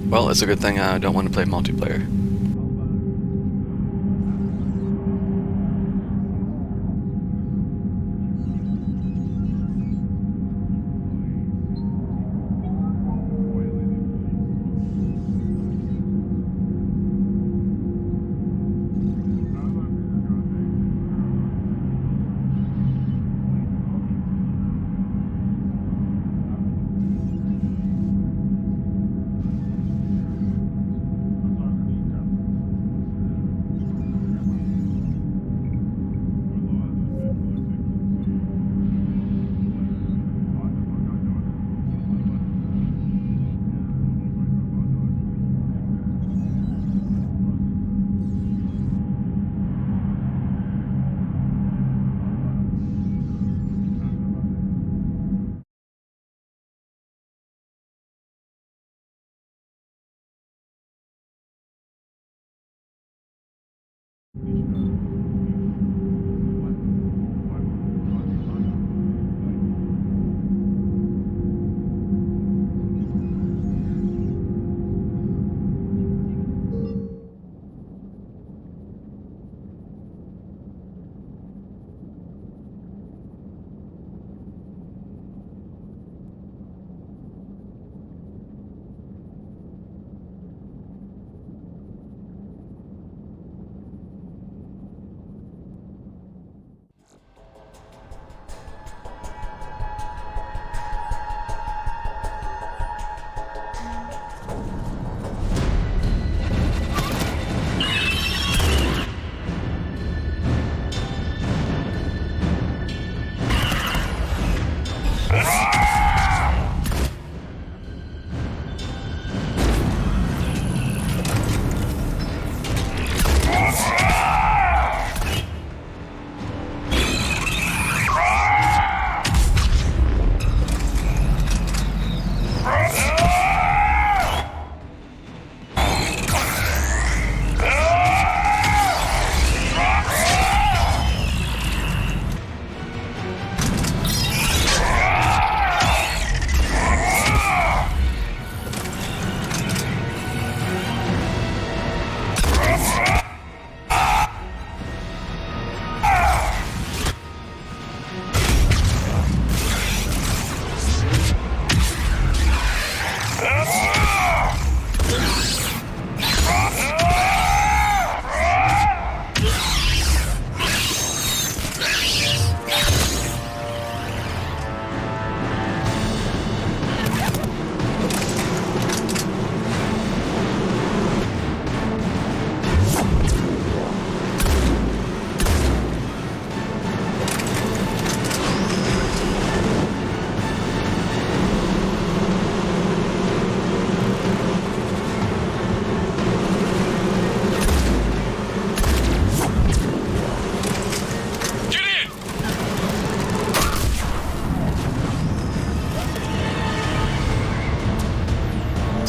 Well, it's a good thing I don't want to play multiplayer.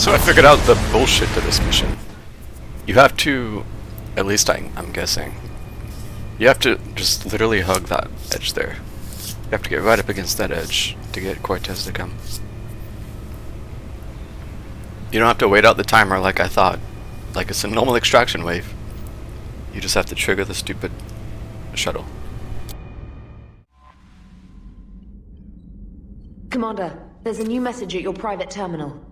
So I figured out the bullshit to this mission. You have to, at least I'm guessing, you have to just literally hug that edge there. You have to get right up against that edge to get Cortez to come. You don't have to wait out the timer like I thought, like it's a normal extraction wave. You just have to trigger the stupid shuttle. Commander, there's a new message at your private terminal.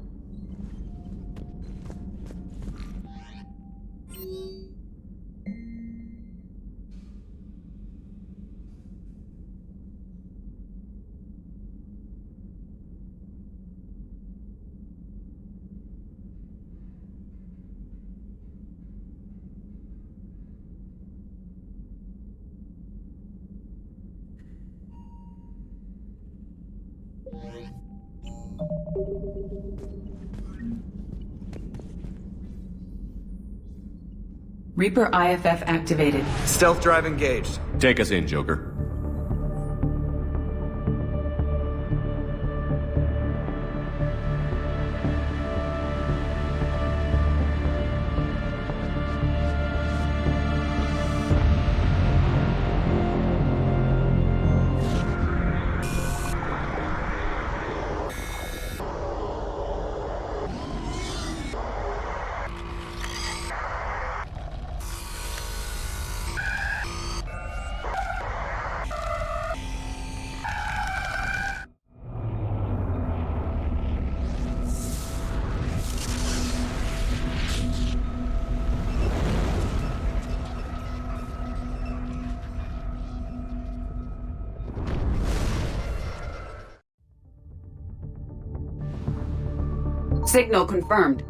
Reaper IFF activated. Stealth drive engaged. Take us in, Joker. Signal confirmed.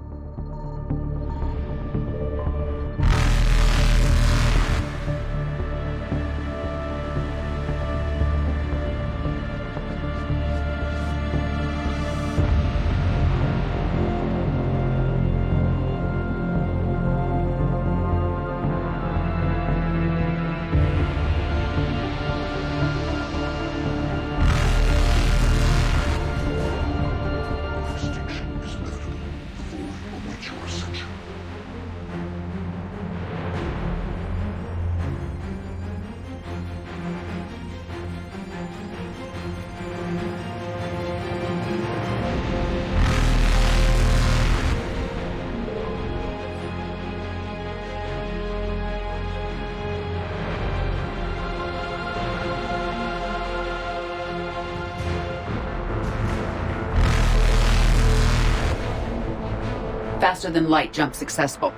Faster than light jump successful.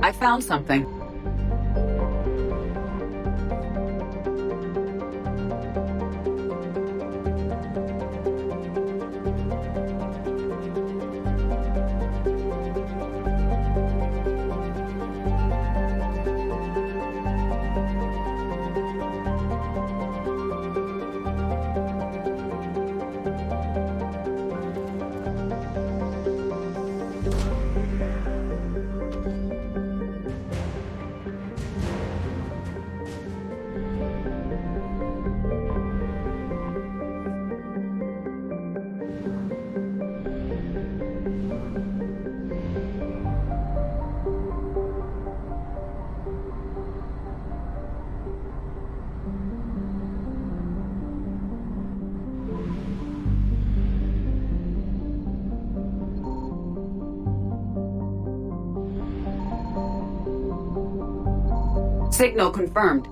I found something. Signal confirmed.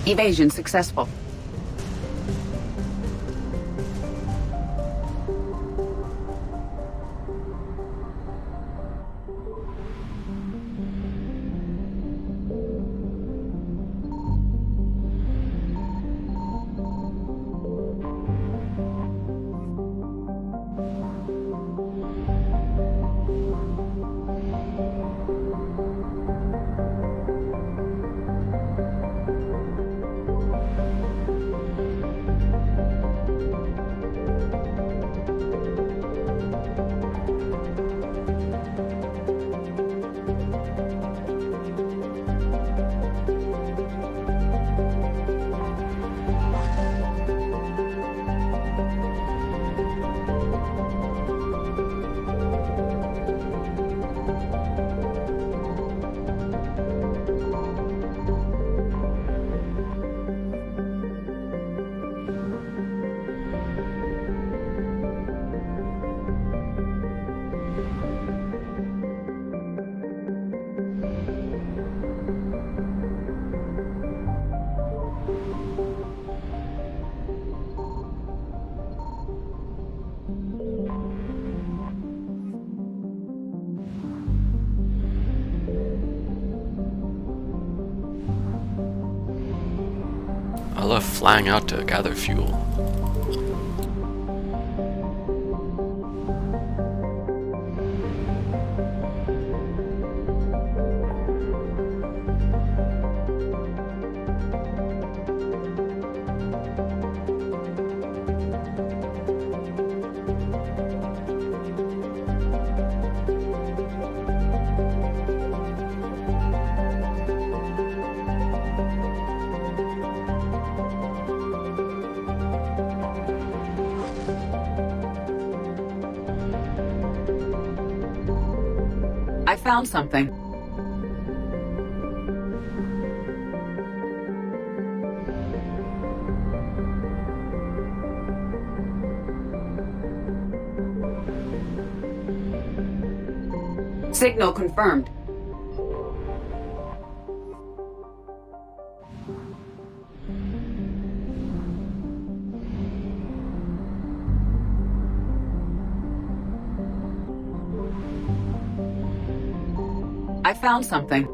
Evasion successful. I love flying out to gather fuel. I found something. Signal confirmed. I found something.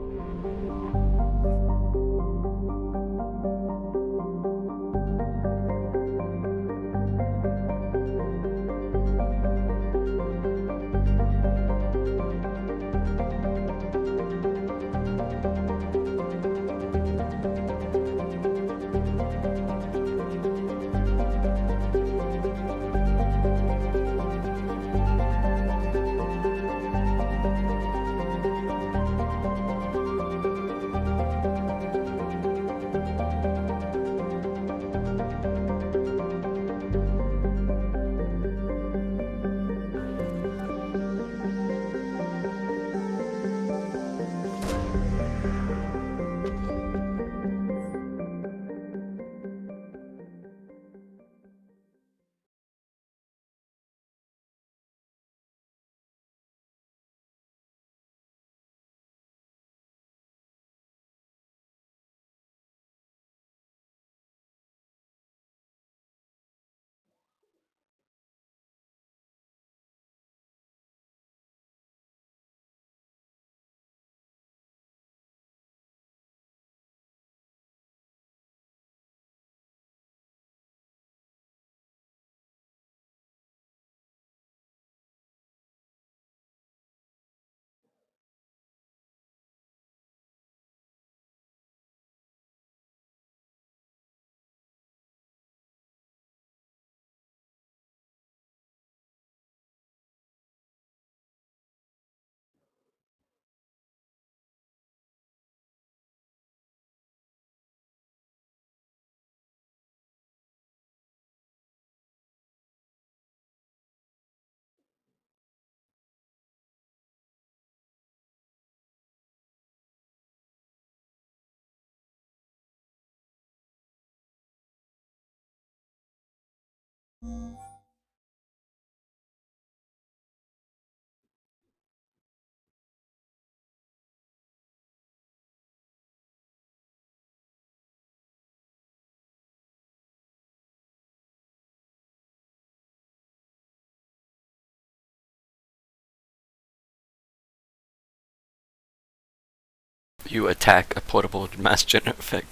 You attack a portable mass gen effect.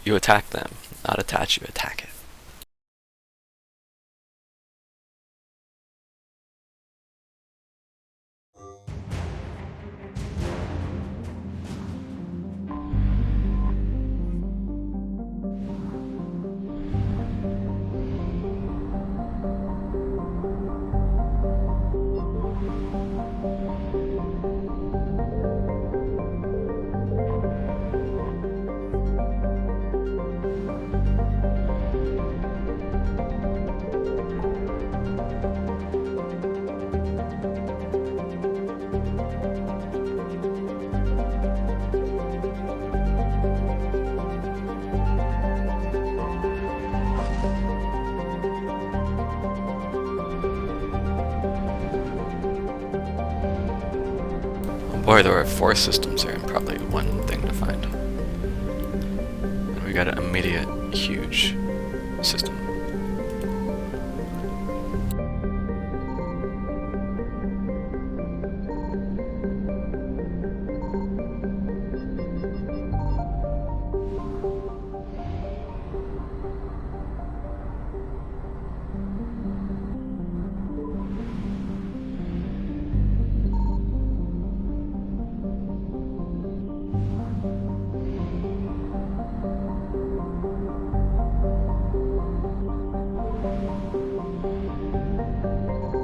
You attack them, not attach, you attack it. Boy, there are 4 systems here and probably one thing to find. And we got an immediate, huge system.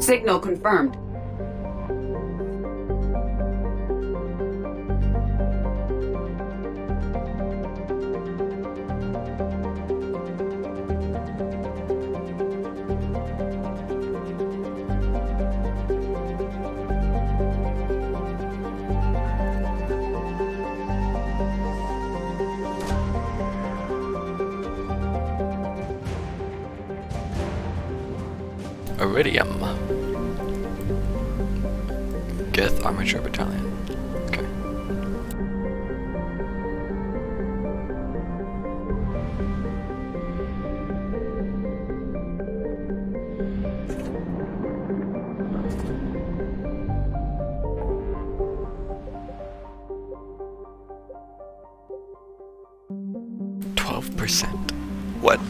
Signal confirmed. Iridium. Geth Armature Battalion. Okay. What?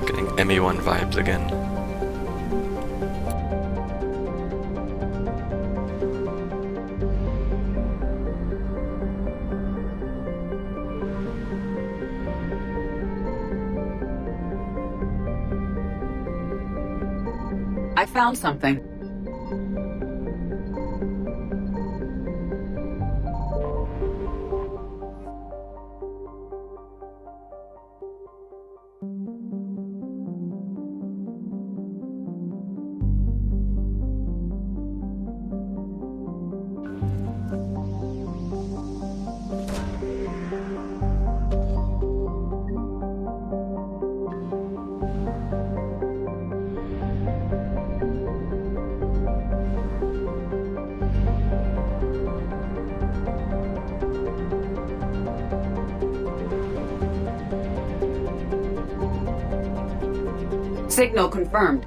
Getting ME1 vibes again. I found something. Signal confirmed.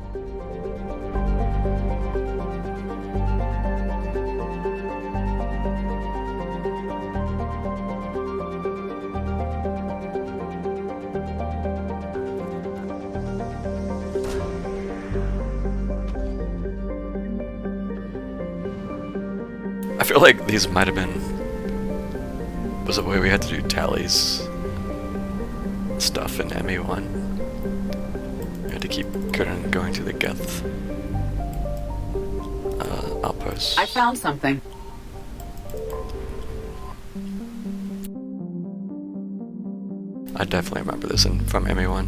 I feel like these might have been... was a way we had to do tallies stuff in ME1. We had to keep going to the Geth outposts. I found something. I definitely remember this from ME1.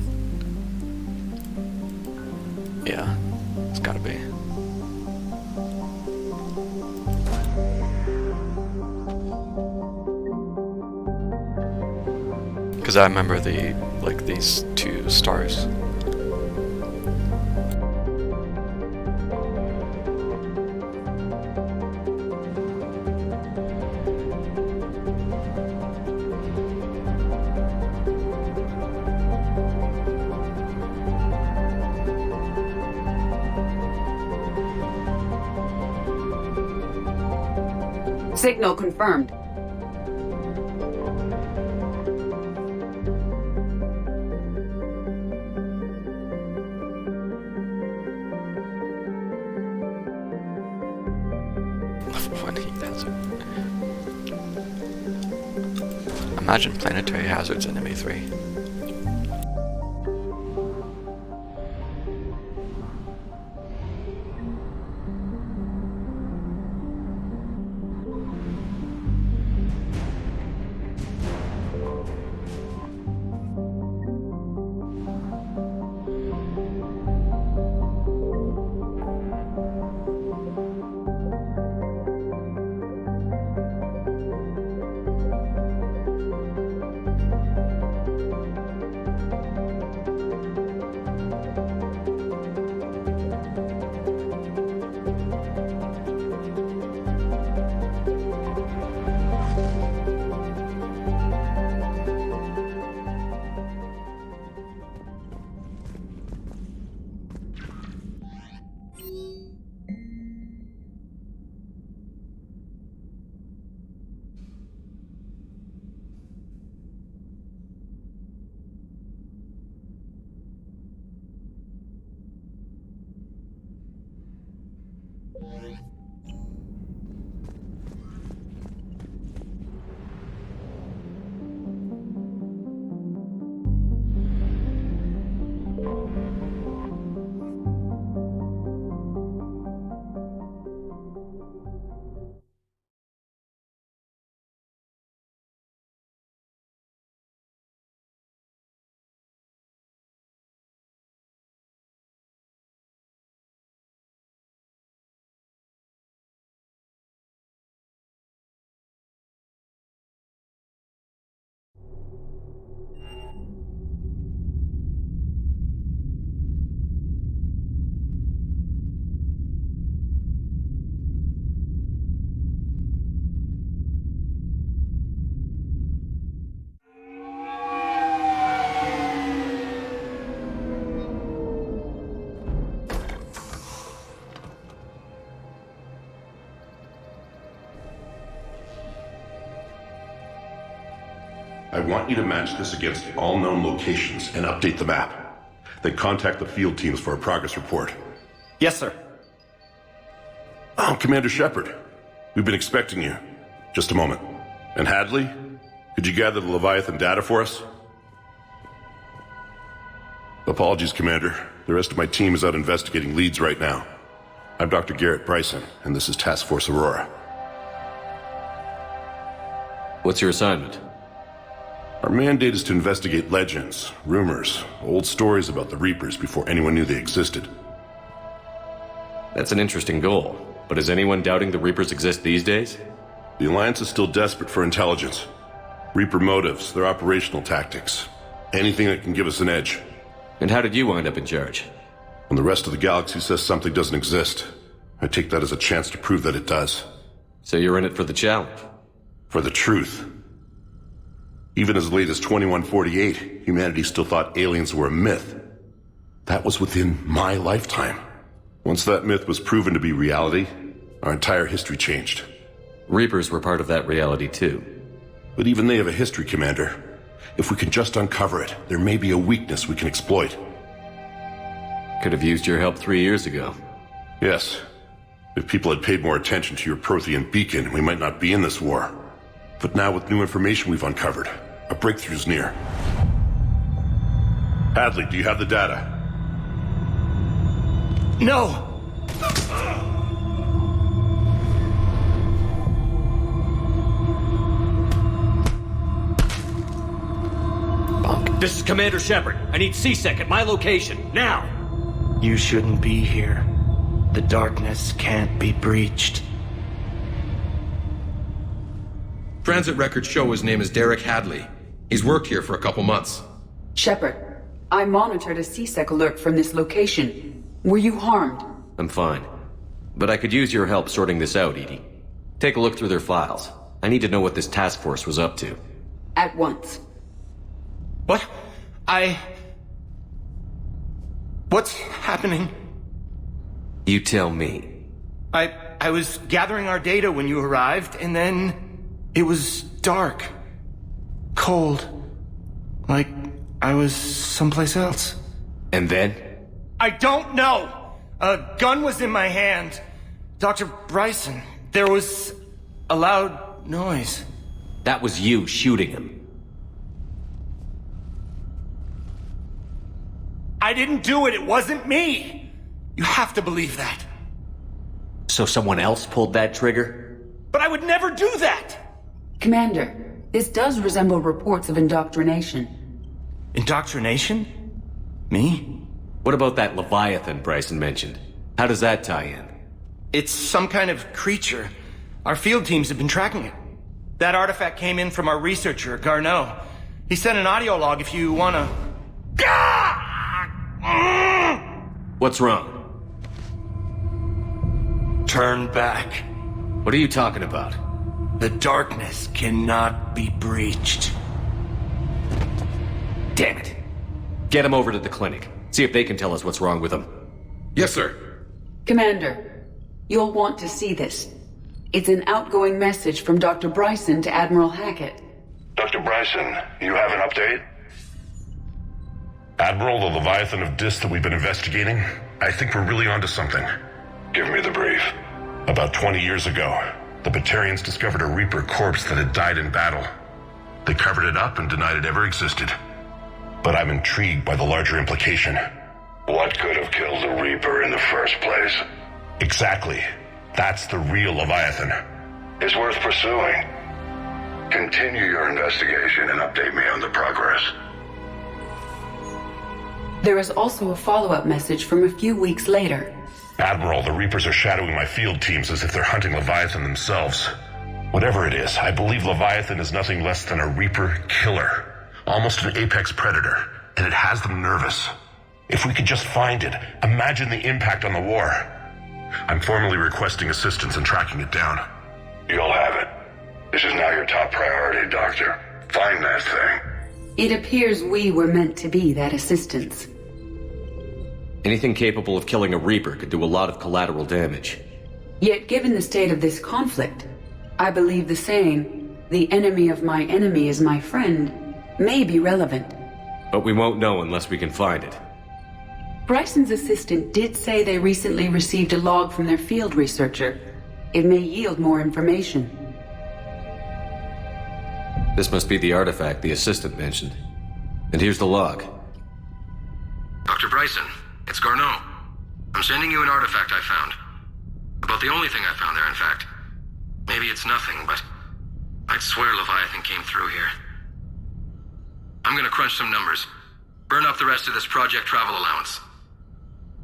Yeah, it's gotta be. Because I remember these two stars. Signal confirmed. Level 1 heat hazard. Imagine planetary hazards in ME3. I want you to match this against all known locations and update the map. Then contact the field teams for a progress report. Yes, sir. Oh, Commander Shepard. We've been expecting you. Just a moment. And Hadley? Could you gather the Leviathan data for us? Apologies, Commander. The rest of my team is out investigating leads right now. I'm Dr. Garrett Bryson, and this is Task Force Aurora. What's your assignment? Our mandate is to investigate legends, rumors, old stories about the Reapers before anyone knew they existed. That's an interesting goal, but is anyone doubting the Reapers exist these days? The Alliance is still desperate for intelligence. Reaper motives, their operational tactics. Anything that can give us an edge. And how did you wind up in charge? When the rest of the galaxy says something doesn't exist, I take that as a chance to prove that it does. So you're in it for the challenge? For the truth. Even as late as 2148, humanity still thought aliens were a myth. That was within my lifetime. Once that myth was proven to be reality, our entire history changed. Reapers were part of that reality too. But even they have a history, Commander. If we can just uncover it, there may be a weakness we can exploit. Could have used your help 3 years ago. Yes. If people had paid more attention to your Prothean beacon, we might not be in this war. But now with new information we've uncovered, a breakthrough's near. Hadley, do you have the data? No! Bonk. This is Commander Shepard. I need C-Sec at my location, now! You shouldn't be here. The darkness can't be breached. Transit records show his name is Derek Hadley. He's worked here for a couple months. Shepard, I monitored a CSEC alert from this location. Were you harmed? I'm fine. But I could use your help sorting this out, Edie. Take a look through their files. I need to know what this task force was up to. At once. What? What's happening? You tell me. I was gathering our data when you arrived, and then it was dark. Cold. Like I was someplace else. And then? I don't know! A gun was in my hand. Dr. Bryson, there was a loud noise. That was you shooting him. I didn't do it, it wasn't me! You have to believe that. So someone else pulled that trigger? But I would never do that! Commander, this does resemble reports of indoctrination. Indoctrination? Me? What about that Leviathan Bryson mentioned? How does that tie in? It's some kind of creature. Our field teams have been tracking it. That artifact came in from our researcher, Garneau. He sent an audio log if you wanna... What's wrong? Turn back. What are you talking about? The darkness cannot be breached. Damn it. Get him over to the clinic. See if they can tell us what's wrong with him. Yes, sir. Commander, you'll want to see this. It's an outgoing message from Dr. Bryson to Admiral Hackett. Dr. Bryson, you have an update? Admiral, the Leviathan of Dis that we've been investigating, I think we're really onto something. Give me the brief. About 20 years ago, the Batarians discovered a Reaper corpse that had died in battle. They covered it up and denied it ever existed. But I'm intrigued by the larger implication. What could have killed the Reaper in the first place? Exactly. That's the real Leviathan. It's worth pursuing. Continue your investigation and update me on the progress. There is also a follow-up message from a few weeks later. Admiral, the Reapers are shadowing my field teams as if they're hunting Leviathan themselves. Whatever it is, I believe Leviathan is nothing less than a Reaper killer. Almost an apex predator, and it has them nervous. If we could just find it, imagine the impact on the war. I'm formally requesting assistance in tracking it down. You'll have it. This is now your top priority, Doctor. Find that thing. It appears we were meant to be that assistance. Anything capable of killing a Reaper could do a lot of collateral damage. Yet given the state of this conflict, I believe the saying, "The enemy of my enemy is my friend," may be relevant. But we won't know unless we can find it. Bryson's assistant did say they recently received a log from their field researcher. It may yield more information. This must be the artifact the assistant mentioned. And here's the log. Dr. Bryson, it's Garneau. I'm sending you an artifact I found. About the only thing I found there, in fact. Maybe it's nothing, but I'd swear Leviathan came through here. I'm gonna crunch some numbers. Burn up the rest of this project travel allowance.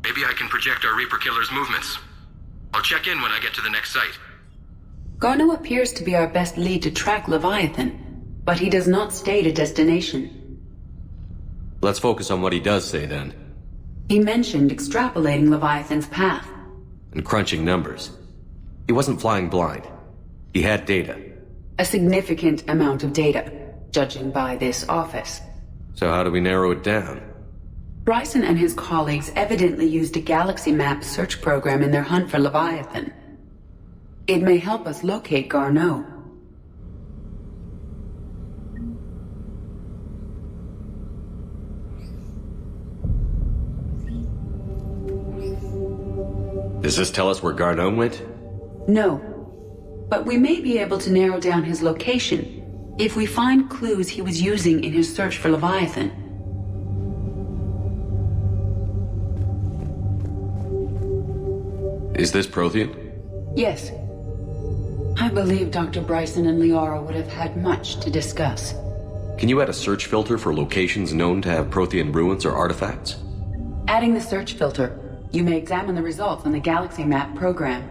Maybe I can project our Reaper killer's movements. I'll check in when I get to the next site. Garneau appears to be our best lead to track Leviathan, but he does not state a destination. Let's focus on what he does say then. He mentioned extrapolating Leviathan's path. And crunching numbers. He wasn't flying blind. He had data. A significant amount of data, judging by this office. So how do we narrow it down? Bryson and his colleagues evidently used a galaxy map search program in their hunt for Leviathan. It may help us locate Garneau. Does this tell us where Garneau went? No, but we may be able to narrow down his location if we find clues he was using in his search for Leviathan. Is this Prothean? Yes. I believe Dr. Bryson and Liara would have had much to discuss. Can you add a search filter for locations known to have Prothean ruins or artifacts? Adding the search filter, you may examine the results on the Galaxy Map program.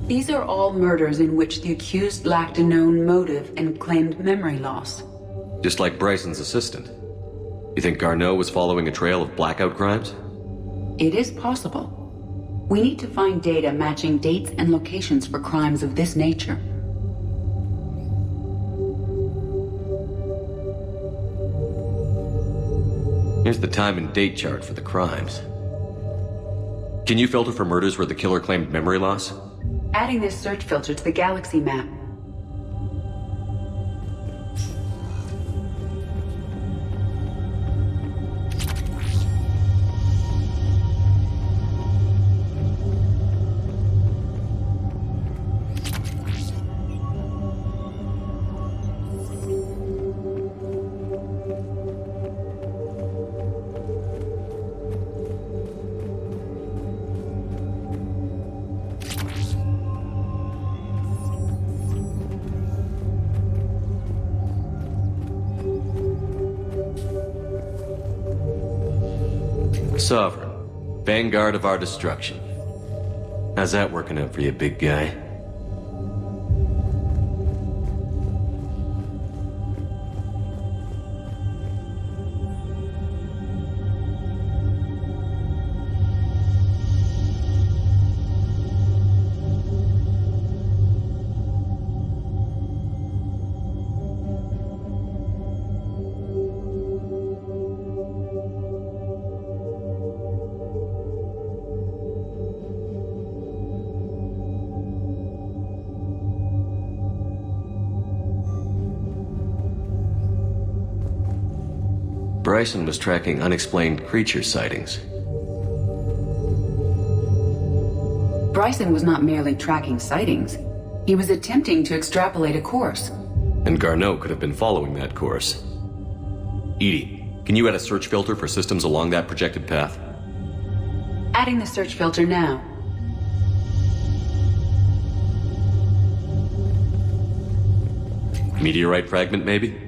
These are all murders in which the accused lacked a known motive and claimed memory loss. Just like Bryson's assistant. You think Garneau was following a trail of blackout crimes? It is possible. We need to find data matching dates and locations for crimes of this nature. Here's the time and date chart for the crimes. Can you filter for murders where the killer claimed memory loss? Adding this search filter to the Galaxy Map. Sovereign, Vanguard of our destruction. How's that working out for you, big guy? Bryson was tracking unexplained creature sightings. Bryson was not merely tracking sightings. He was attempting to extrapolate a course. And Garneau could have been following that course. Edie, can you add a search filter for systems along that projected path? Adding the search filter now. Meteorite fragment, maybe?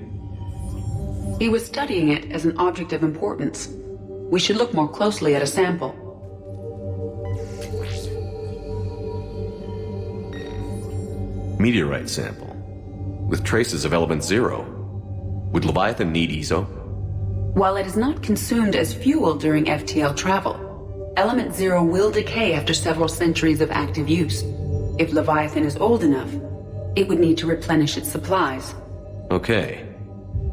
He was studying it as an object of importance. We should look more closely at a sample. Meteorite sample. With traces of element 0. Would Leviathan need ESO? While it is not consumed as fuel during FTL travel, element 0 will decay after several centuries of active use. If Leviathan is old enough, it would need to replenish its supplies. Okay.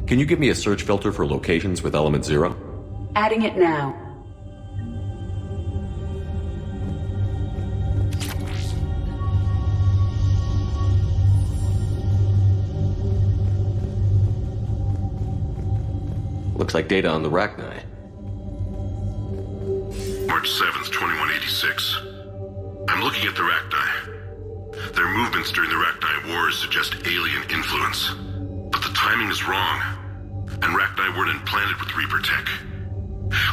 Can you give me a search filter for locations with element 0? Adding it now. Looks like data on the Rachni. March 7th, 2186. I'm looking at the Rachni. Their movements during the Rachni Wars suggest alien influence. But the timing is wrong. And Rachni weren't implanted with Reaper tech.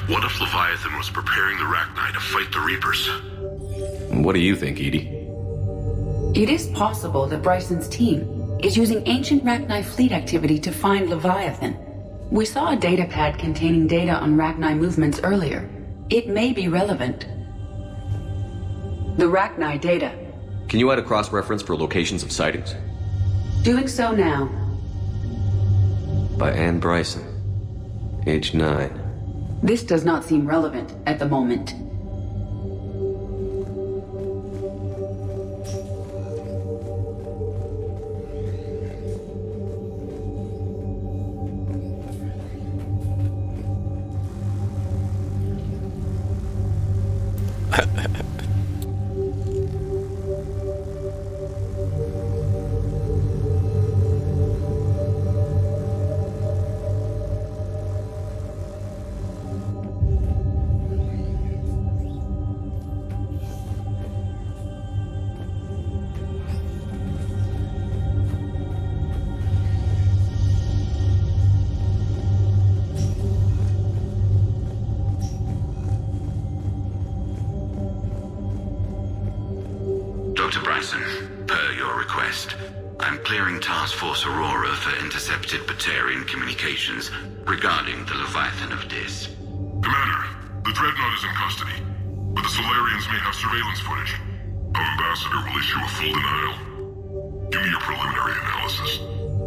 What if Leviathan was preparing the Rachni to fight the Reapers? What do you think, Edie? It is possible that Bryson's team is using ancient Rachni fleet activity to find Leviathan. We saw a data pad containing data on Rachni movements earlier. It may be relevant. The Rachni data. Can you add a cross-reference for locations of sightings? Doing so now. By Anne Bryson. Age 9. This does not seem relevant at the moment. per your request. I'm clearing Task Force Aurora for intercepted Batarian communications regarding the Leviathan of Dis. Commander, the Dreadnought is in custody, but the Solarians may have surveillance footage. Our ambassador will issue a full denial. Give me your preliminary analysis.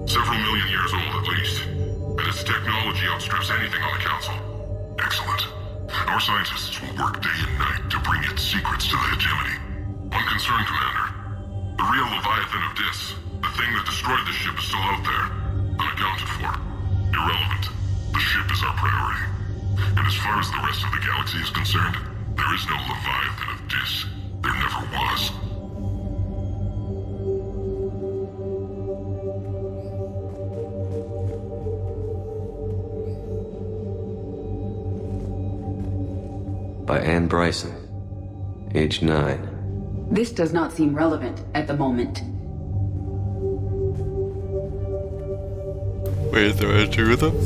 Several million years old at least, and its technology outstrips anything on the Council. Excellent. Our scientists will work day and night to bring its secrets to the hegemony. One concern, Commander. The real Leviathan of Dis, the thing that destroyed the ship, is still out there, unaccounted for. Irrelevant. The ship is our priority. And as far as the rest of the galaxy is concerned, there is no Leviathan of Dis. There never was. By Anne Bryson, age 9. This does not seem relevant at the moment. Wait, there are two of them?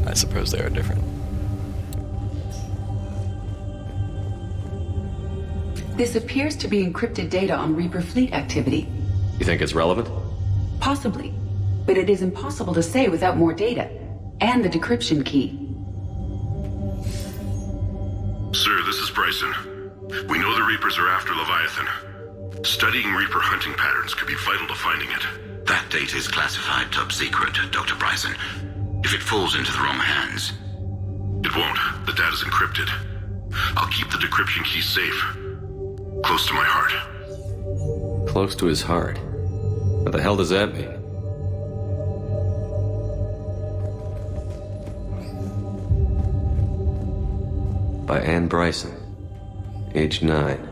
I suppose they are different. This appears to be encrypted data on Reaper fleet activity. You think it's relevant? Possibly, but it is impossible to say without more data, and the decryption key. Sir, this is Bryson. We know the Reapers are after Leviathan. Studying Reaper hunting patterns could be vital to finding it. That data is classified top secret, Dr. Bryson. If it falls into the wrong hands... It won't. The data's encrypted. I'll keep the decryption key safe. Close to my heart. Close to his heart. What the hell does that mean? By Anne Bryson, age 9.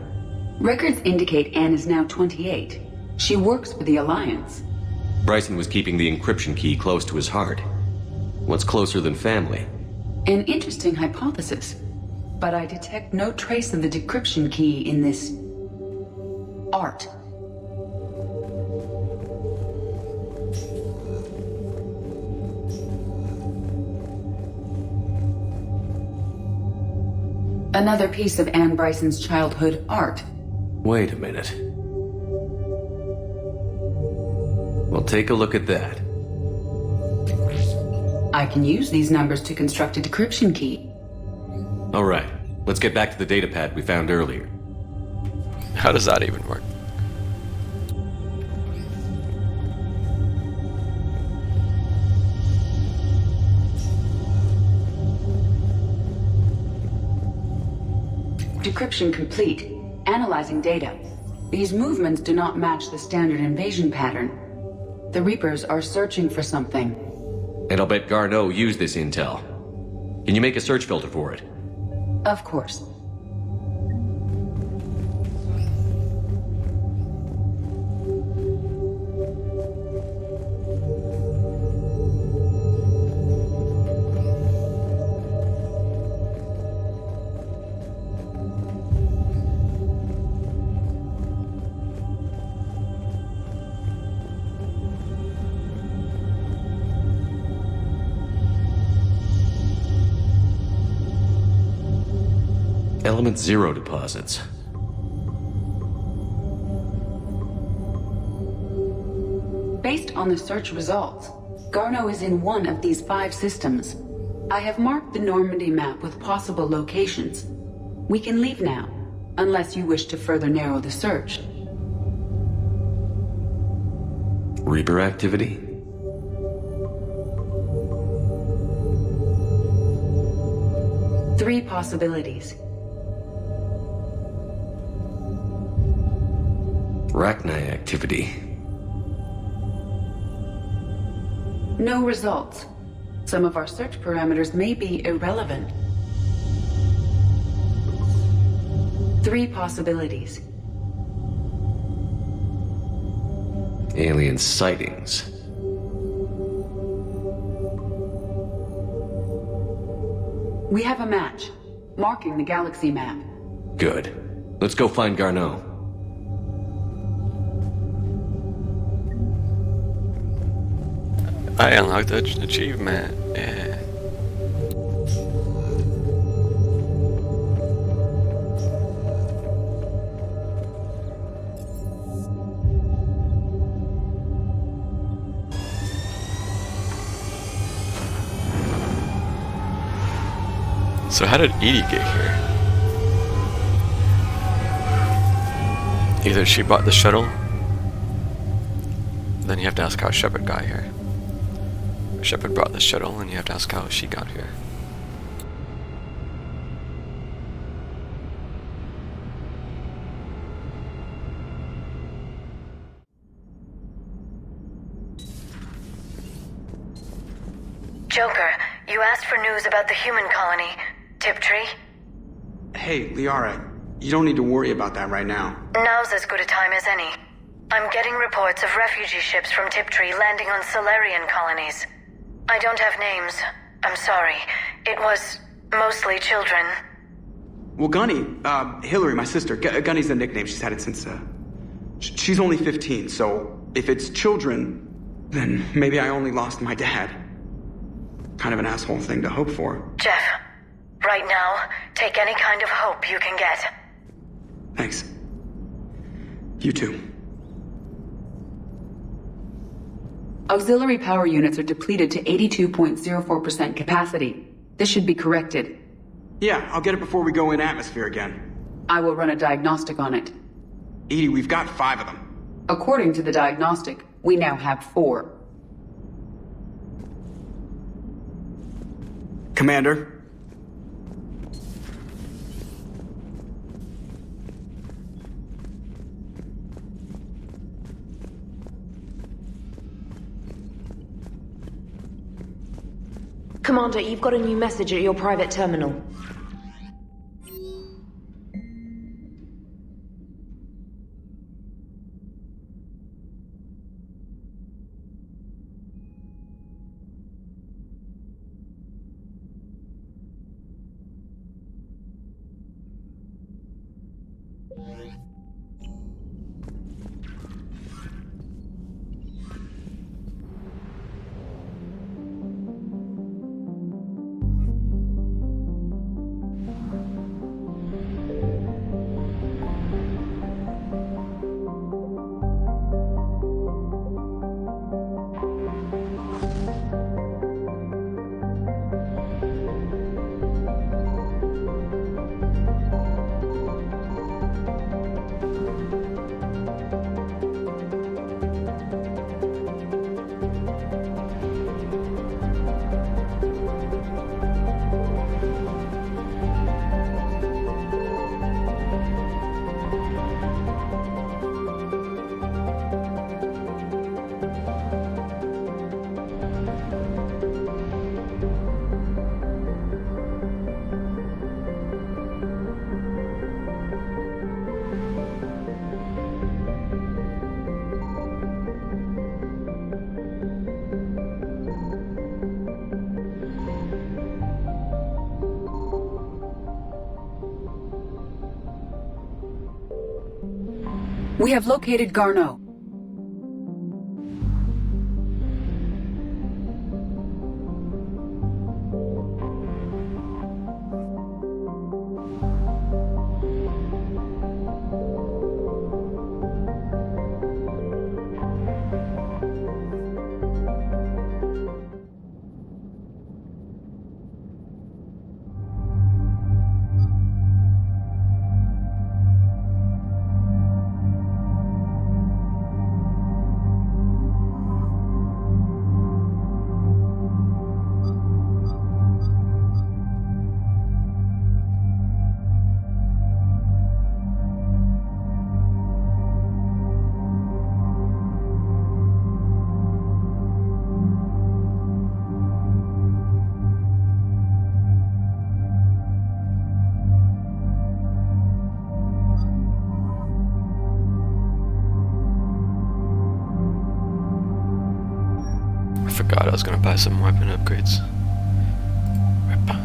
Records indicate Anne is now 28. She works for the Alliance. Bryson was keeping the encryption key close to his heart. What's closer than family? An interesting hypothesis, but I detect no trace of the decryption key in this... art. Another piece of Anne Bryson's childhood art. Wait a minute. Well, take a look at that. I can use these numbers to construct a decryption key. All right, let's get back to the datapad we found earlier. How does that even work? Decryption complete. Analyzing data. These movements do not match the standard invasion pattern. The Reapers are searching for something. And I'll bet Garneau used this intel. Can you make a search filter for it? Of course. Element 0 deposits. Based on the search results, Garneau is in one of these 5 systems. I have marked the Normandy map with possible locations. We can leave now, unless you wish to further narrow the search. Reaper activity? Three possibilities. Rachni activity. No results. Some of our search parameters may be irrelevant. Three possibilities. Alien sightings. We have a match, marking the galaxy map. Good. Let's go find Garneau. I unlocked the achievement. So how did Edie get here? Either she bought the shuttle, then you have to ask how Shepard got here. Shepard brought the shuttle, and you have to ask how she got here. Joker, you asked for news about the human colony, Tiptree. Hey, Liara, you don't need to worry about that right now. Now's as good a time as any. I'm getting reports of refugee ships from Tiptree landing on Solarian colonies. I don't have names. I'm sorry. It was mostly children. Well, Gunny, Hillary, my sister, Gunny's the nickname. She's had it since, she's only 15, so if it's children, then maybe I only lost my dad. Kind of an asshole thing to hope for. Jeff, right now, take any kind of hope you can get. Thanks. You too. Auxiliary power units are depleted to 82.04% capacity. This should be corrected. Yeah, I'll get it before we go in atmosphere again. I will run a diagnostic on it. Edie, we've got 5 of them. According to the diagnostic, we now have 4. Commander? Commander, you've got a new message at your private terminal. We have located Garneau. I forgot I was gonna buy some weapon upgrades. Rip.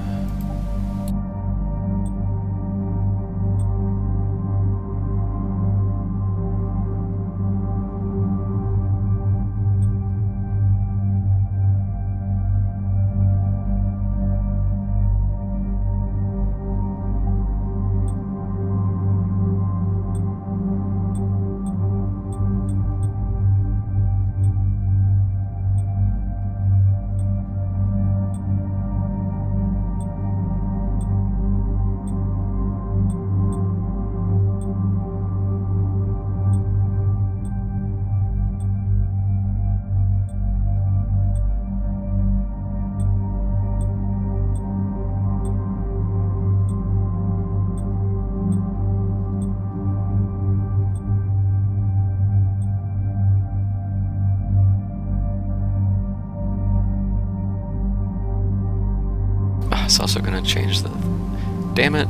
change the... Damn it.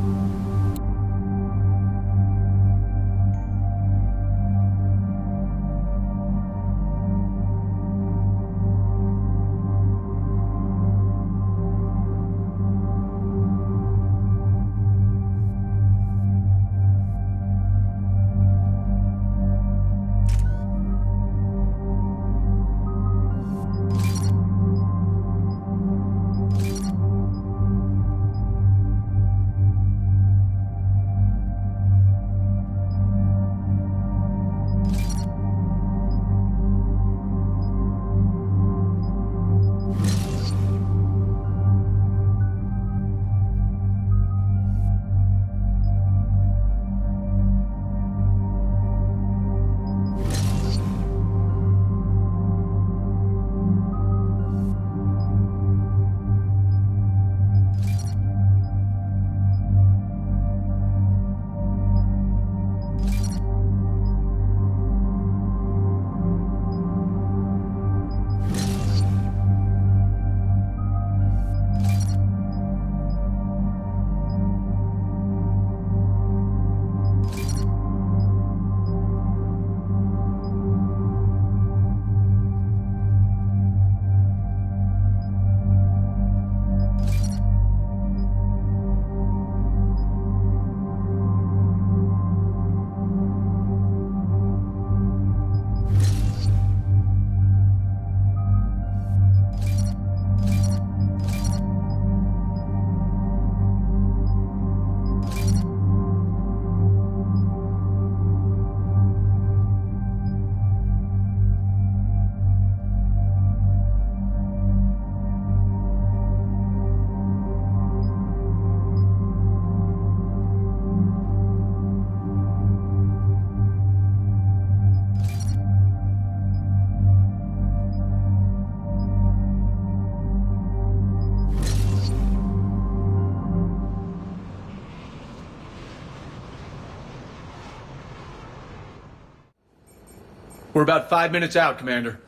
We're about 5 minutes out, Commander.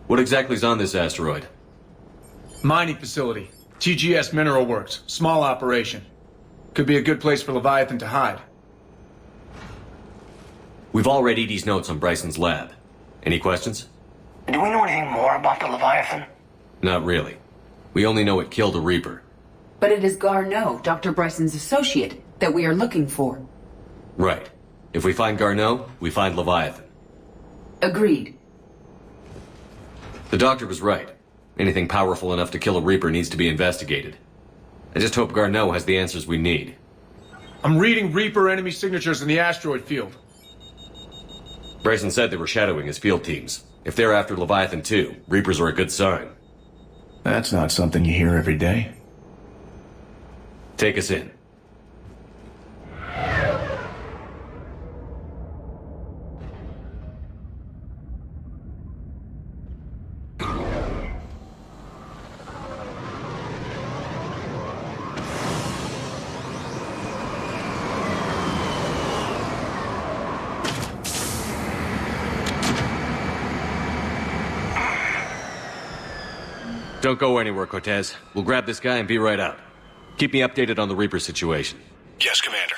What exactly is on this asteroid? Mining facility. TGS Mineral Works. Small operation. Could be a good place for Leviathan to hide. We've all read Edie's notes on Bryson's lab. Any questions? Do we know anything more about the Leviathan? Not really. We only know it killed a Reaper. But it is Garneau, Dr. Bryson's associate, that we are looking for. Right. If we find Garneau, we find Leviathan. Agreed. The doctor was right. Anything powerful enough to kill a Reaper needs to be investigated. I just hope Garneau has the answers we need. I'm reading Reaper enemy signatures in the asteroid field. Bryson said they were shadowing his field teams. If they're after Leviathan too, Reapers are a good sign. That's not something you hear every day. Take us in. Don't go anywhere, Cortez. We'll grab this guy and be right out. Keep me updated on the Reaper situation. Yes, Commander.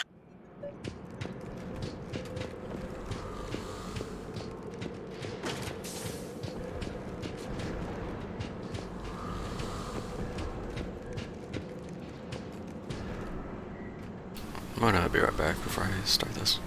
I'm gonna be right back before I start this.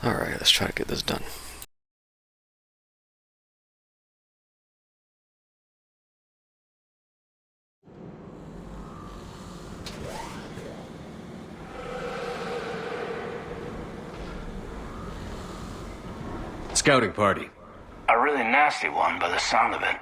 Alright, let's try to get this done. Scouting party. A really nasty one by the sound of it.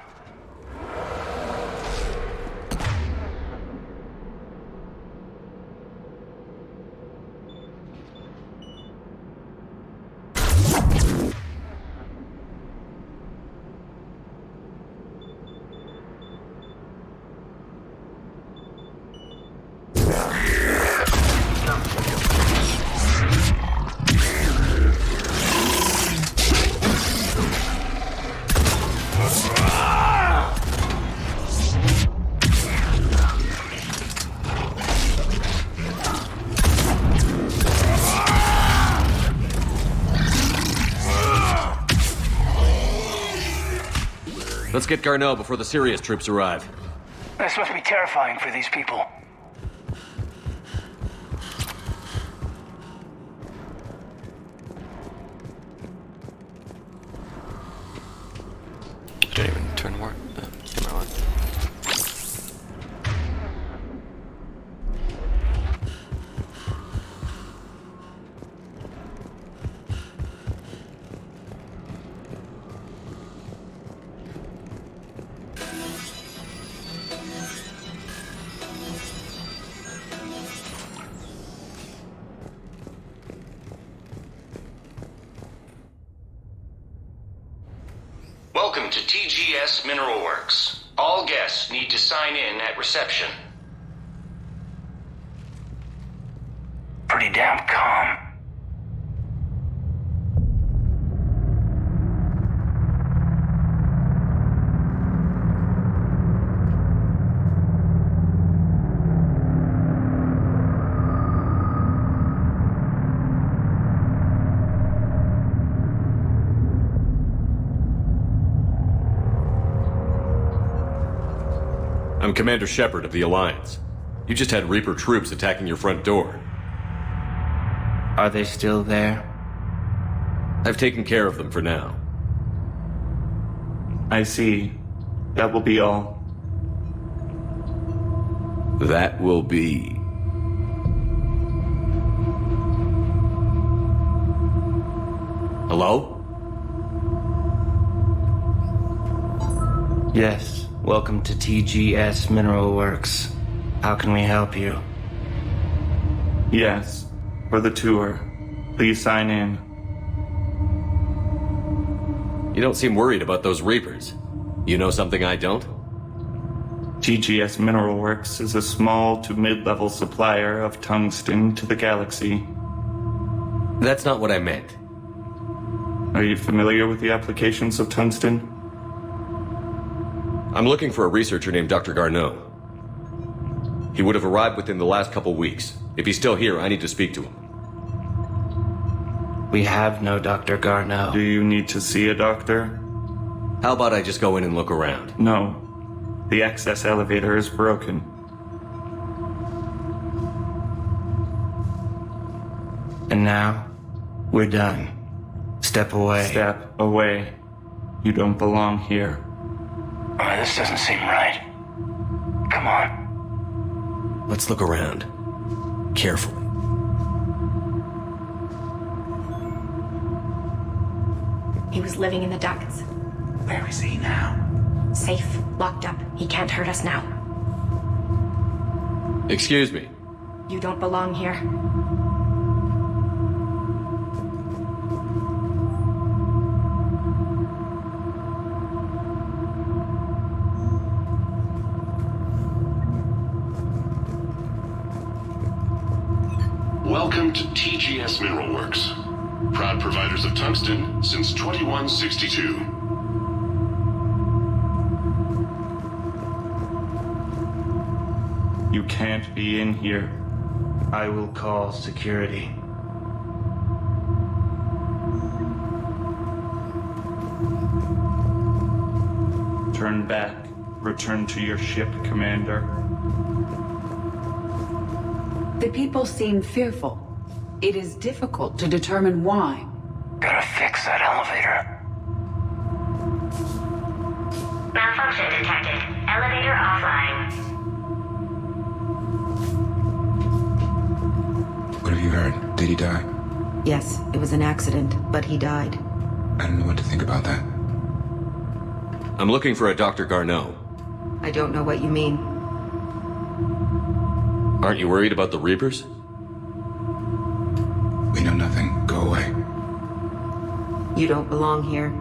Let's get Garneau before the serious troops arrive. This must be terrifying for these people. Didn't even turn more. Come on. Welcome to TGS Mineral Works. All guests need to sign in at reception. Pretty damn calm. I'm Commander Shepard of the Alliance. You just had Reaper troops attacking your front door. Are they still there? I've taken care of them for now. I see. That will be all. That will be... Hello? Yes. Welcome to TGS Mineral Works. How can we help you? Yes. For the tour. Please sign in. You don't seem worried about those Reapers. You know something I don't? TGS Mineral Works is a small to mid-level supplier of tungsten to the galaxy. That's not what I meant. Are you familiar with the applications of tungsten? I'm looking for a researcher named Dr. Garneau. He would have arrived within the last couple weeks. If he's still here, I need to speak to him. We have no Dr. Garneau. Do you need to see a doctor? How about I just go in and look around? No. The access elevator is broken. And now, we're done. Step away. Step away. You don't belong here. Oh, this doesn't seem right. Come on. Let's look around. Carefully. He was living in the ducts. Where is he now? Safe, locked up. He can't hurt us now. Excuse me. You don't belong here. Welcome to TGS Mineral Works. Proud providers of tungsten since 2162. You can't be in here. I will call security. Turn back. Return to your ship, Commander. The people seem fearful. It is difficult to determine why. Gotta fix that elevator. Malfunction detected. Elevator offline. What have you heard? Did he die? Yes, it was an accident, but he died. I don't know what to think about that. I'm looking for a Dr. Garneau. I don't know what you mean. Aren't you worried about the Reapers? We know nothing. Go away. You don't belong here.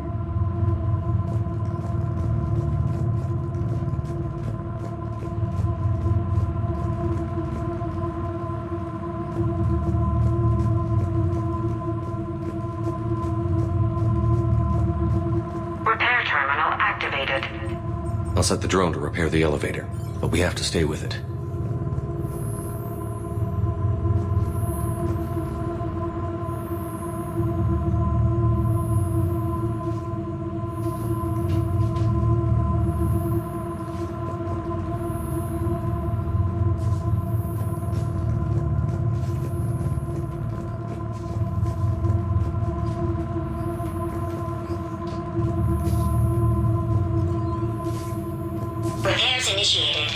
Repair terminal activated. I'll set the drone to repair the elevator, but we have to stay with it. Repairs initiated.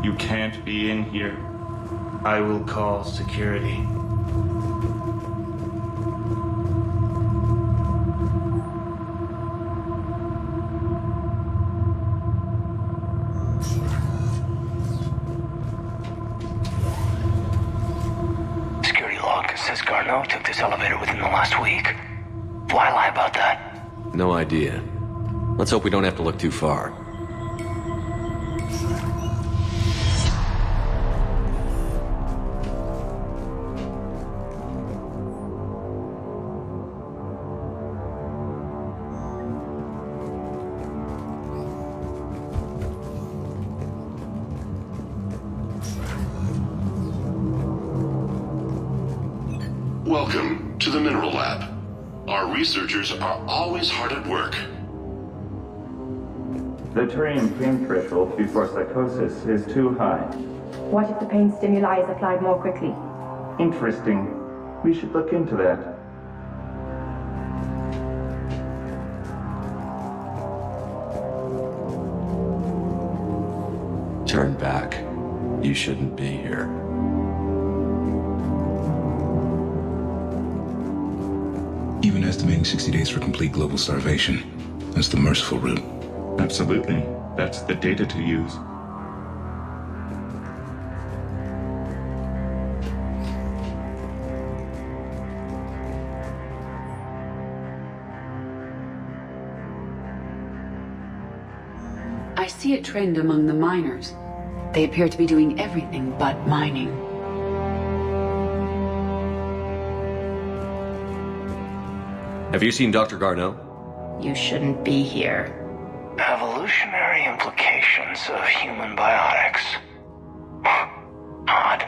You can't be in here. I will call security. Security log says Garneau took this elevator within the last week. Why lie about that? No idea. Let's hope we don't have to look too far. Welcome to the Mineral Lab. Our researchers are always hard at work. The Turian pain threshold before psychosis is too high. What if the pain stimuli is applied more quickly? Interesting. We should look into that. Turn back. You shouldn't be here. Even estimating 60 days for complete global starvation. That's the merciful route. Absolutely. That's the data to use. I see a trend among the miners. They appear to be doing everything but mining. Have you seen Dr. Garneau? You shouldn't be here. Evolutionary implications of human biotics. Odd.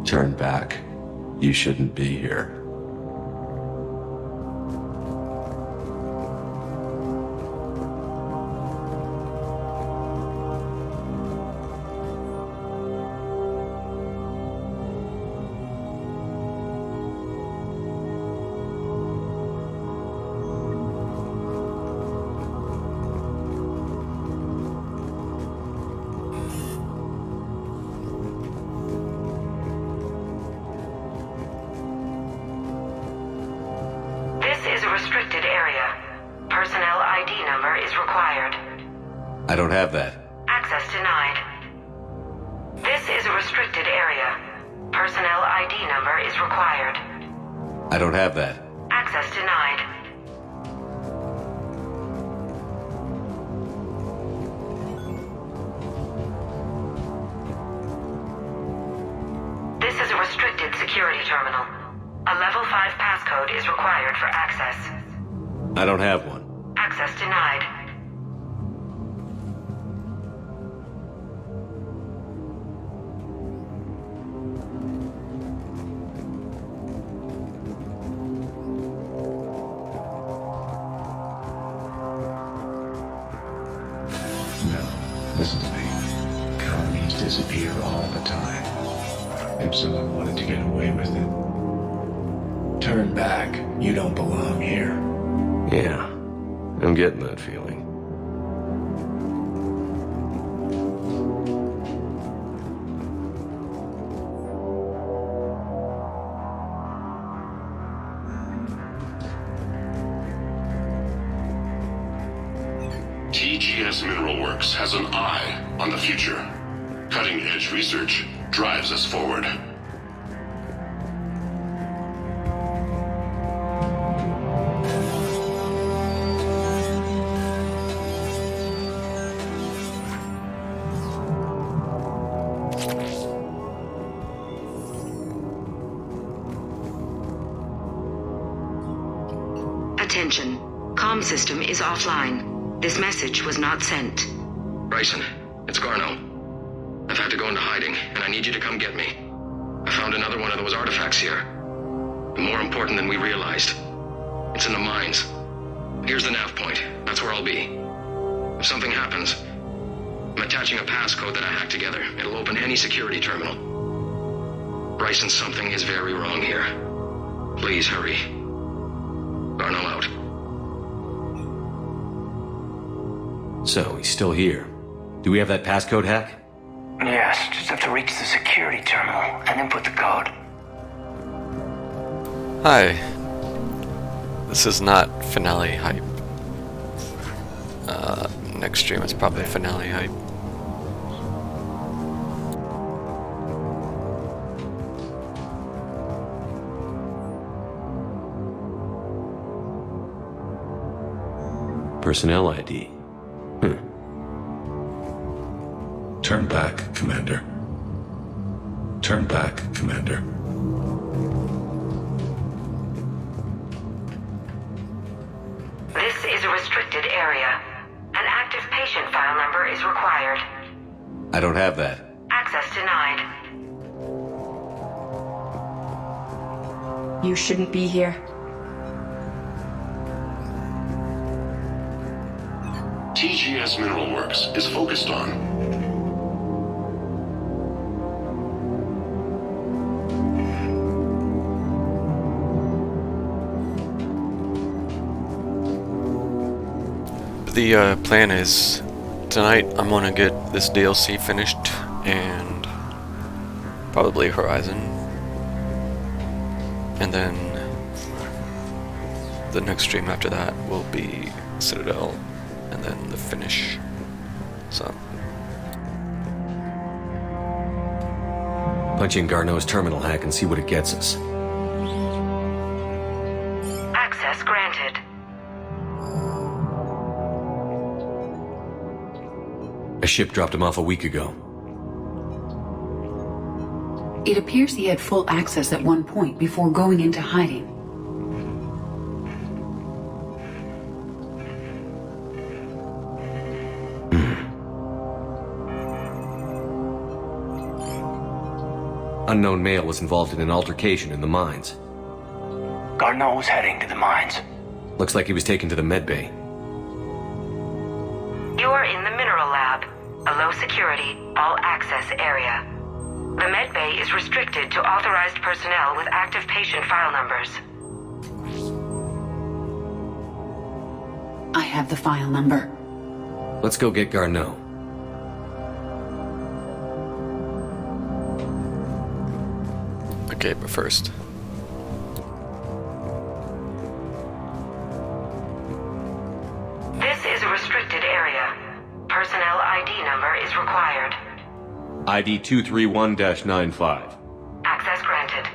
Turn back. You shouldn't be here. Restricted area. Personnel ID number is required. I don't have that. Access denied. This is a restricted area. Personnel ID number is required. I don't have that. Access denied. This is a restricted security terminal. A level 5 passcode is required for access. I don't have one. Access denied. disappear all the time. If someone wanted to get away with it. Turn back. You don't belong here. Yeah, I'm getting that feeling. TGS Mineral Works has an eye on the future. Cutting-edge research drives us forward. Attention. Comm system is offline. This message was not sent. Bryson, it's Garno. I've had to go into hiding, and I need you to come get me. I found another one of those artifacts here. More important than we realized. It's in the mines. Here's the nav point. That's where I'll be. If something happens, I'm attaching a passcode that I hacked together. It'll open any security terminal. Bryson, something is very wrong here. Please hurry. Garno out. So, he's still here. Do we have that passcode hack? Yes, just have to reach the security terminal and input the code. Hi. This is not finale hype. Next stream is probably finale hype. Personnel ID. Turn back, Commander. Turn back, Commander. This is a restricted area. An active patient file number is required. I don't have that. Access denied. You shouldn't be here. TGS Mineral Works is focused on the plan is tonight I'm gonna get this DLC finished and probably Horizon, and then the next stream after that will be Citadel, and then the finish. So punch in Garneau's terminal hack and see what it gets us. Access granted. A ship dropped him off a week ago. It appears he had full access at one point before going into hiding. Unknown male was involved in an altercation in the mines. Garneau's heading to the mines. Looks like he was taken to the medbay. You are in the mineral lab, a low security, all access area. The medbay is restricted to authorized personnel with active patient file numbers. I have the file number. Let's go get Garneau. okay, but first This is a restricted area. Personnel ID number is required. ID 231-95. Access granted.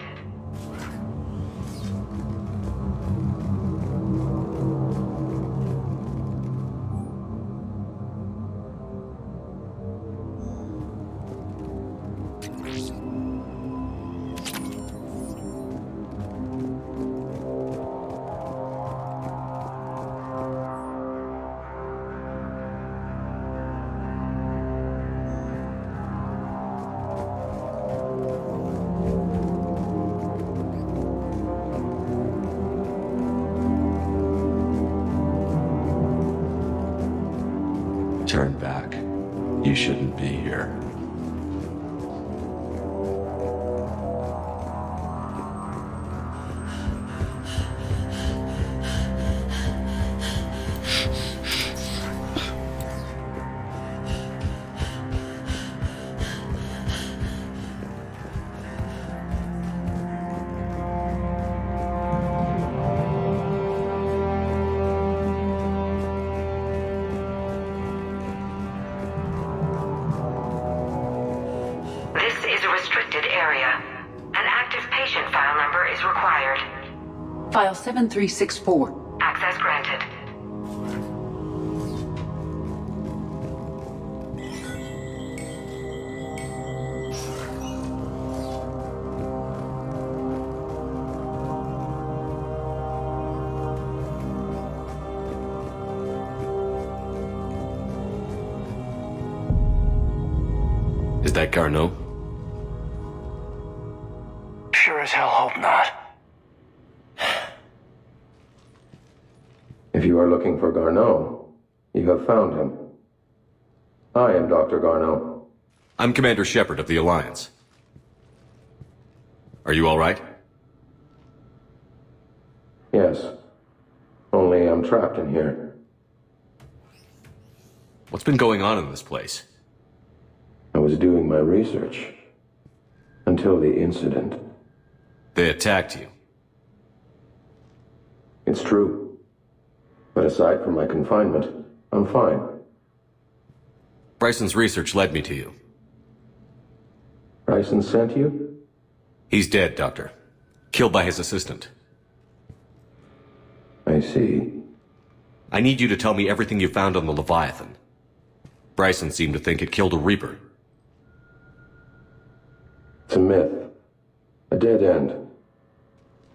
Turn back. You shouldn't be here. restricted area. An active patient file number is required. File 7364. Access granted. Is that Garneau? Sure as hell hope not. If you are looking for Garneau, you have found him. I am Dr. Garneau. I'm Commander Shepard of the Alliance. Are you all right? Yes. Only I'm trapped in here. What's been going on in this place? I was doing my research. Until the incident. They attacked you. It's true. But aside from my confinement, I'm fine. Bryson's research led me to you. Bryson sent you? He's dead, Doctor. Killed by his assistant. I see. I need you to tell me everything you found on the Leviathan. Bryson seemed to think it killed a Reaper. It's a myth. A dead end.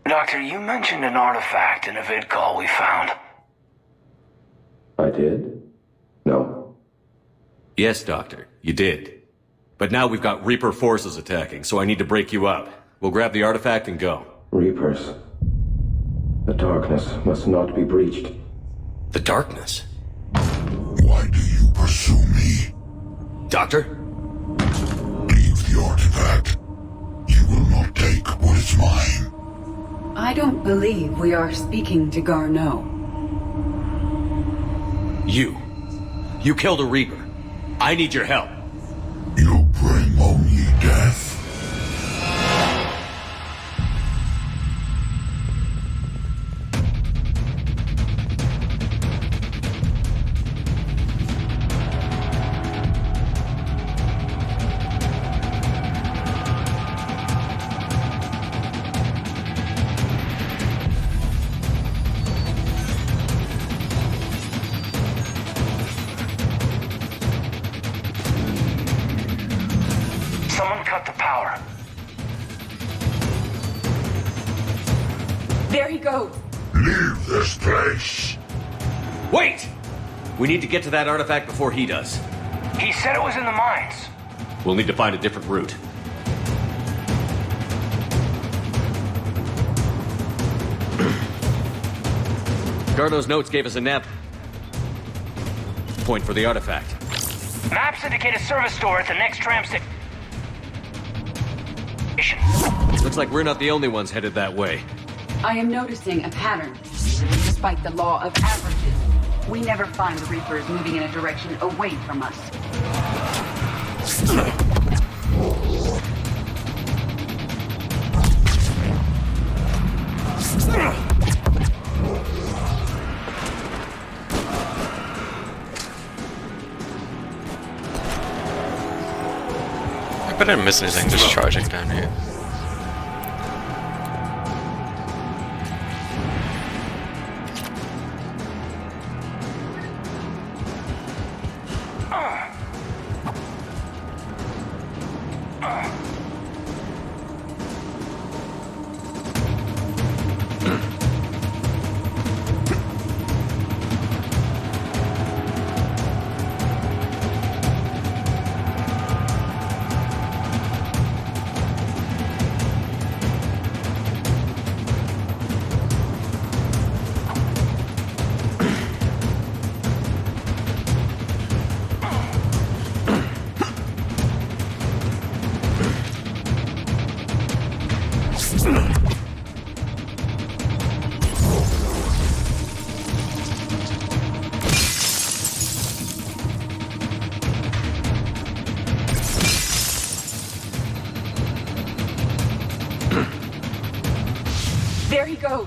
Doctor, you mentioned an artifact in a vid call we found. I did? No. Yes, Doctor, you did. But now we've got Reaper forces attacking, so I need to break you up. We'll grab the artifact and go. Reapers. The darkness must not be breached. The darkness? Why do you pursue me? Doctor? Leave the artifact. You will not take what is mine. I don't believe we are speaking to Garneau. You killed a Reaper. I need your help. You bring only death. Someone cut the power. There he goes. Leave this place. Wait! We need to get to that artifact before he does. He said it was in the mines. We'll need to find a different route. Garneau's notes gave us a nav point for the artifact. Maps indicate a service store at the next tram station. Looks like we're not the only ones headed that way. I am noticing a pattern. Despite the law of averages, we never find the Reapers moving in a direction away from us. I didn't miss anything just charging down here. There he goes.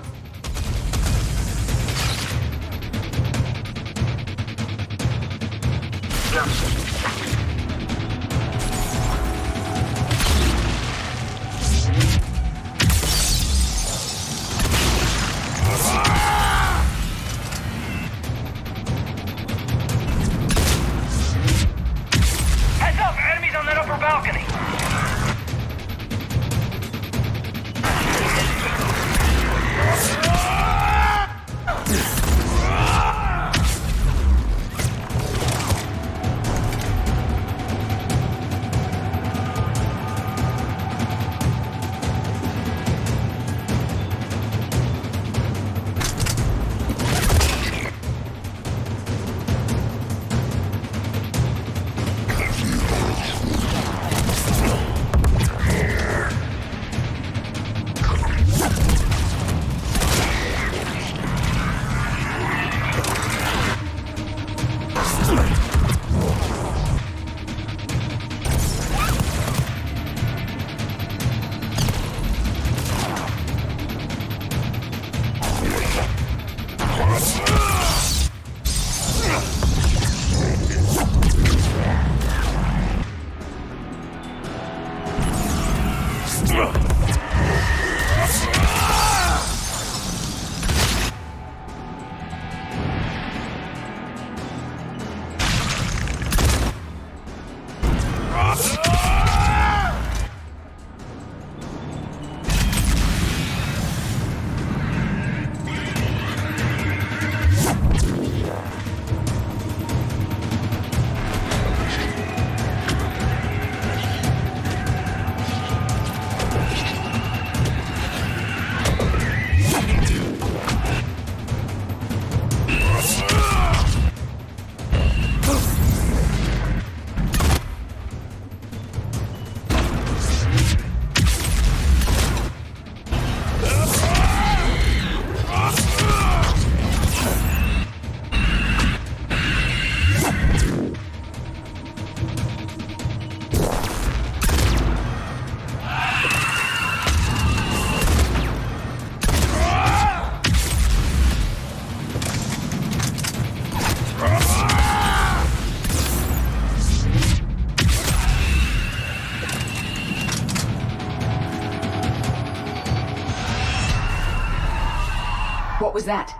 What was that?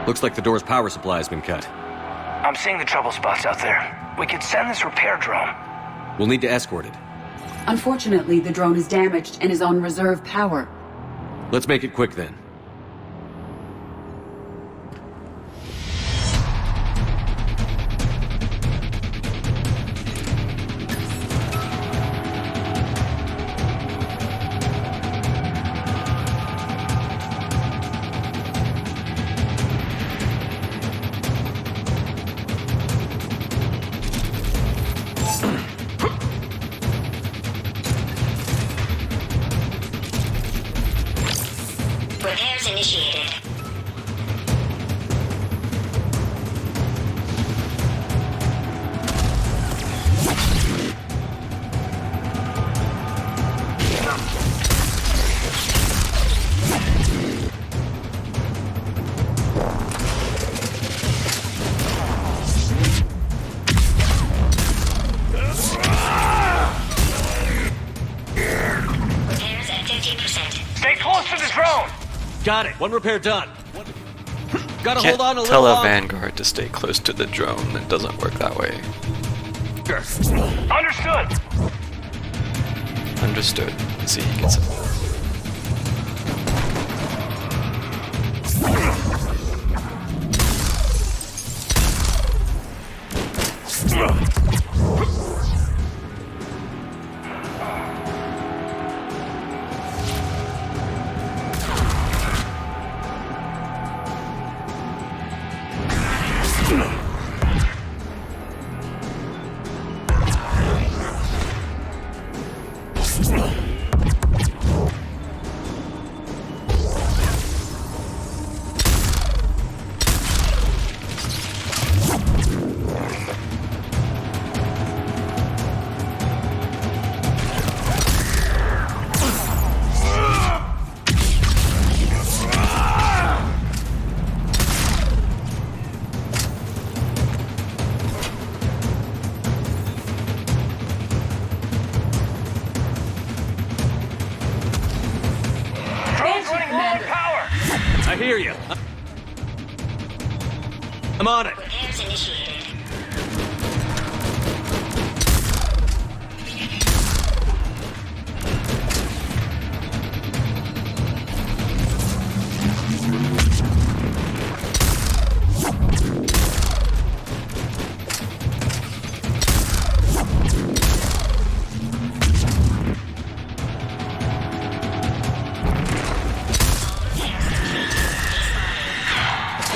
Looks like the door's power supply has been cut. I'm seeing the trouble spots out there. We could send this repair drone. We'll need to escort it. Unfortunately, the drone is damaged and is on reserve power. Let's make it quick then. Repairs initiated. Repairs at 50%. Stay close to the drone! Got it. One repair done. Gotta Can't hold on a little tell a longer. Vanguard to stay close to the drone. It doesn't work that way. Understood! Understood. See, he gets it. I hear you. I'm on it. Repairs initiated.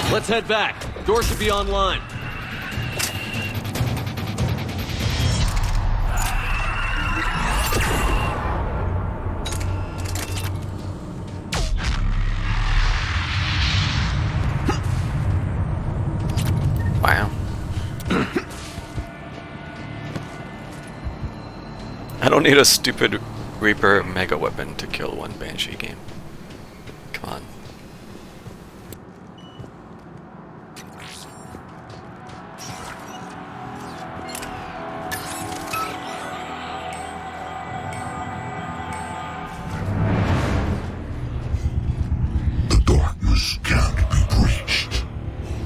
Let's head back. Door should be online. Wow. I don't need a stupid Reaper mega weapon to kill one Banshee game. Come on.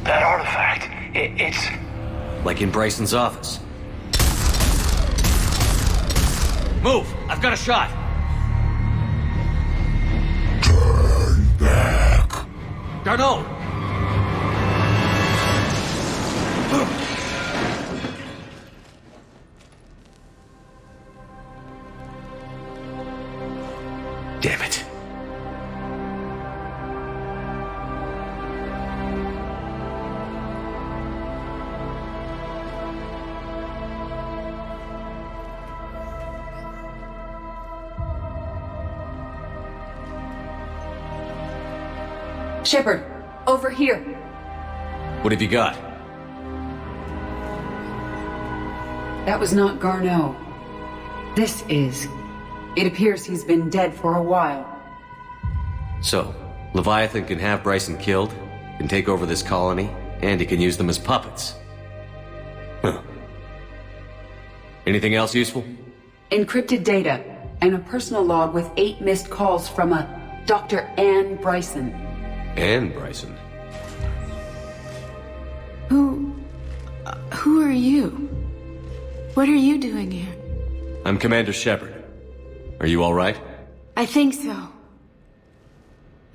That artifact, it's... Like in Bryson's office. Move! I've got a shot! Turn back. Garneau! Damn it. Shepard, over here. What have you got? That was not Garneau. This is. It appears he's been dead for a while. So, Leviathan can have Bryson killed, can take over this colony, and he can use them as puppets. Huh. Anything else useful? Encrypted data, and a personal log with 8 missed calls from a Dr. Anne Bryson. Anne Bryson. Who are you? What are you doing here? I'm Commander Shepard. Are you all right? I think so.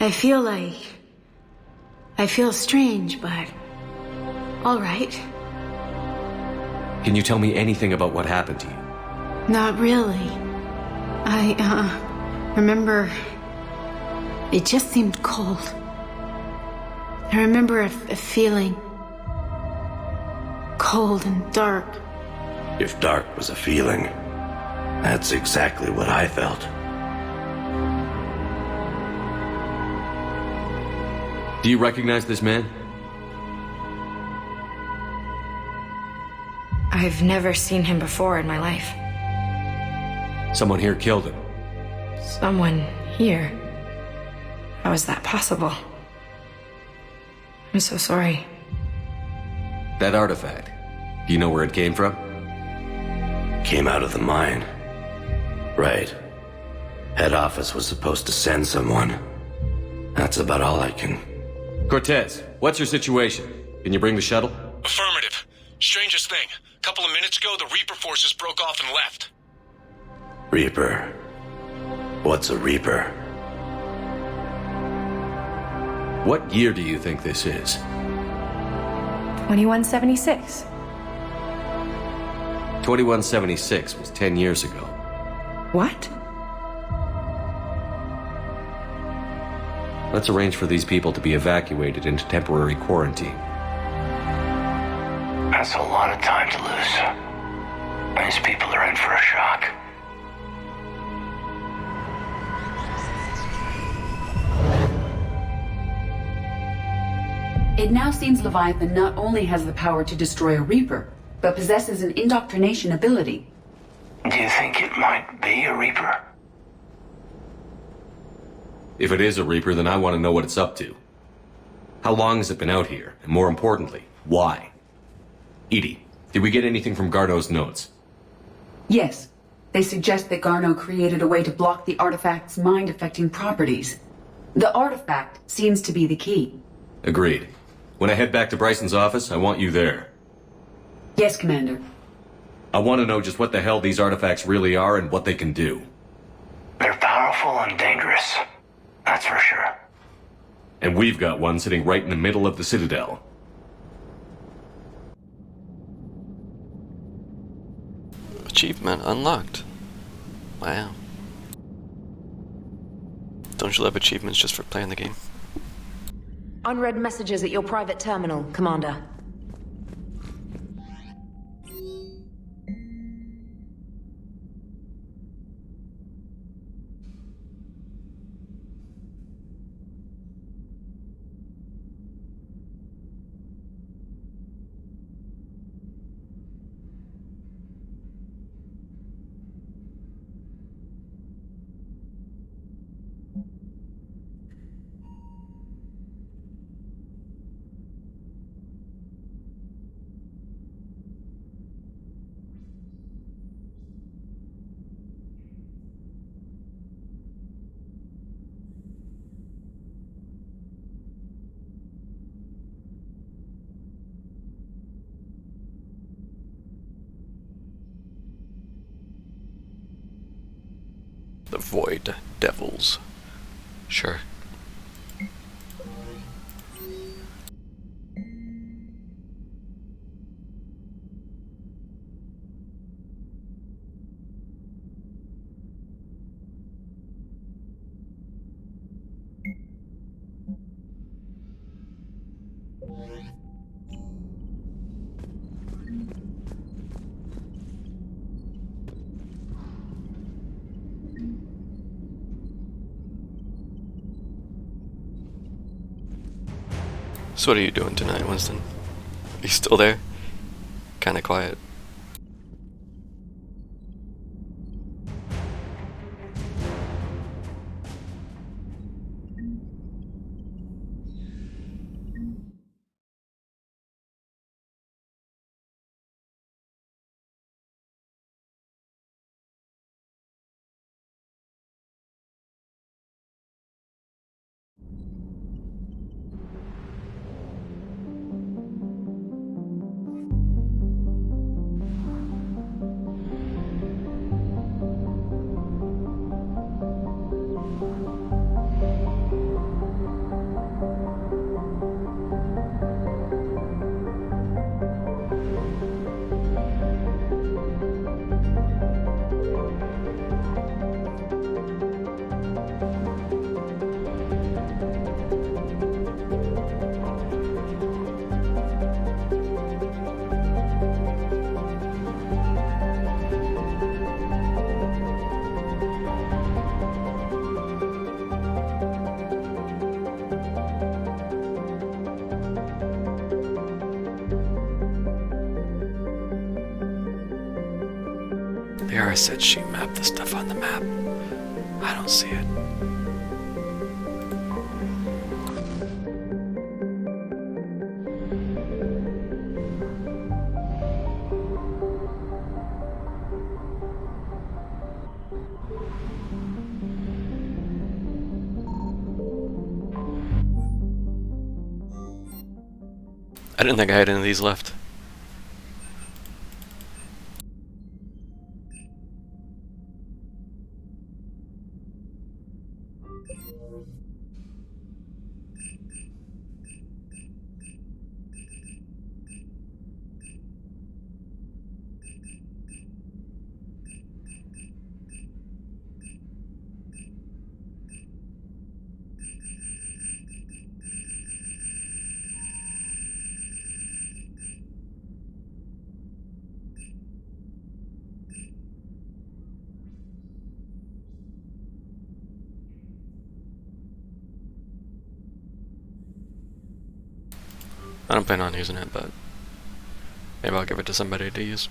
I feel strange, but all right. Can you tell me anything about what happened to you? Not really. I remember it just seemed cold. I remember a feeling cold and dark. If dark was a feeling, that's exactly what I felt. Do you recognize this man? I've never seen him before in my life. Someone here killed him. Someone here? How is that possible? I'm so sorry. That artifact, do you know where it came from? Came out of the mine. Right. Head office was supposed to send someone. That's about all I can... Cortez, what's your situation? Can you bring the shuttle? Affirmative. Strangest thing. A couple of minutes ago, the Reaper forces broke off and left. Reaper. What's a Reaper? What year do you think this is? 2176. 2176 was 10 years ago. What? Let's arrange for these people to be evacuated into temporary quarantine. That's a lot of time to lose. These people are in for a shock. It now seems Leviathan not only has the power to destroy a Reaper, but possesses an indoctrination ability. Do you think it might be a Reaper? If it is a Reaper, then I want to know what it's up to. How long has it been out here? And more importantly, why? Edie, did we get anything from Garneau's notes? Yes. They suggest that Garneau created a way to block the artifact's mind-affecting properties. The artifact seems to be the key. Agreed. When I head back to Bryson's office, I want you there. Yes, Commander. I want to know just what the hell these artifacts really are and what they can do. They're powerful and dangerous. That's for sure. And we've got one sitting right in the middle of the Citadel. Achievement unlocked. Wow. Don't you love achievements just for playing the game? Unread messages at your private terminal, Commander. The Void Devils. Sure. So what are you doing tonight, Winston? Are you still there? Kinda quiet. Liara said she mapped the stuff on the map. I don't see it. I didn't think I had any of these left. I don't plan on using it, but maybe I'll give it to somebody to use.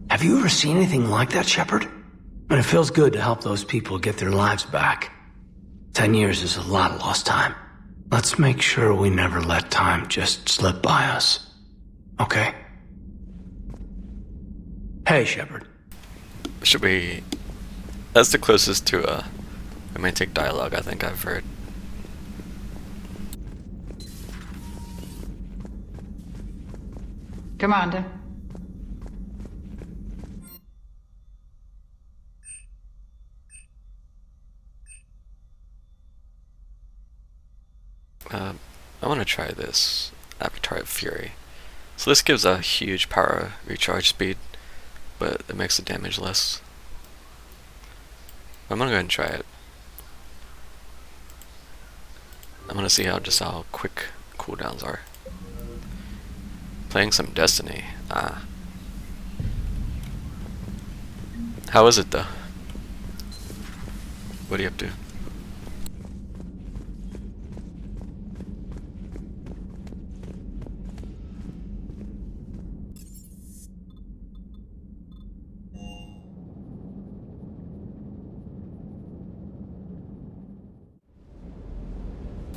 Have you ever seen anything like that, Shepard? And it feels good to help those people get their lives back. 10 years is a lot of lost time. Let's make sure we never let time just slip by us. Okay? Hey, Shepard. Should we... That's the closest to a romantic dialogue I think I've heard. Commander. I want to try this Avatar of Fury. So this gives a huge power recharge speed, but it makes the damage less. I'm gonna go ahead and try it. I want to see how quick cooldowns are. Playing some Destiny. How is it though? What are you up to?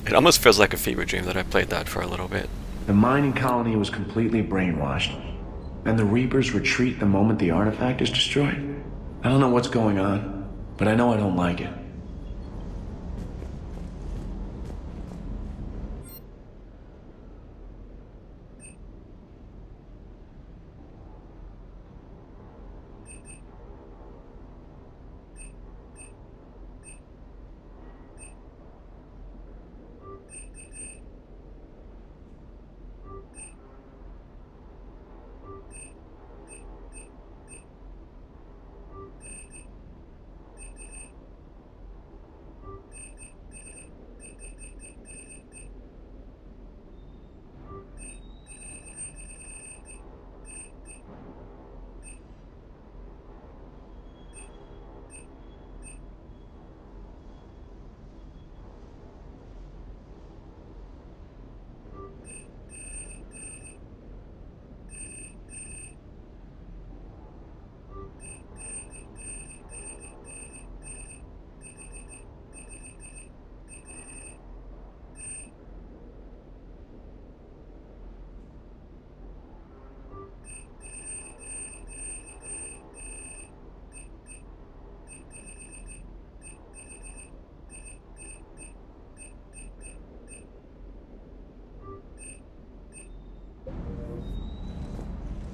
It almost feels like a fever dream that I played that for a little bit. The mining colony was completely brainwashed, and the Reapers retreat the moment the artifact is destroyed. I don't know what's going on, but I know I don't like it.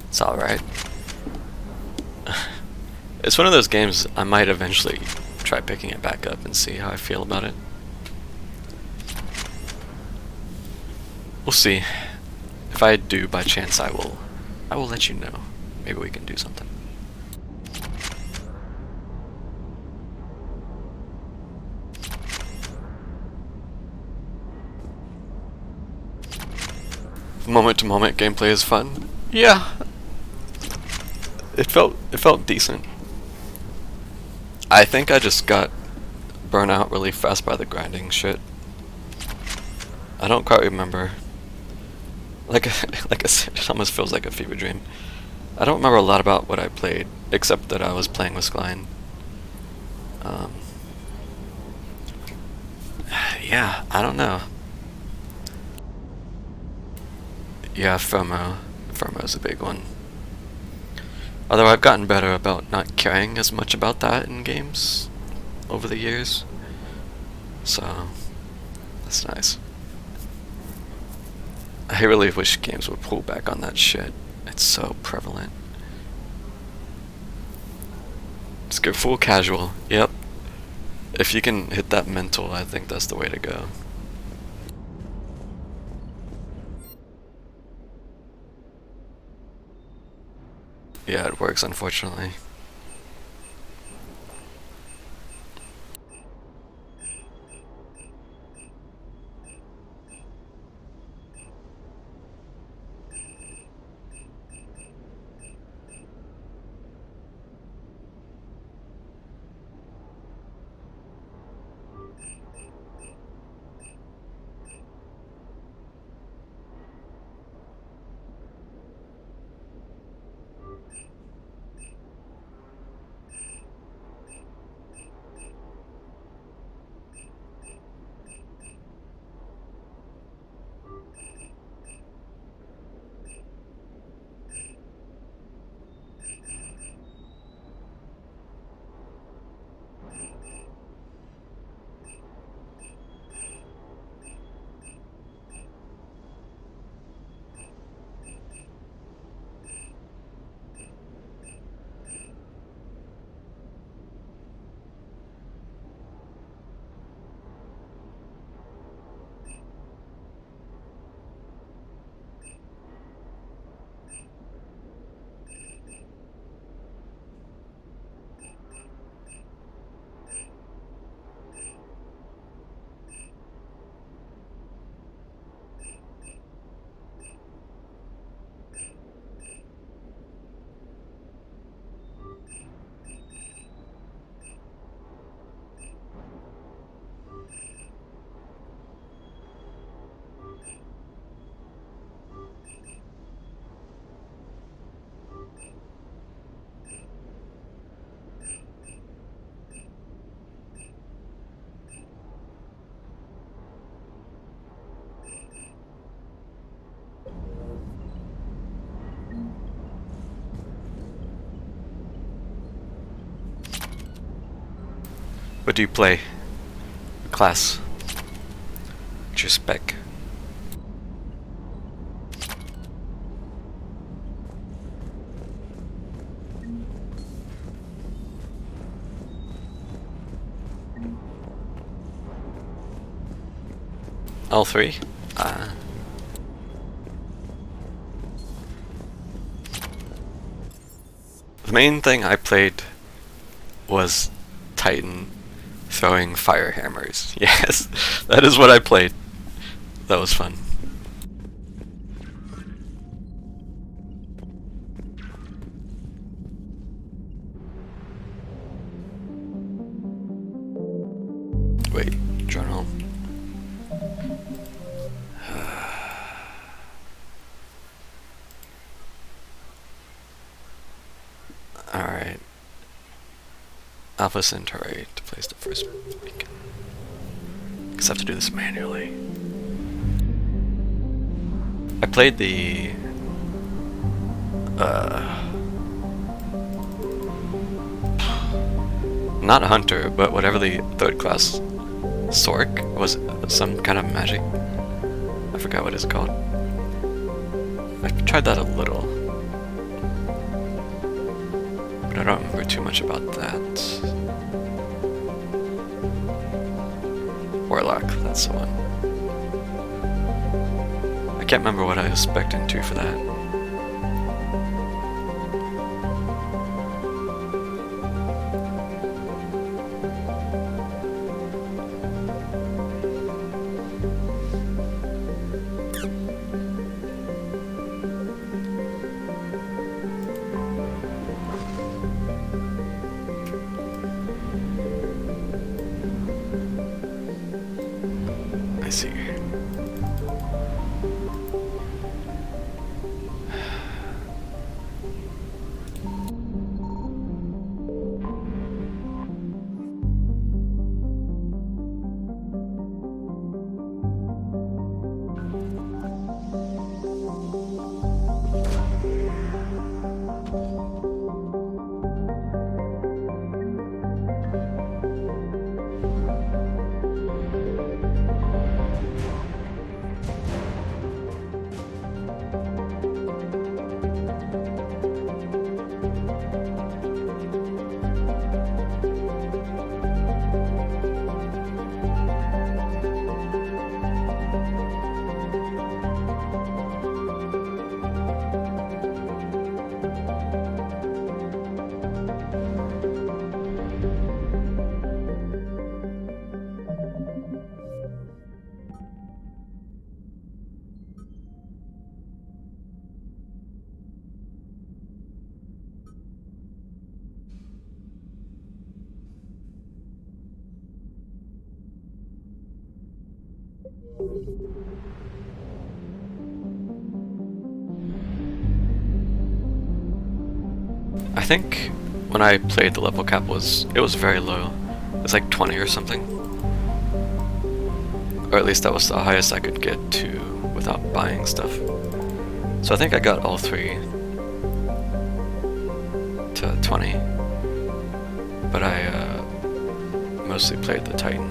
It's alright. It's one of those games I might eventually try picking it back up and see how I feel about it. We'll see. If I do by chance, I will let you know. Maybe we can do something. Moment to moment gameplay is fun. Yeah, it felt decent. I think I just got burnt out really fast by the grinding shit. I don't quite remember. Like I said, it almost feels like a fever dream. I don't remember a lot about what I played, except that I was playing with Skline. Yeah, I don't know. Yeah, FOMO. FOMO's a big one. Although I've gotten better about not caring as much about that in games over the years. So, that's nice. I really wish games would pull back on that shit. It's so prevalent. Just go full casual. Yep. If you can hit that mental, I think that's the way to go. Yeah, it works, unfortunately. What do you play? Class. What's your spec? All three? The main thing I played was Titan throwing fire hammers. Yes, that is what I played. That was fun. Wait, journal. Alright. Alpha Centauri to place the first beacon. Guess I have to do this manually. I played the not a hunter, but whatever the third class Sork was, some kind of magic. I forgot what it's called. I tried that a little, but I don't remember too much about that. Warlock, that's the one. I can't remember what I was spec'd into for that. I see. I think when I played, the level cap was very low. It was like 20 or something. Or at least that was the highest I could get to without buying stuff. So I think I got all 3 to 20. But I mostly played the Titan.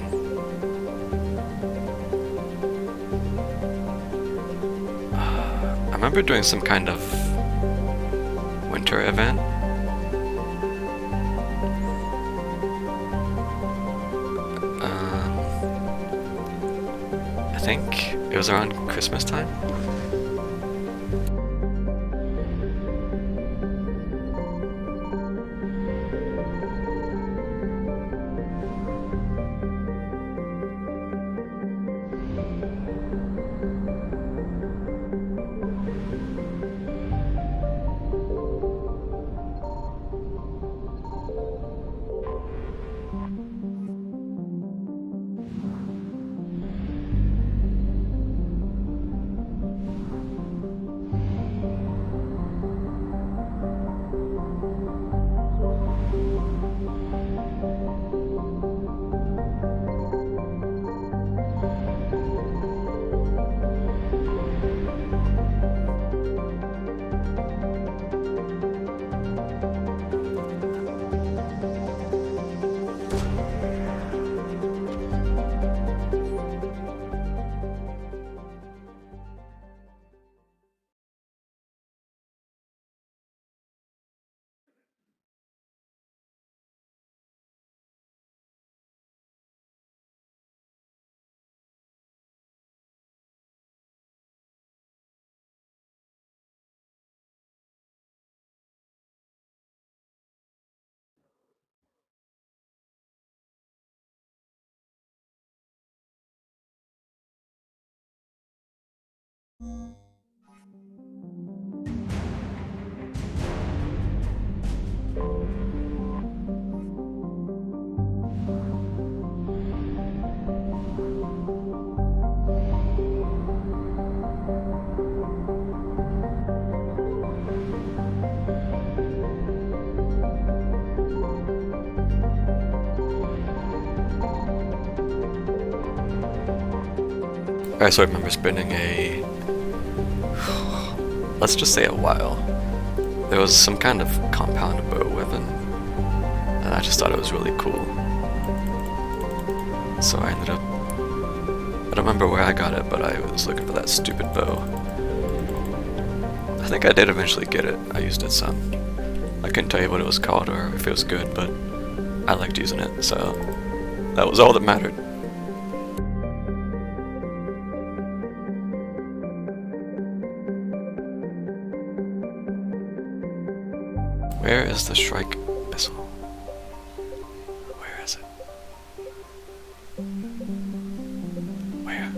I remember doing some kind of winter event. I think it was around Christmas time. Alright, so I remember spending let's just say a while. There was some kind of compound bow weapon, and I just thought it was really cool. So I ended up, I don't remember where I got it, but I was looking for that stupid bow. I think I did eventually get it. I used it some. I couldn't tell you what it was called or if it was good, but I liked using it, so that was all that mattered. Where is the Shrike missile? Where is it? Where?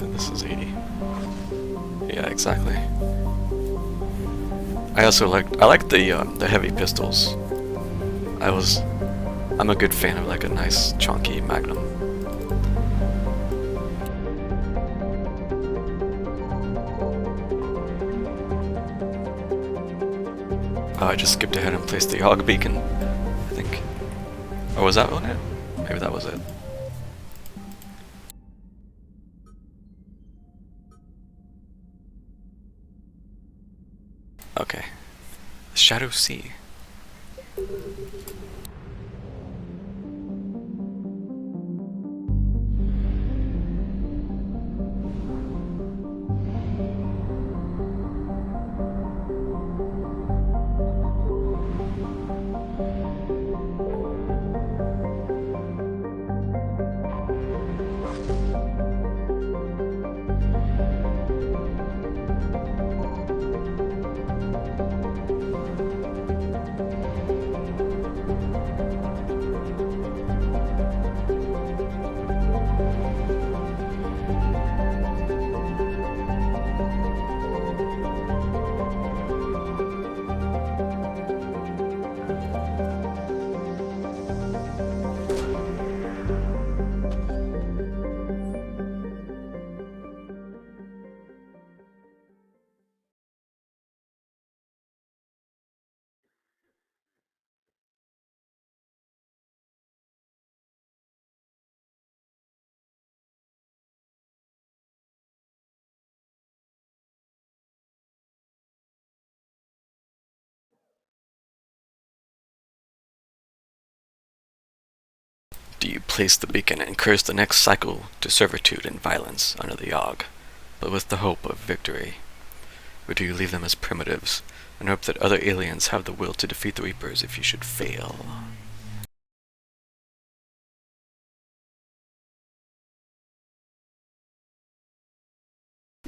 And this is 80. Yeah, exactly. I also liked the heavy pistols I'm a good fan of like a nice chunky Magnum. Oh, I just skipped ahead and placed the hog beacon, I think. Or was that on it? Maybe that was it. Okay. Shadow Sea. Do you place the beacon and curse the next cycle to servitude and violence under the Yogg, but with the hope of victory? Or do you leave them as primitives, and hope that other aliens have the will to defeat the Reapers if you should fail?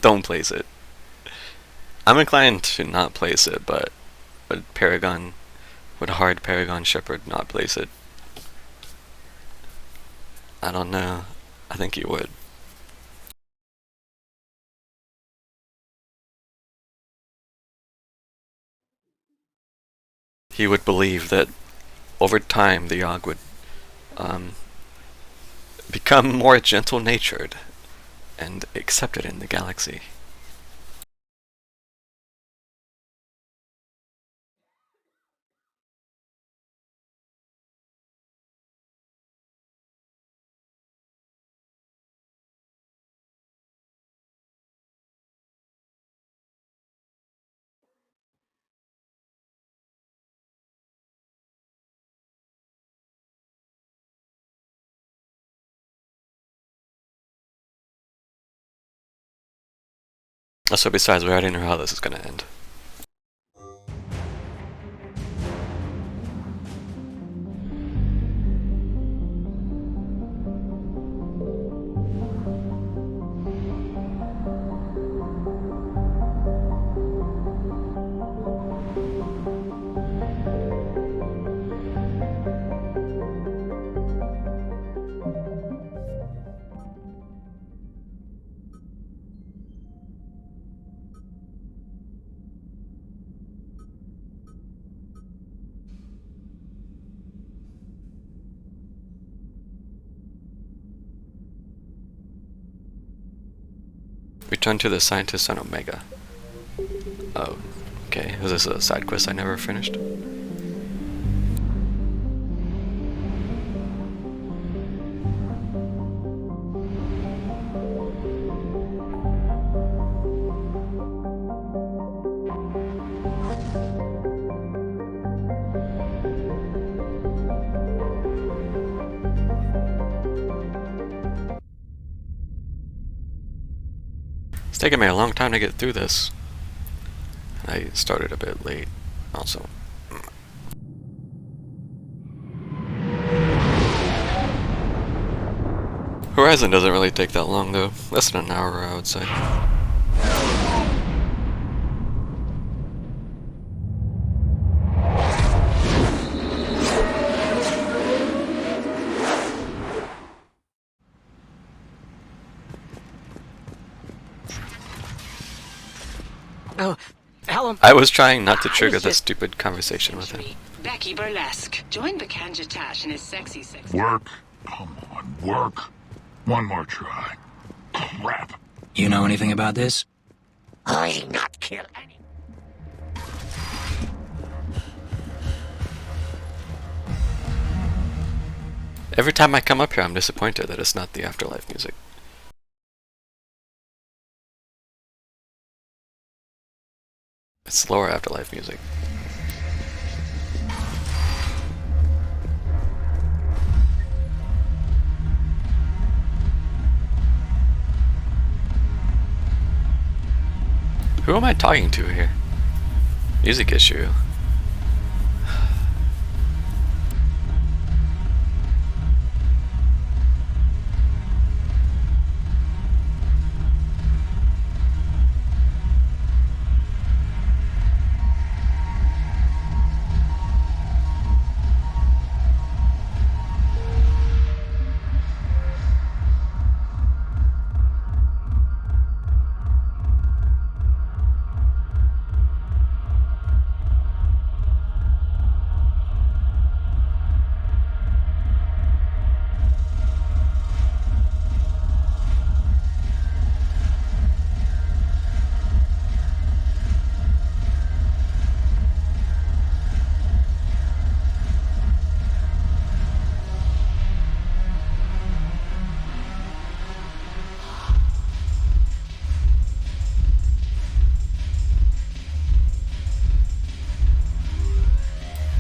Don't place it. I'm inclined to not place it, but would a hard Paragon Shepherd not place it? I don't know. I think he would. He would believe that over time the Yogg would become more gentle-natured and accepted in the galaxy. Also, besides, we already know how this is gonna end. Return to the scientists on Omega. Oh, okay. Is this a side quest I never finished? It's taken me a long time to get through this. I started a bit late, also. Horizon doesn't really take that long, though. Less than an hour, I would say. Oh, hello. I was trying not to trigger that stupid conversation with him. Becky Burlesque. Join Bakanja Tash and his sexy. Work. Come on, work. One more try. Crap. You know anything about this? I not kill any. Every time I come up here, I'm disappointed that it's not the Afterlife music. It's slower Afterlife music. Who am I talking to here? Music issue.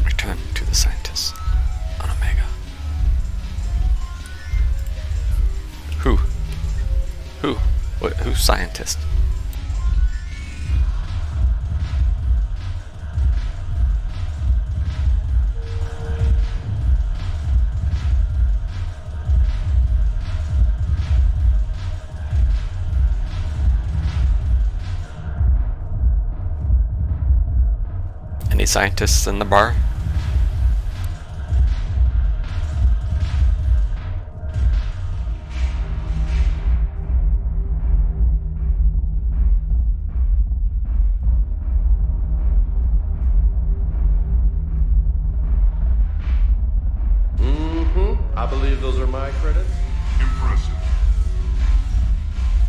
Return to the scientists on Omega. Who? Who? What? Who's scientist? Any scientists in the bar? I believe those are my credits. Impressive.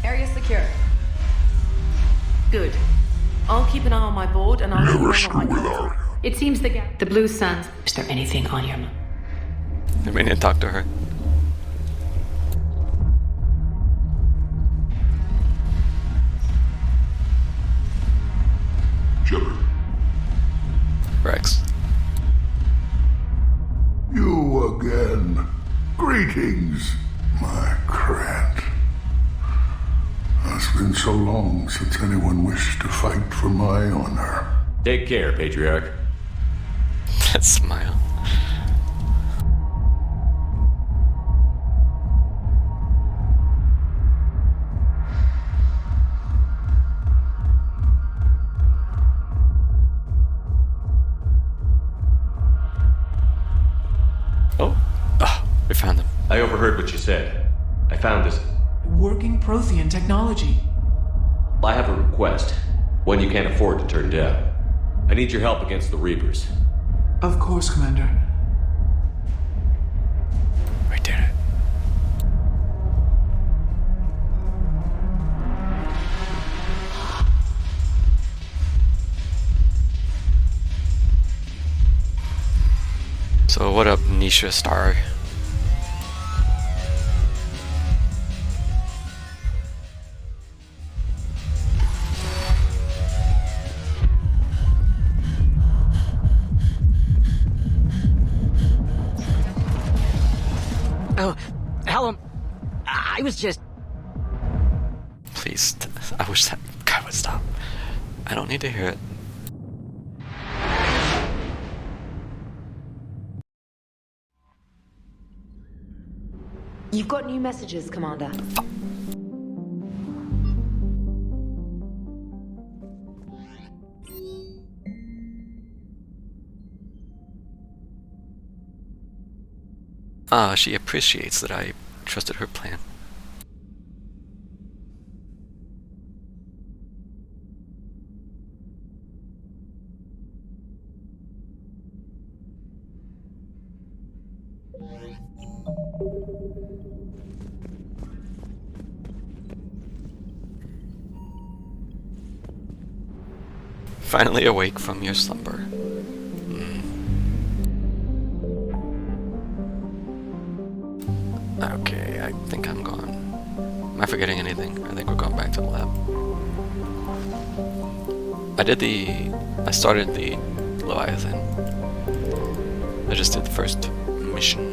Area secure. Good. I'll keep an eye on my board and I'll let you know what my calls. It seems the Blue Suns. Is there anything on your mind? I mean, to talk to her. Shepard. Rex. You again. Greetings, my Krant. It's been so long since anyone wished to fight for my honor. Take care, Patriarch. That smile. We found them. I overheard what you said. I found this. Working Prothean technology. I have a request. One you can't afford to turn down. I need your help against the Reapers. Of course, Commander. We did it. So what up, Nisha Star? Oh, hello. I was just... Please, I wish that guy would stop. I don't need to hear it. You've got new messages, Commander. Ah, she appreciates that I trusted her plan. Finally awake from your slumber. Okay, I think I'm gone. Am I forgetting anything? I think we're going back to the lab. I started the Leviathan. I just did the first mission.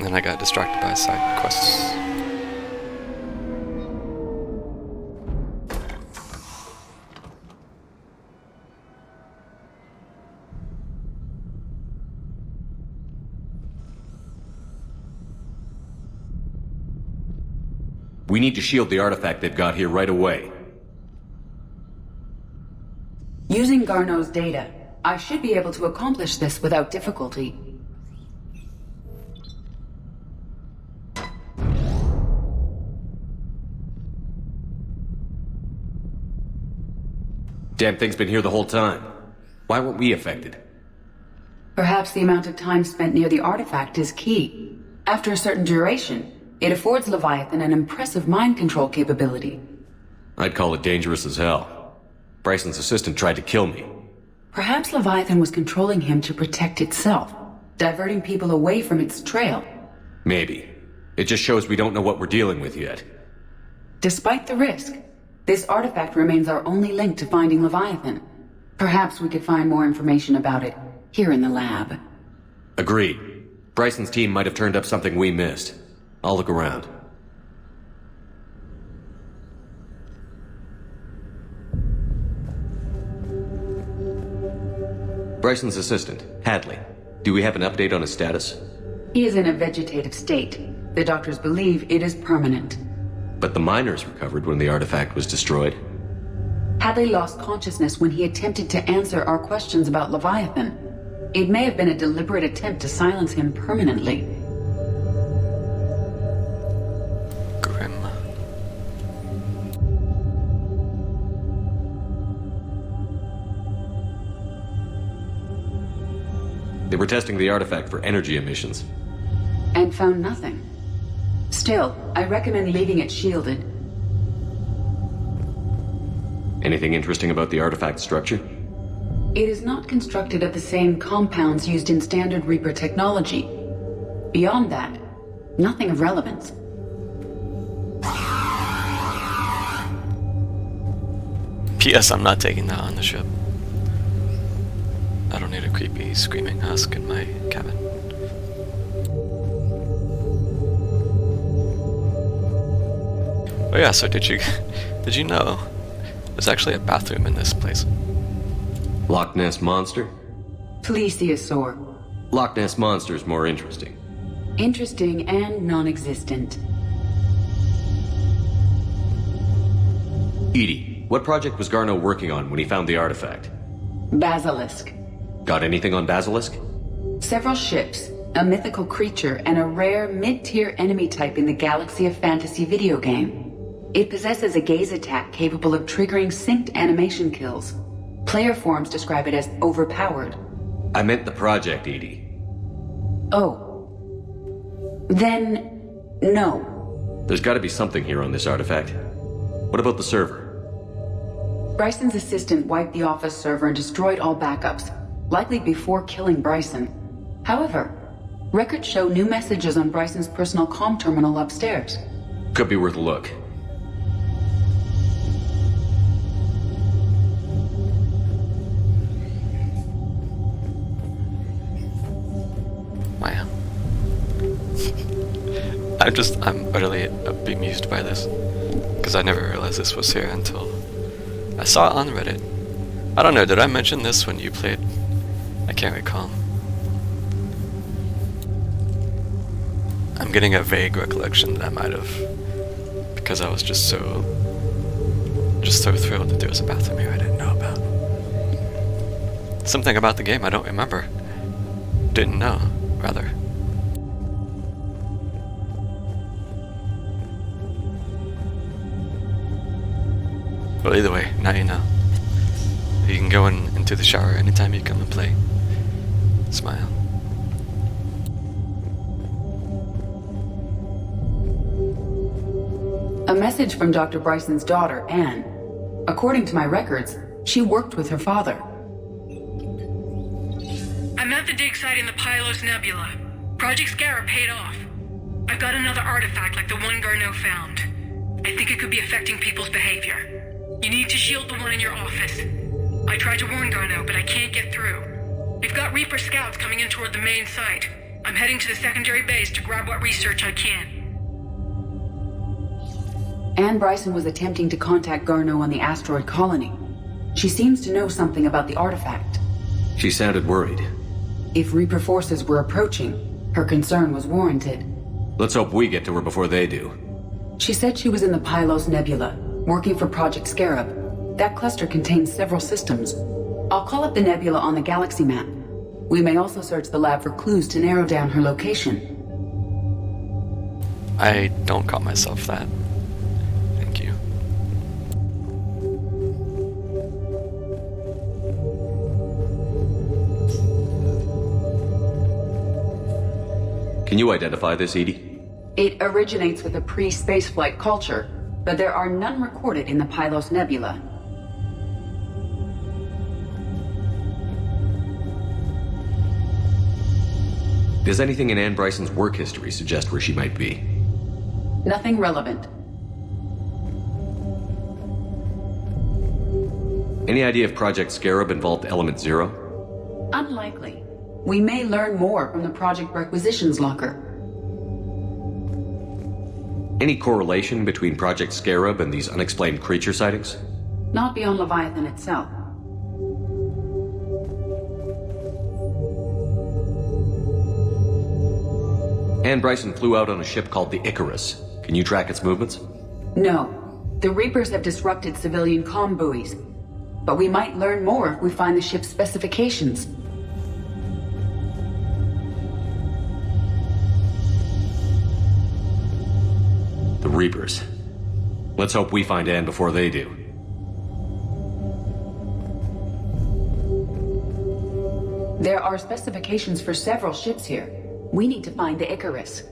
Then I got distracted by side quests. We need to shield the artifact they've got here right away. Using Garneau's data, I should be able to accomplish this without difficulty. Damn thing's been here the whole time. Why weren't we affected? Perhaps the amount of time spent near the artifact is key. After a certain duration, it affords Leviathan an impressive mind control capability. I'd call it dangerous as hell. Bryson's assistant tried to kill me. Perhaps Leviathan was controlling him to protect itself, diverting people away from its trail. Maybe. It just shows we don't know what we're dealing with yet. Despite the risk, this artifact remains our only link to finding Leviathan. Perhaps we could find more information about it here in the lab. Agreed. Bryson's team might have turned up something we missed. I'll look around. Bryson's assistant, Hadley. Do we have an update on his status? He is in a vegetative state. The doctors believe it is permanent. But the miners recovered when the artifact was destroyed. Hadley lost consciousness when he attempted to answer our questions about Leviathan. It may have been a deliberate attempt to silence him permanently. Grim. They were testing the artifact for energy emissions. And found nothing. Still, I recommend leaving it shielded. Anything interesting about the artifact structure? It is not constructed of the same compounds used in standard Reaper technology. Beyond that, nothing of relevance. P.S. I'm not taking that on the ship. I don't need a creepy screaming husk in my cabin. Oh yeah, so did you know there's actually a bathroom in this place? Loch Ness Monster? Plesiosaur. Loch Ness Monster is more interesting. Interesting and non-existent. Edie, what project was Garneau working on when he found the artifact? Basilisk. Got anything on Basilisk? Several ships, a mythical creature, and a rare mid-tier enemy type in the Galaxy of Fantasy video game. It possesses a gaze attack capable of triggering synced animation kills. Player forums describe it as overpowered. I meant the project, Edie. Oh. Then, no. There's gotta be something here on this artifact. What about the server? Bryson's assistant wiped the office server and destroyed all backups, likely before killing Bryson. However, records show new messages on Bryson's personal comm terminal upstairs. Could be worth a look. Wow. I'm utterly bemused by this. Because I never realized this was here until I saw it on Reddit. I don't know, did I mention this when you played? I can't recall. I'm getting a vague recollection that I might have. Because I was just so thrilled that there was a bathroom here I didn't know about. Something about the game I don't remember. Didn't know, rather. Well, either way, now you know. You can go into into the shower anytime you come and play. Smile. A message from Dr. Bryson's daughter, Anne. According to my records, she worked with her father. I'm at the dig site in the Pylos Nebula. Project Scarab paid off. I've got another artifact like the one Garneau found. I think it could be affecting people's behavior. You need to shield the one in your office. I tried to warn Garneau, but I can't get through. We've got Reaper scouts coming in toward the main site. I'm heading to the secondary base to grab what research I can. Anne Bryson was attempting to contact Garneau on the asteroid colony. She seems to know something about the artifact. She sounded worried. If Reaper forces were approaching, her concern was warranted. Let's hope we get to her before they do. She said she was in the Pylos Nebula, working for Project Scarab. That cluster contains several systems. I'll call up the nebula on the galaxy map. We may also search the lab for clues to narrow down her location. I don't call myself that. Thank you. Can you identify this, Edie? It originates with a pre-spaceflight culture, but there are none recorded in the Pylos Nebula. Does anything in Anne Bryson's work history suggest where she might be? Nothing relevant. Any idea if Project Scarab involved Element Zero? Unlikely. We may learn more from the Project Requisitions Locker. Any correlation between Project Scarab and these unexplained creature sightings? Not beyond Leviathan itself. Anne Bryson flew out on a ship called the Icarus. Can you track its movements? No. The Reapers have disrupted civilian comm buoys. But we might learn more if we find the ship's specifications. The Reapers. Let's hope we find Anne before they do. There are specifications for several ships here. We need to find the Icarus.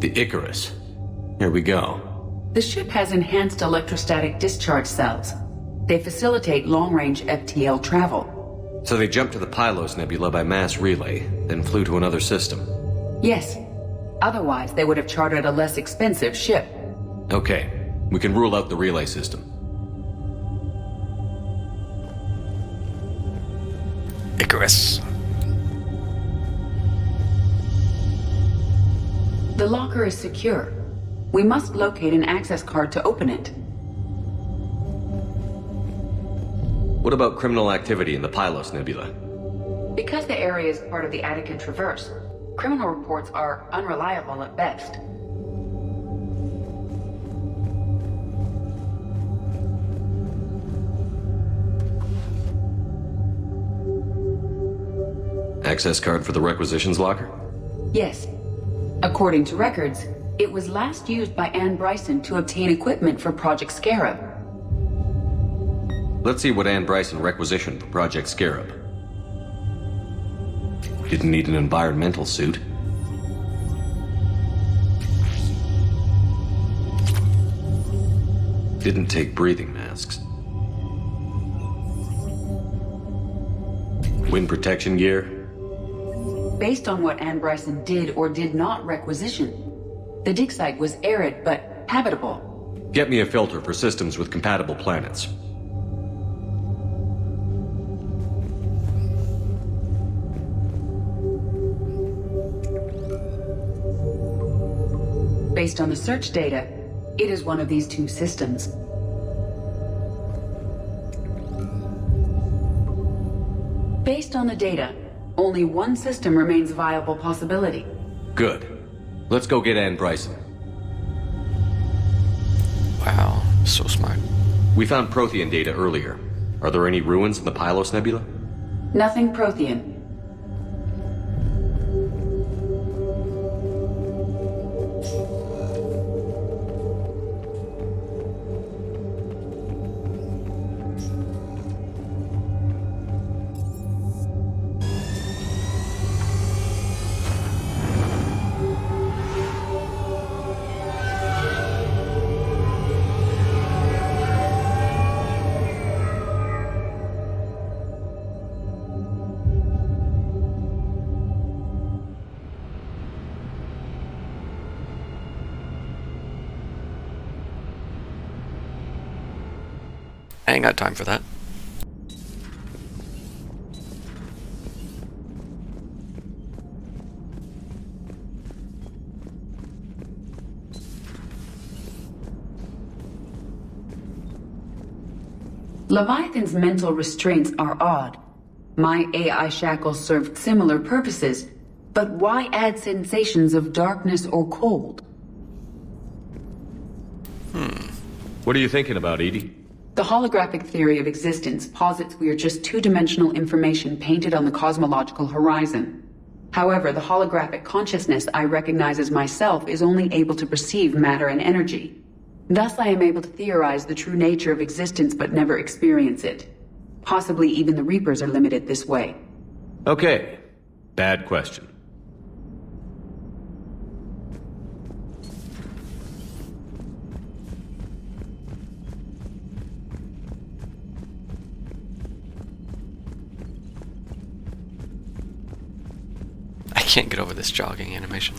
The Icarus. Here we go. The ship has enhanced electrostatic discharge cells. They facilitate long-range FTL travel. So they jumped to the Pylos Nebula by mass relay, then flew to another system. Yes. Otherwise, they would have chartered a less expensive ship. Okay. We can rule out the relay system. Icarus. The locker is secure. We must locate an access card to open it. What about criminal activity in the Pylos Nebula? Because the area is part of the Attica Traverse, criminal reports are unreliable at best. Access card for the requisitions locker? Yes. According to records, it was last used by Anne Bryson to obtain equipment for Project Scarab. Let's see what Anne Bryson requisitioned for Project Scarab. Didn't need an environmental suit. Didn't take breathing masks. Wind protection gear. Based on what Anne Bryson did or did not requisition, the dig site was arid but habitable. Get me a filter for systems with compatible planets. Based on the search data, it is one of these two systems. Based on the data, only one system remains a viable possibility. Good. Let's go get Anne Bryson. Wow, so smart. We found Prothean data earlier. Are there any ruins in the Pylos Nebula? Nothing Prothean. I ain't got time for that. Leviathan's mental restraints are odd. My AI shackles served similar purposes, but why add sensations of darkness or cold? What are you thinking about, Edie? The holographic theory of existence posits we are just two-dimensional information painted on the cosmological horizon. However, the holographic consciousness I recognize as myself is only able to perceive matter and energy. Thus, I am able to theorize the true nature of existence but never experience it. Possibly even the Reapers are limited this way. Okay. Bad question. I can't get over this jogging animation.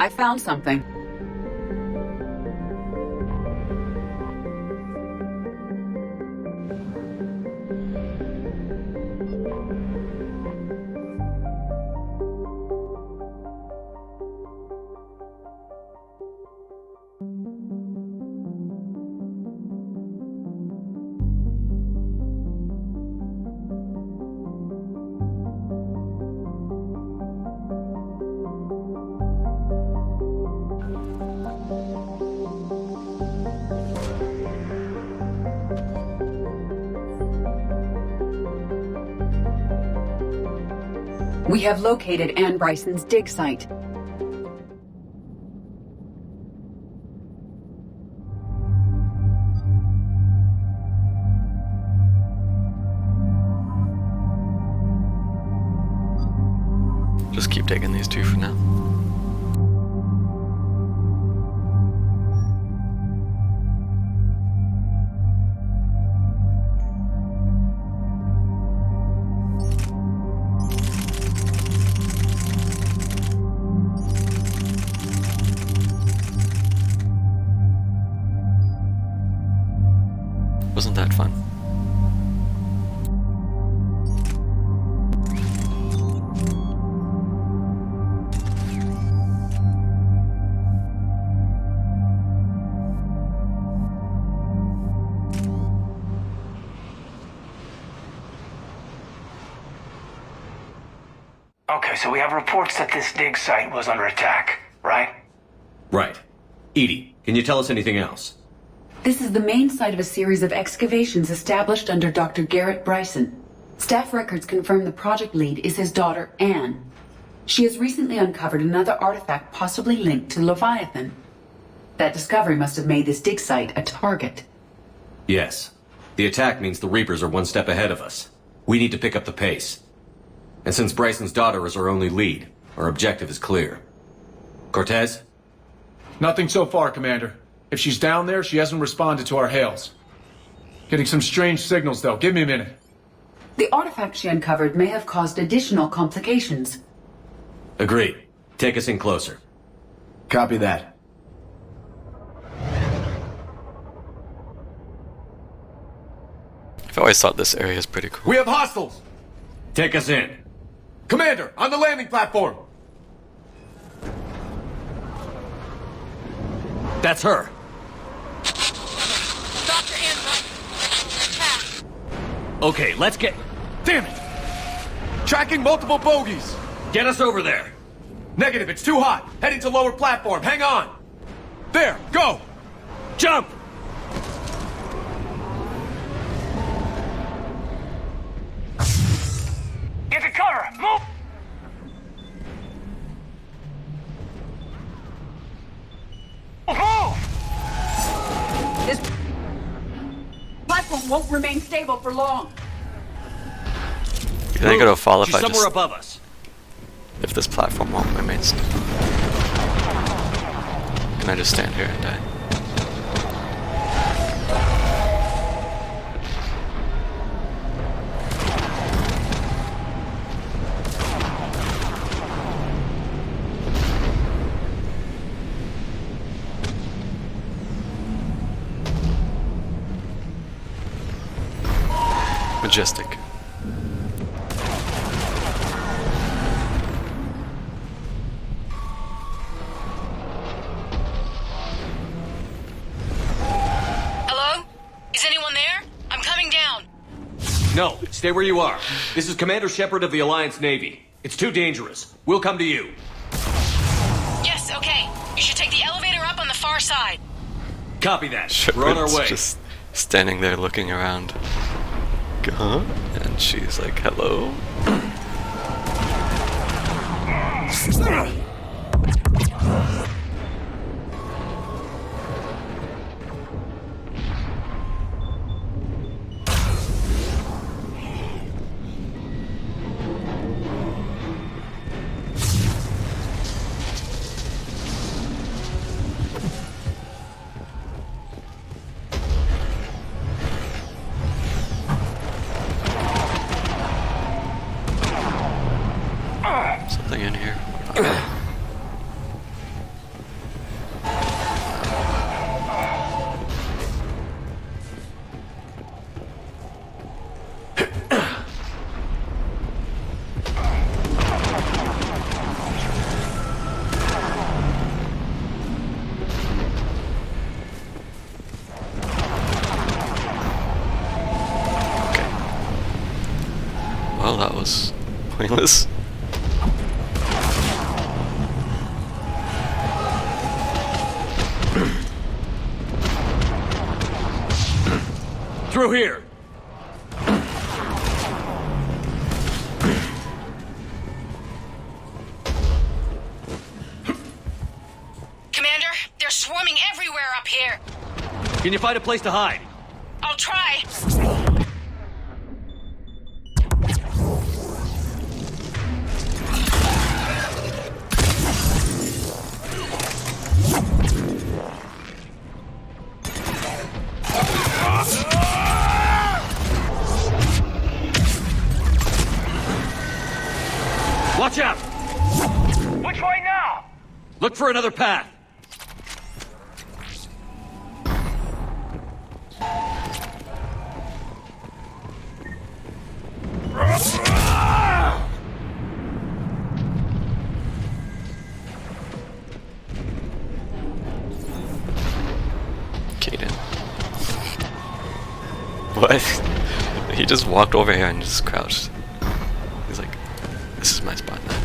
I found something. We have located Anne Bryson's dig site. Just keep taking these two for now. Wasn't that fun? Okay, so we have reports that this dig site was under attack, right? Right. Edie, can you tell us anything else? This is the main site of a series of excavations established under Dr. Garrett Bryson. Staff records confirm the project lead is his daughter, Anne. She has recently uncovered another artifact possibly linked to Leviathan. That discovery must have made this dig site a target. Yes. The attack means the Reapers are one step ahead of us. We need to pick up the pace. And since Bryson's daughter is our only lead, our objective is clear. Cortez? Nothing so far, Commander. If she's down there, she hasn't responded to our hails. Getting some strange signals, though. Give me a minute. The artifact she uncovered may have caused additional complications. Agreed. Take us in closer. Copy that. I've always thought this area is pretty cool. We have hostiles! Take us in. Commander, on the landing platform! That's her. Dr. Anne. Okay, let's get... Damn it! Tracking multiple bogies! Get us over there. Negative, it's too hot. Heading to lower platform. Hang on. There, go. Jump! Get to cover. Move. Move! This platform won't remain stable for long. You think it'll fall if She's I somewhere just... above us. If this platform won't remain stable. Can I just stand here and die? Majestic. Hello? Is anyone there? I'm coming down. No, stay where you are. This is Commander Shepard of the Alliance Navy. It's too dangerous. We'll come to you. Yes, okay. You should take the elevator up on the far side. Copy that. Shepard's We're on our way. just standing there looking around. Huh? And she's like, hello? Something in here. Well, that was pointless. Through here. Commander, they're swarming everywhere up here. Can you find a place to hide? I'll try. Watch out! Which way now? Look for another path. Kaden. What? He just walked over here and just crouched. He's like, this is my spot now.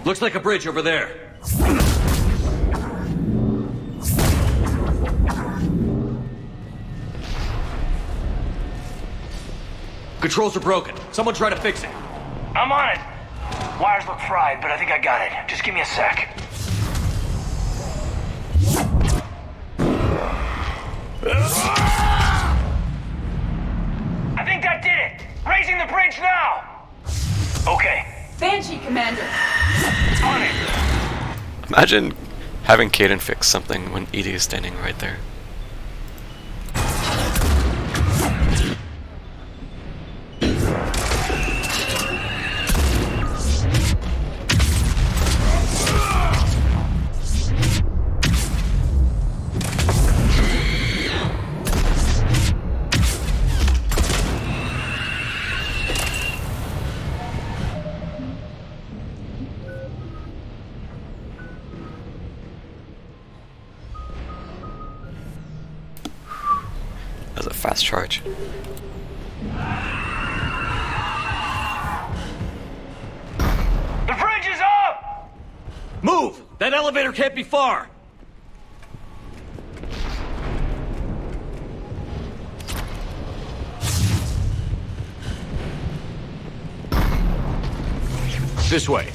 Looks like a bridge over there. Controls are broken. Someone try to fix it. I'm on it. Wires look fried, but I think I got it. Just give me a sec. I think that did it! Raising the bridge now! Okay. Banshee, Commander! On it! Imagine having Caden fix something when Edie is standing right there. That's a fast charge. The bridge is up! Move! That elevator can't be far! This way.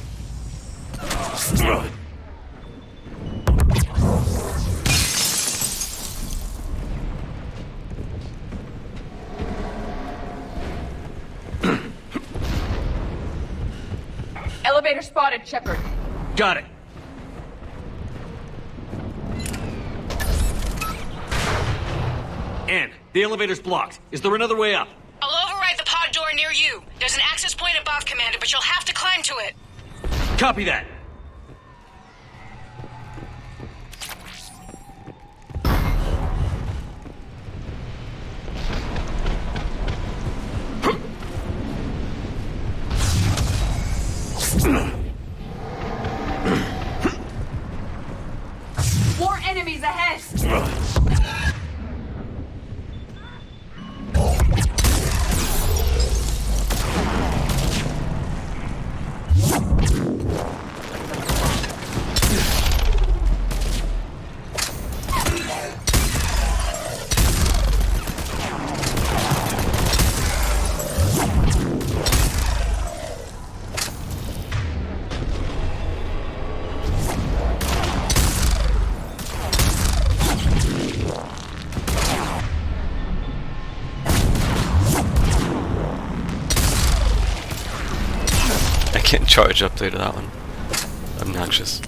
Elevator spotted, Shepard. Got it. Ann, the elevator's blocked. Is there another way up? I'll override the pod door near you. There's an access point above, Commander, but you'll have to climb to it. Copy that. More enemies ahead! Can't charge up there to that one. Obnoxious.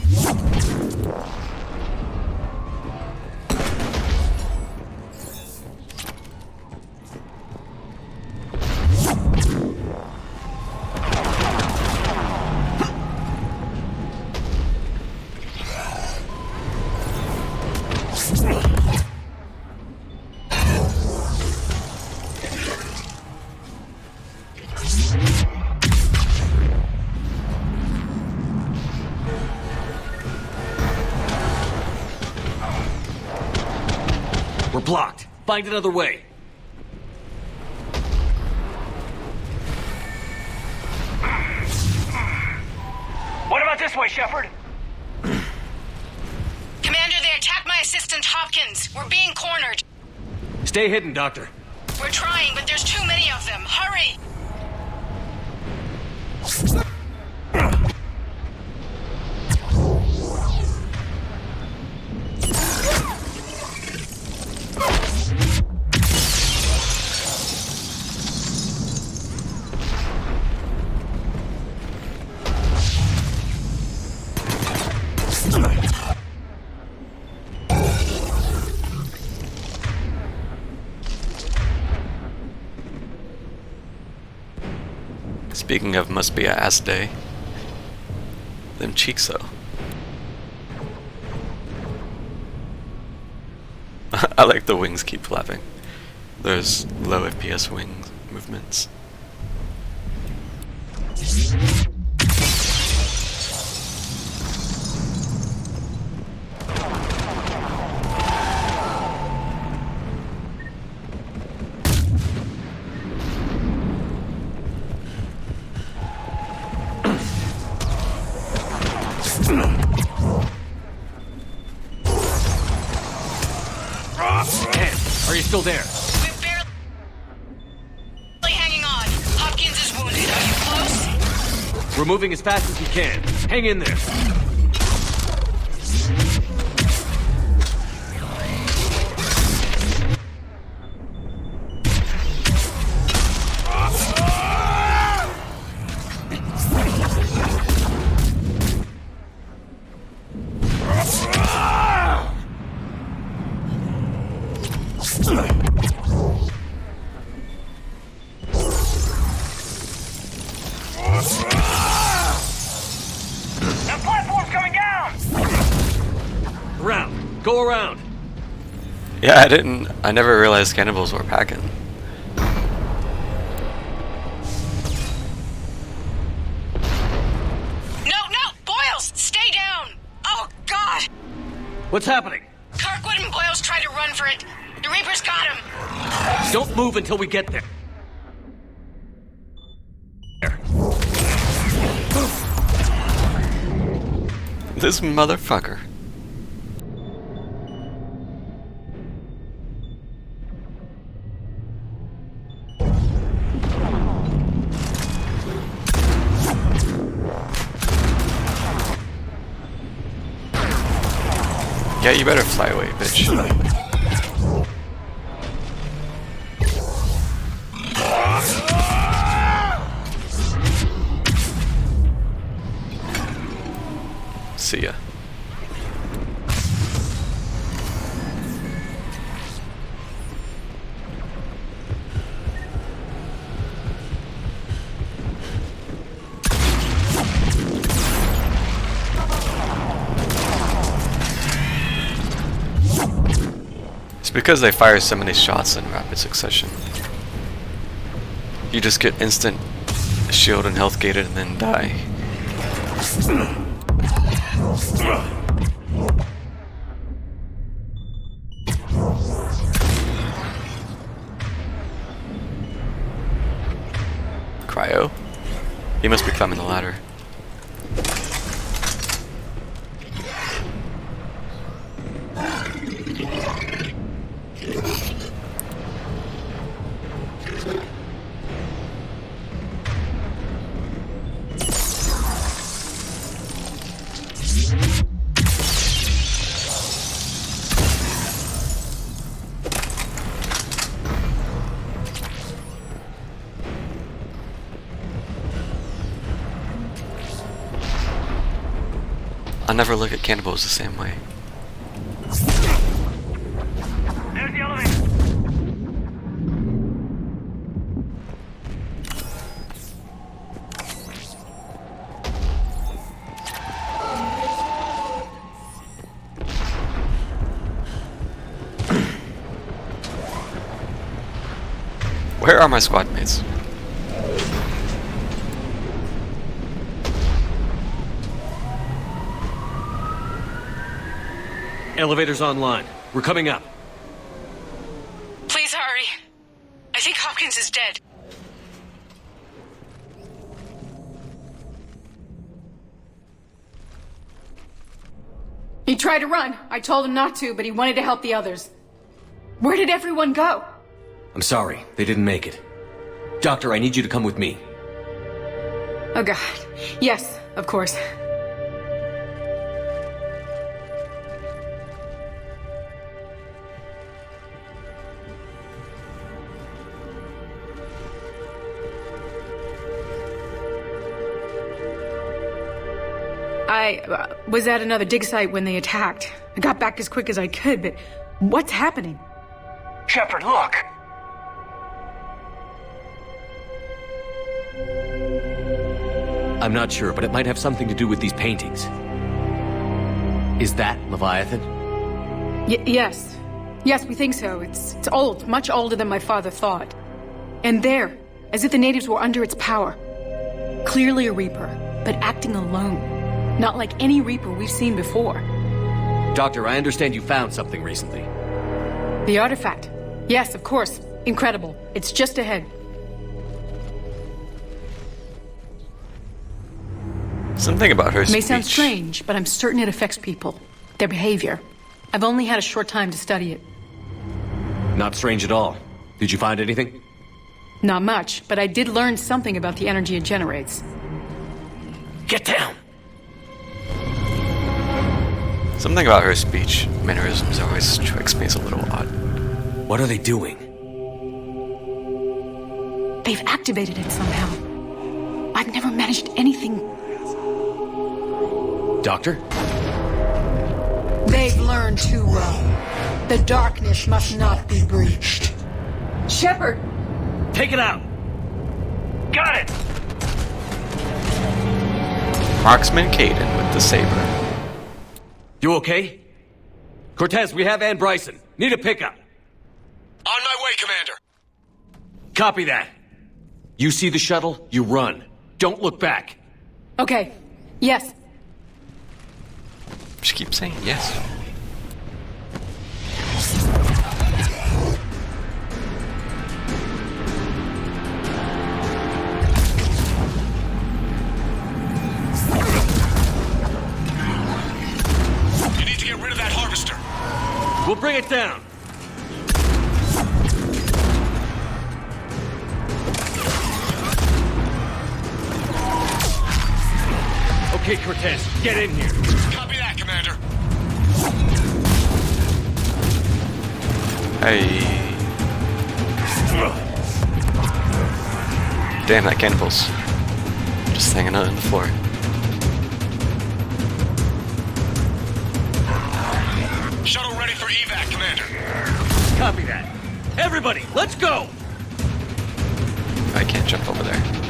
We're blocked. Find another way. What about this way, Shepard? Commander, they attacked my assistant Hopkins. We're being cornered. Stay hidden, Doctor. We're trying, but there's too many of them. Hurry! Speaking of must be a ass day. Them cheeks though. I like the wings keep flapping. Those low FPS wing movements. Are you still there? We're barely hanging on. Hopkins is wounded. Are you close? We're moving as fast as we can. Hang in there. Go around. Yeah, I never realized cannibals were packing. No! Boyles, stay down! Oh, God! What's happening? Kirkwood and Boyles tried to run for it. The Reapers got him. Don't move until we get there. This motherfucker. Yeah, you better fly away, bitch. See ya. It's because they fire so many shots in rapid succession. You just get instant shield and health gated and then die. Cryo? He must be climbing the ladder. I never look at cannibals the same way. There's the elevator. Where are my squad mates? Elevator's online. We're coming up. Please hurry. I think Hopkins is dead. He tried to run. I told him not to, but he wanted to help the others. Where did everyone go? I'm sorry, they didn't make it. Doctor, I need you to come with me. Oh God. Yes, of course. I was at another dig site when they attacked. I got back as quick as I could, but what's happening? Shepard, look! I'm not sure, but it might have something to do with these paintings. Is that Leviathan? Yes. Yes, we think so. It's old, much older than my father thought. And there, as if the natives were under its power. Clearly a Reaper, but acting alone. Not like any Reaper we've seen before. Doctor, I understand you found something recently. The artifact. Yes, of course. Incredible. It's just ahead. Something about her It may speech. sound strange, but I'm certain it affects people. Their behavior. I've only had a short time to study it. Not strange at all. Did you find anything? Not much, but I did learn something about the energy it generates. Get down! Something about her speech mannerisms always strikes me as a little odd. What are they doing? They've activated it somehow. I've never managed anything. Doctor? They've learned too well. The darkness must not be breached. Shepard! Take it out! Got it! Marksman Caden with the saber. You okay? Cortez, we have Ann Bryson. Need a pickup. On my way, Commander. Copy that. You see the shuttle, you run. Don't look back. Okay. Yes. Just keep saying yes. You need to get rid of that harvester. We'll bring it down. Okay, Cortez, get in here. Copy that, Commander. Hey. Damn, that cannibals. Just hanging out on the floor. Shuttle ready for evac, Commander. Copy that. Everybody, let's go! I can't jump over there.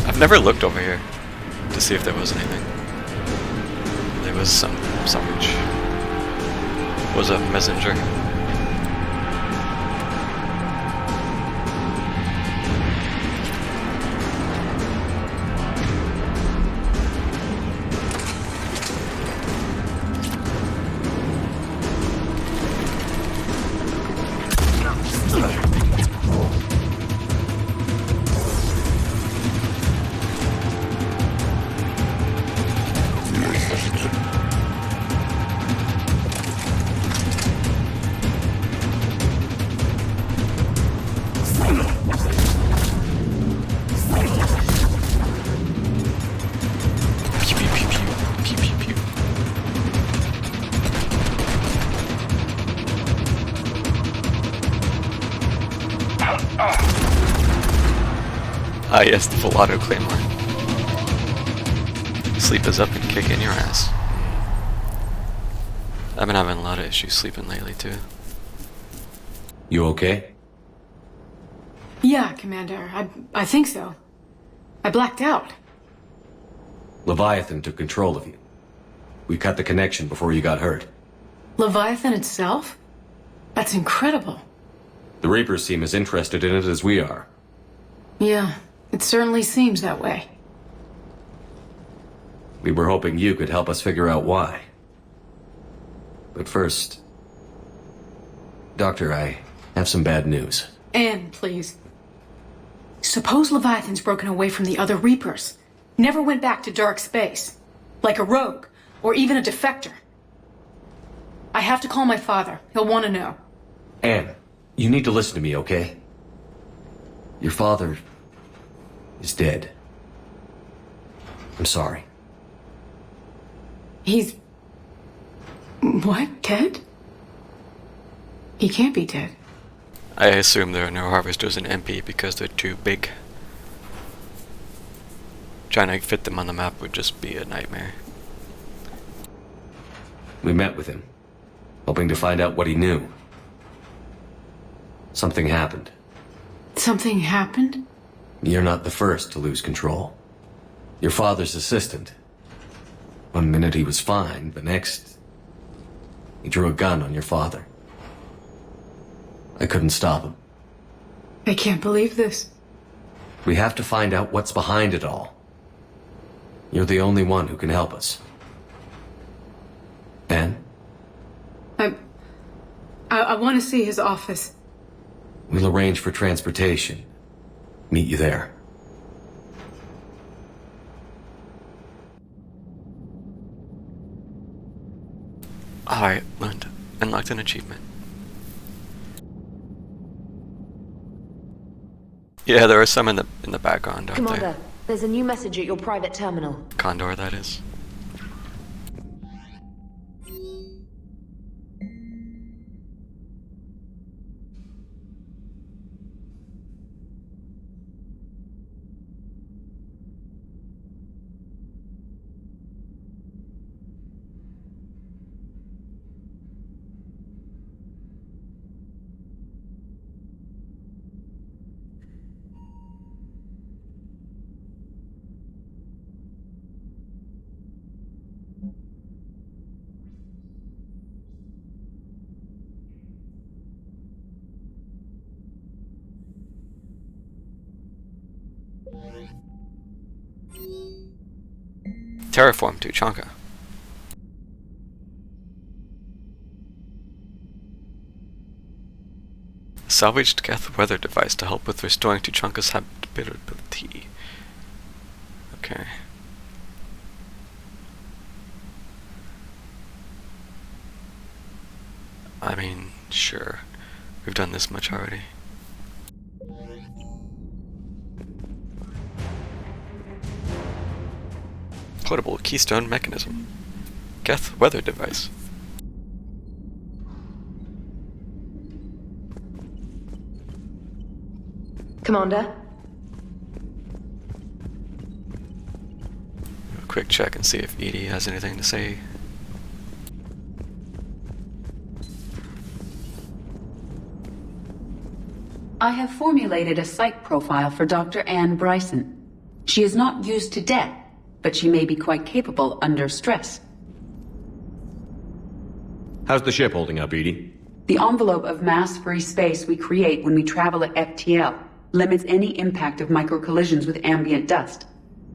I've never looked over here to see if there was anything. There was some salvage. Was a messenger. Ah yes, the full auto claymore. Sleep is up and kick in your ass. I've been having a lot of issues sleeping lately too. You okay? Yeah, Commander. I think so. I blacked out. Leviathan took control of you. We cut the connection before you got hurt. Leviathan itself? That's incredible. The Reapers seem as interested in it as we are. Yeah, it certainly seems that way. We were hoping you could help us figure out why. But first... Doctor, I have some bad news. Anne, please. Suppose Leviathan's broken away from the other Reapers. Never went back to dark space. Like a rogue, or even a defector. I have to call my father. He'll want to know. Anne, you need to listen to me, okay? Your father is dead. I'm sorry. He's... What? Dead? He can't be dead. I assume there are no harvesters in MP because they're too big. Trying to fit them on the map would just be a nightmare. We met with him, hoping to find out what he knew. Something happened. Something happened? You're not the first to lose control. Your father's assistant. One minute he was fine, the next... he drew a gun on your father. I couldn't stop him. I can't believe this. We have to find out what's behind it all. You're the only one who can help us. Anne? I want to see his office. We'll arrange for transportation. Meet you there. Alright, learned. Unlocked an achievement. Yeah, there are some in the background out Commander, there. there's a new message at your private terminal. Condor, that is. Terraform Tuchanka. Salvaged Geth weather device to help with restoring Tuchanka's habitability. Okay. I mean, sure. We've done this much already. Portable keystone mechanism. Geth weather device. Commander? A quick check and see if Edie has anything to say. I have formulated a psych profile for Dr. Anne Bryson. She is not used to death, but she may be quite capable under stress. How's the ship holding up, Edie? The envelope of mass-free space we create when we travel at FTL limits any impact of microcollisions with ambient dust.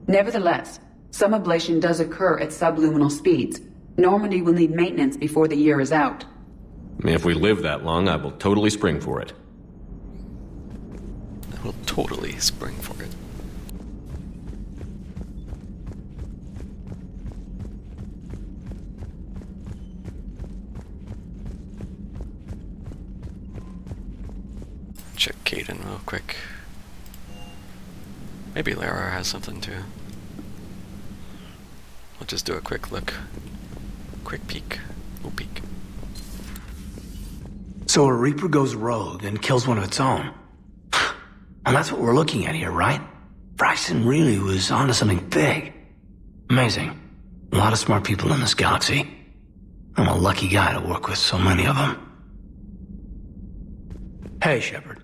Nevertheless, some ablation does occur at subluminal speeds. Normandy will need maintenance before the year is out. If we live that long, I will totally spring for it. I will totally spring for it. Check Caden real quick. Maybe Lara has something too. We'll just do a quick look. Quick peek. Oh, peek. So a Reaper goes rogue and kills one of its own. And that's what we're looking at here, right? Bryson really was onto something big. Amazing. A lot of smart people in this galaxy. I'm a lucky guy to work with so many of them. Hey, Shepard.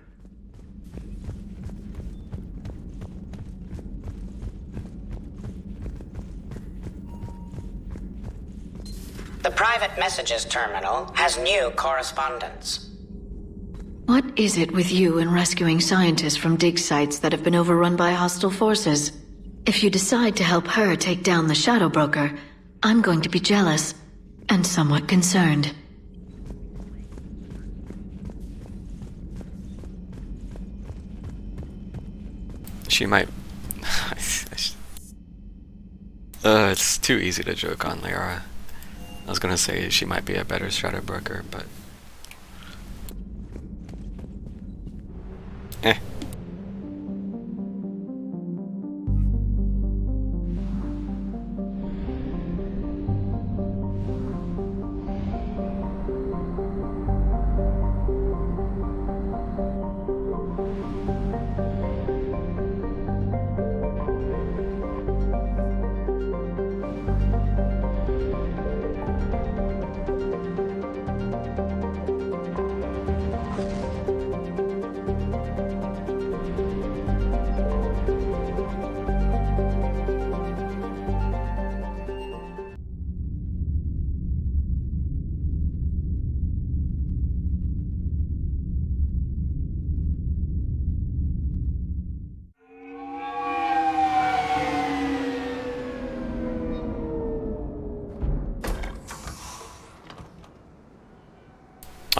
The private messages terminal has new correspondence. What is it with you and rescuing scientists from dig sites that have been overrun by hostile forces? If you decide to help her take down the Shadow Broker, I'm going to be jealous and somewhat concerned. She might... it's too easy to joke on Lara. I was gonna say she might be a better Shadow Broker, but...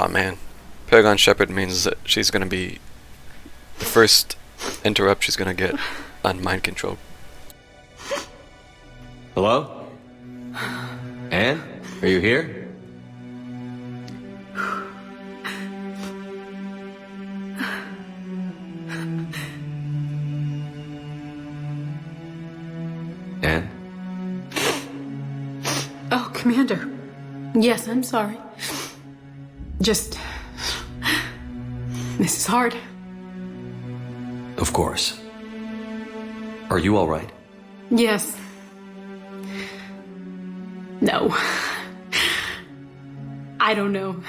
Oh man, Paragon Shepard means that she's gonna be the first interrupt she's gonna get on mind control. Hello? Anne? Are you here? Anne? Oh, Commander. Yes, I'm sorry. Just... This is hard. Of course. Are you all right? Yes. No. I don't know.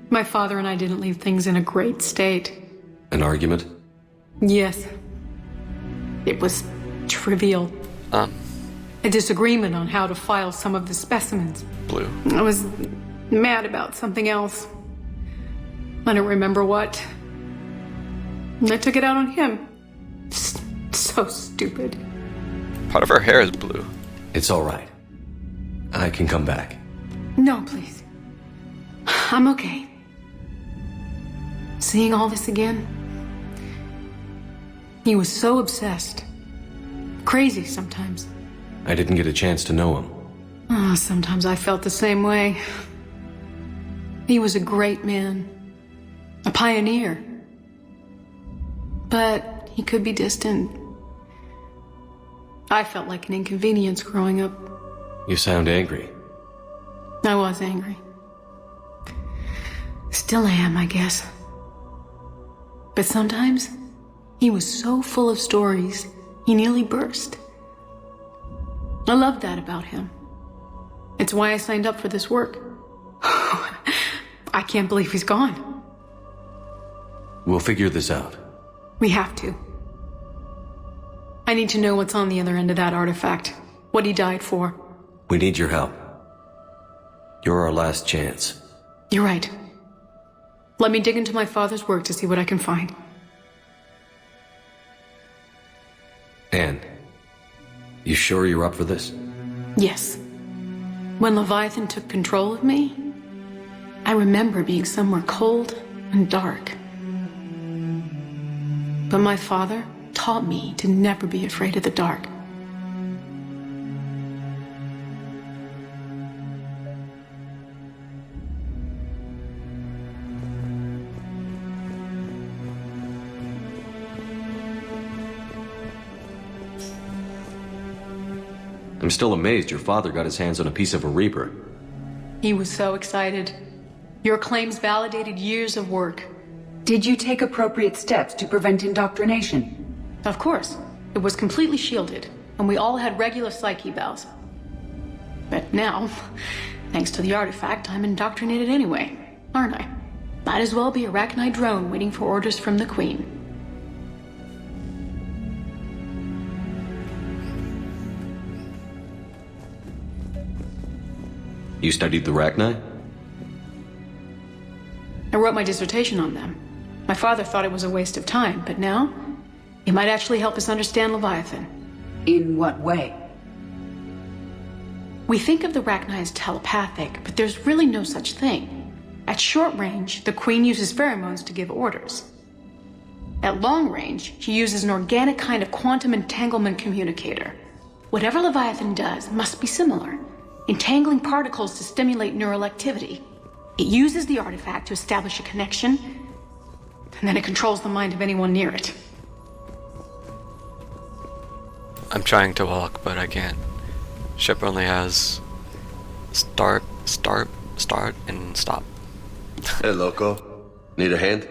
My father and I didn't leave things in a great state. An argument? Yes. It was trivial. A disagreement on how to file some of the specimens. Blue. I was mad about something else. I don't remember what. And I took it out on him. So stupid. Part of her hair is blue. It's all right. I can come back. No, please. I'm okay. Seeing all this again? He was so obsessed. Crazy sometimes. I didn't get a chance to know him. Oh, sometimes I felt the same way. He was a great man. A pioneer. But he could be distant. I felt like an inconvenience growing up. You sound angry. I was angry. Still am, I guess. But sometimes, he was so full of stories, he nearly burst. I loved that about him. It's why I signed up for this work. I can't believe he's gone. We'll figure this out. We have to. I need to know what's on the other end of that artifact. What he died for. We need your help. You're our last chance. You're right. Let me dig into my father's work to see what I can find. Anne, you sure you're up for this? Yes. When Leviathan took control of me, I remember being somewhere cold and dark. But my father taught me to never be afraid of the dark. I'm still amazed your father got his hands on a piece of a Reaper. He was so excited. Your claims validated years of work. Did you take appropriate steps to prevent indoctrination? Of course. It was completely shielded, and we all had regular psych evals. But now, thanks to the artifact, I'm indoctrinated anyway, aren't I? Might as well be a Arachnite drone waiting for orders from the Queen. You studied the Arachnite? I wrote my dissertation on them. My father thought it was a waste of time, but now, it might actually help us understand Leviathan. In what way? We think of the Arachnite as telepathic, but there's really no such thing. At short range, the Queen uses pheromones to give orders. At long range, she uses an organic kind of quantum entanglement communicator. Whatever Leviathan does must be similar, entangling particles to stimulate neural activity. It uses the artifact to establish a connection, and then it controls the mind of anyone near it. I'm trying to walk, but I can't. Ship only has start, and stop. Hey, loco. Need a hand?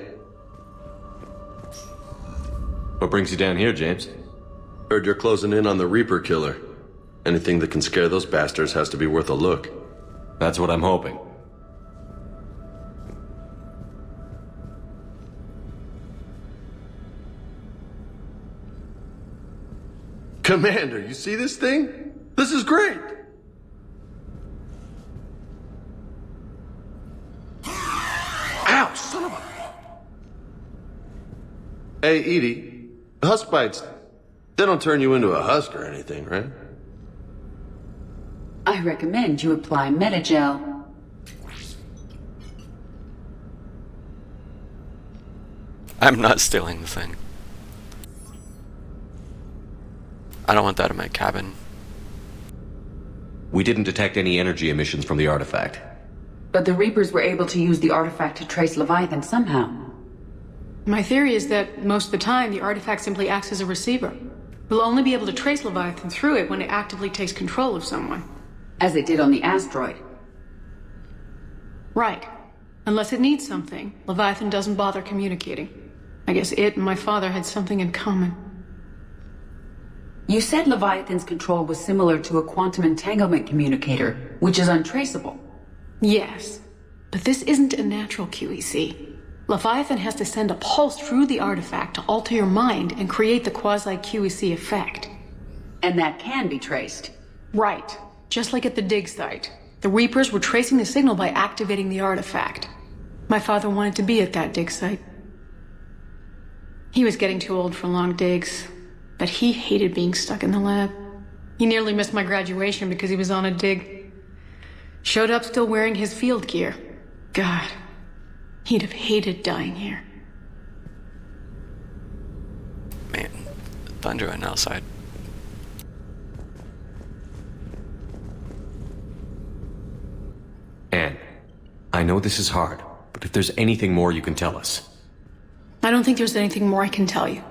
What brings you down here, James? Heard you're closing in on the Reaper killer. Anything that can scare those bastards has to be worth a look. That's what I'm hoping. Commander, you see this thing? This is great! Ow, son of a... Hey, Edie, husk bites, they don't turn you into a husk or anything, right? I recommend you apply Metagel. I'm not stealing the thing. I don't want that in my cabin. We didn't detect any energy emissions from the artifact. But the Reapers were able to use the artifact to trace Leviathan somehow. My theory is that most of the time, the artifact simply acts as a receiver. We'll only be able to trace Leviathan through it when it actively takes control of someone. As it did on the asteroid. Right. Unless it needs something, Leviathan doesn't bother communicating. I guess it and my father had something in common. You said Leviathan's control was similar to a quantum entanglement communicator, which is untraceable. Yes, but this isn't a natural QEC. Leviathan has to send a pulse through the artifact to alter your mind and create the quasi-QEC effect. And that can be traced. Right. Just like at the dig site. The Reapers were tracing the signal by activating the artifact. My father wanted to be at that dig site. He was getting too old for long digs, but he hated being stuck in the lab. He nearly missed my graduation because he was on a dig. Showed up still wearing his field gear. God, he'd have hated dying here. Man, thundering outside. Anne, I know this is hard, but if there's anything more you can tell us. I don't think there's anything more I can tell you.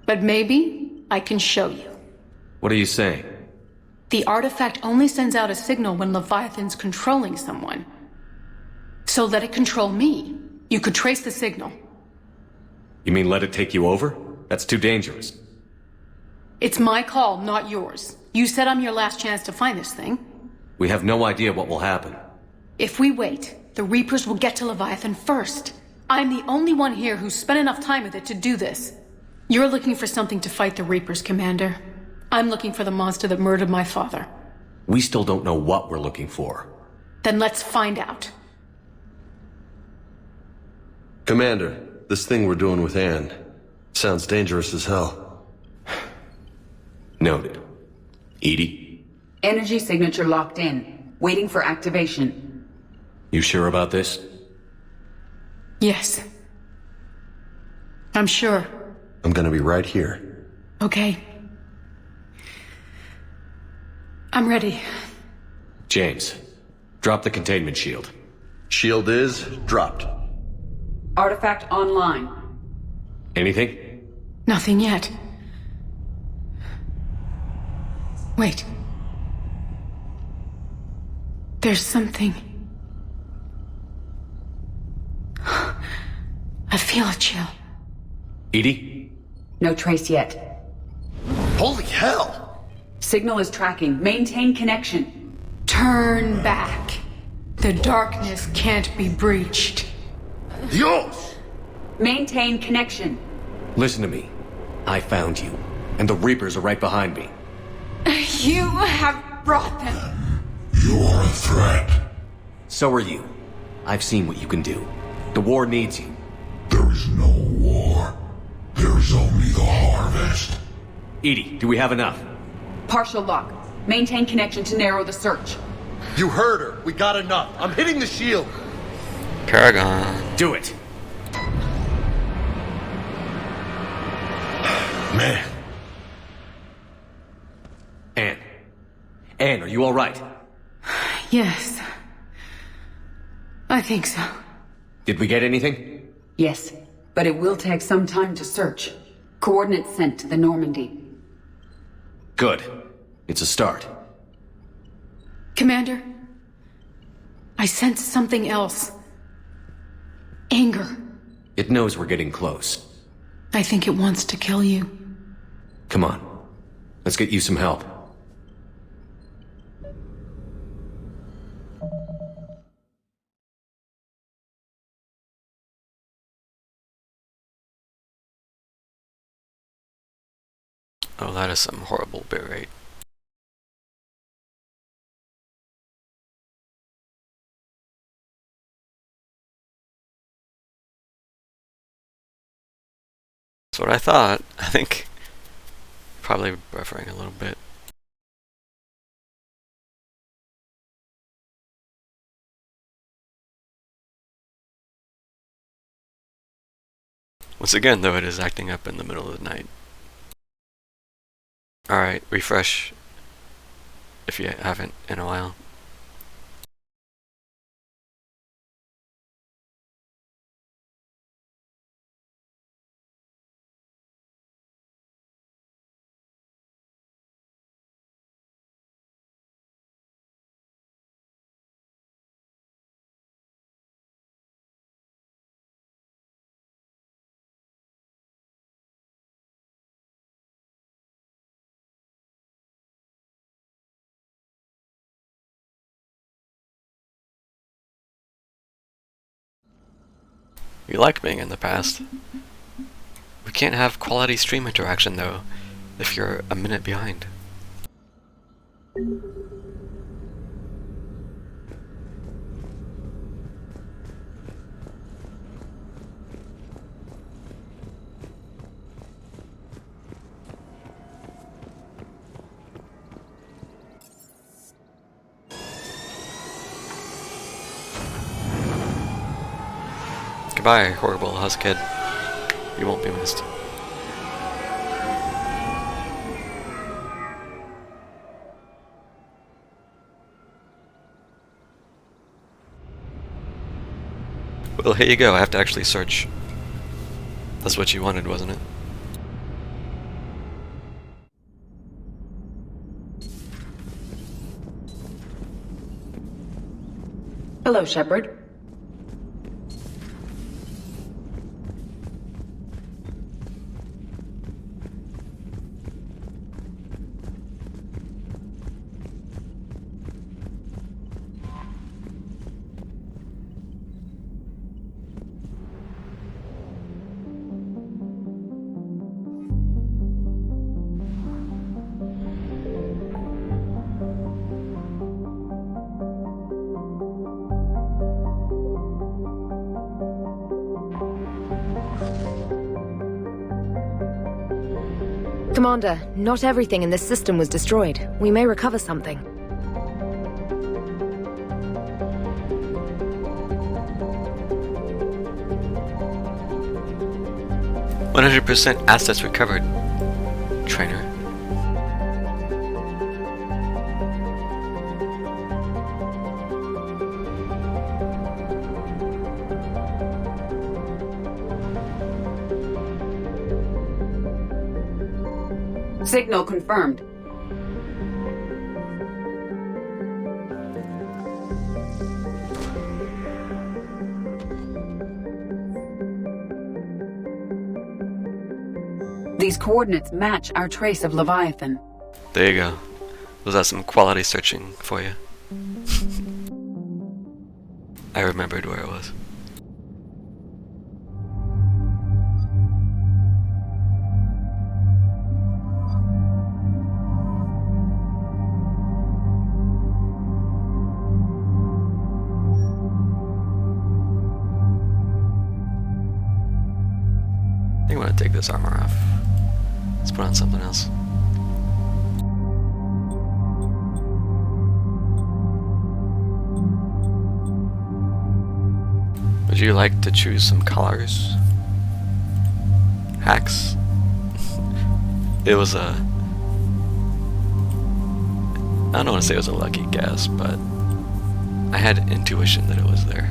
But maybe I can show you. What are you saying? The artifact only sends out a signal when Leviathan's controlling someone. So let it control me. You could trace the signal. You mean let it take you over? That's too dangerous. It's my call, not yours. You said I'm your last chance to find this thing. We have no idea what will happen. If we wait, the Reapers will get to Leviathan first. I'm the only one here who's spent enough time with it to do this. You're looking for something to fight the Reapers, Commander. I'm looking for the monster that murdered my father. We still don't know what we're looking for. Then let's find out. Commander, this thing we're doing with Anne sounds dangerous as hell. Noted. Edie? Energy signature locked in. Waiting for activation. You sure about this? Yes. I'm sure. I'm gonna be right here. Okay. I'm ready. James, drop the containment shield. Shield is dropped. Artifact online. Anything? Nothing yet. Wait. There's something. I feel a chill. Edie? No trace yet. Holy hell! Signal is tracking. Maintain connection. Turn back. The darkness can't be breached. Dios! Maintain connection. Listen to me. I found you, and the Reapers are right behind me. You have brought them. You are a threat. So are you. I've seen what you can do. The war needs you. There is no war. There is only the harvest. Edie, do we have enough? Partial lock. Maintain connection to narrow the search. You heard her. We got enough. I'm hitting the shield. Paragon. Do it. Man. Anne. Anne, are you all right? Yes. I think so. Did we get anything? Yes, but it will take some time to search. Coordinates sent to the Normandy. Good. It's a start. Commander, I sense something else. Anger. It knows we're getting close. I think it wants to kill you. Come on. Let's get you some help. Oh, that is some horrible bitrate. That's what I thought. I think probably buffering a little bit. Once again, though, it is acting up in the middle of the night. Alright, refresh if you haven't in a while. You like being in the past. We can't have quality stream interaction though, if you're a minute behind. Goodbye, horrible Huskhead. You won't be missed. Well, here you go. I have to actually search. That's what you wanted, wasn't it? Hello, Shepard. Commander, not everything in this system was destroyed. We may recover something. %100% assets recovered, trainer. Signal confirmed. These coordinates match our trace of Leviathan. There you go. Was that some quality searching for you? I remembered where it was. I think I'm gonna take this armor off. Let's put on something else. Would you like to choose some colors? Hacks? It was a... I don't want to say it was a lucky guess, but I had intuition that it was there.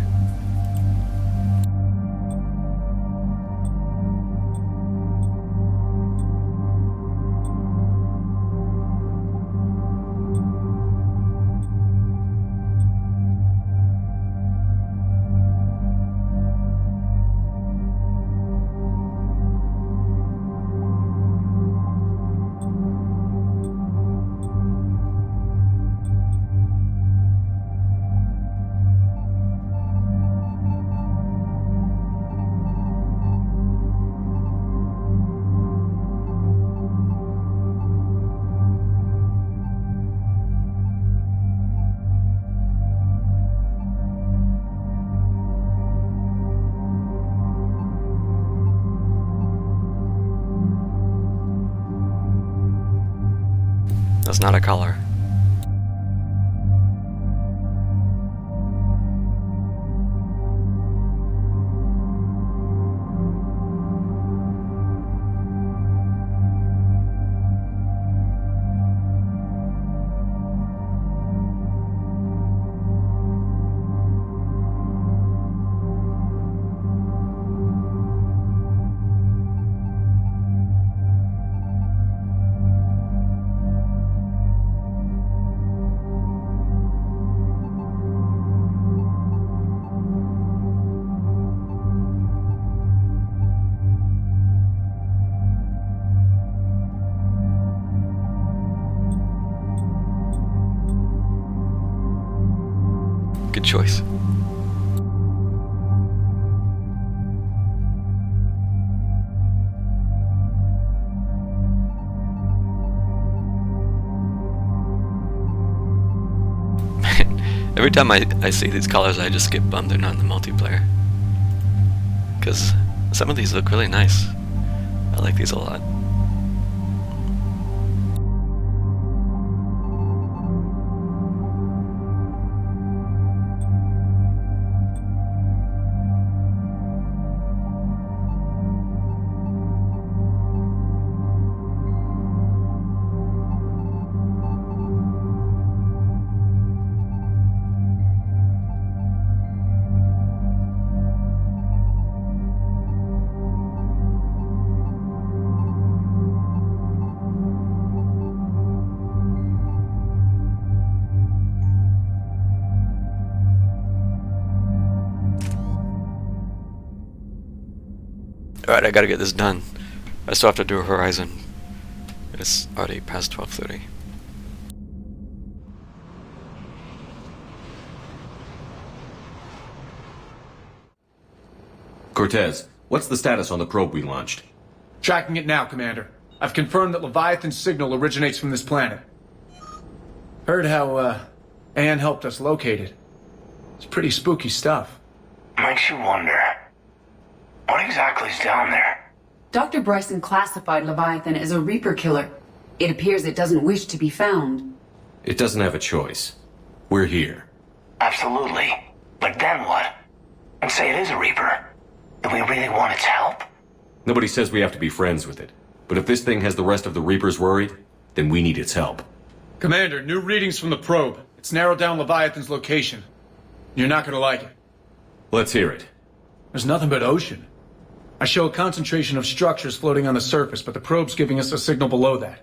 That's not a color. Good choice. Every time I see these colors, I just get bummed they're not in the multiplayer. Because some of these look really nice. I like these a lot. Alright, I gotta get this done. I still have to do a Horizon. It's already past 12:30. Cortez, what's the status on the probe we launched? Tracking it now, Commander. I've confirmed that Leviathan's signal originates from this planet. Heard how, Anne helped us locate it. It's pretty spooky stuff. Makes you wonder. What exactly is down there? Dr. Bryson classified Leviathan as a Reaper killer. It appears it doesn't wish to be found. It doesn't have a choice. We're here. Absolutely. But then what? And say it is a Reaper. Do we really want its help? Nobody says we have to be friends with it. But if this thing has the rest of the Reapers worried, then we need its help. Commander, new readings from the probe. It's narrowed down Leviathan's location. You're not gonna like it. Let's hear it. There's nothing but ocean. I show a concentration of structures floating on the surface, but the probe's giving us a signal below that.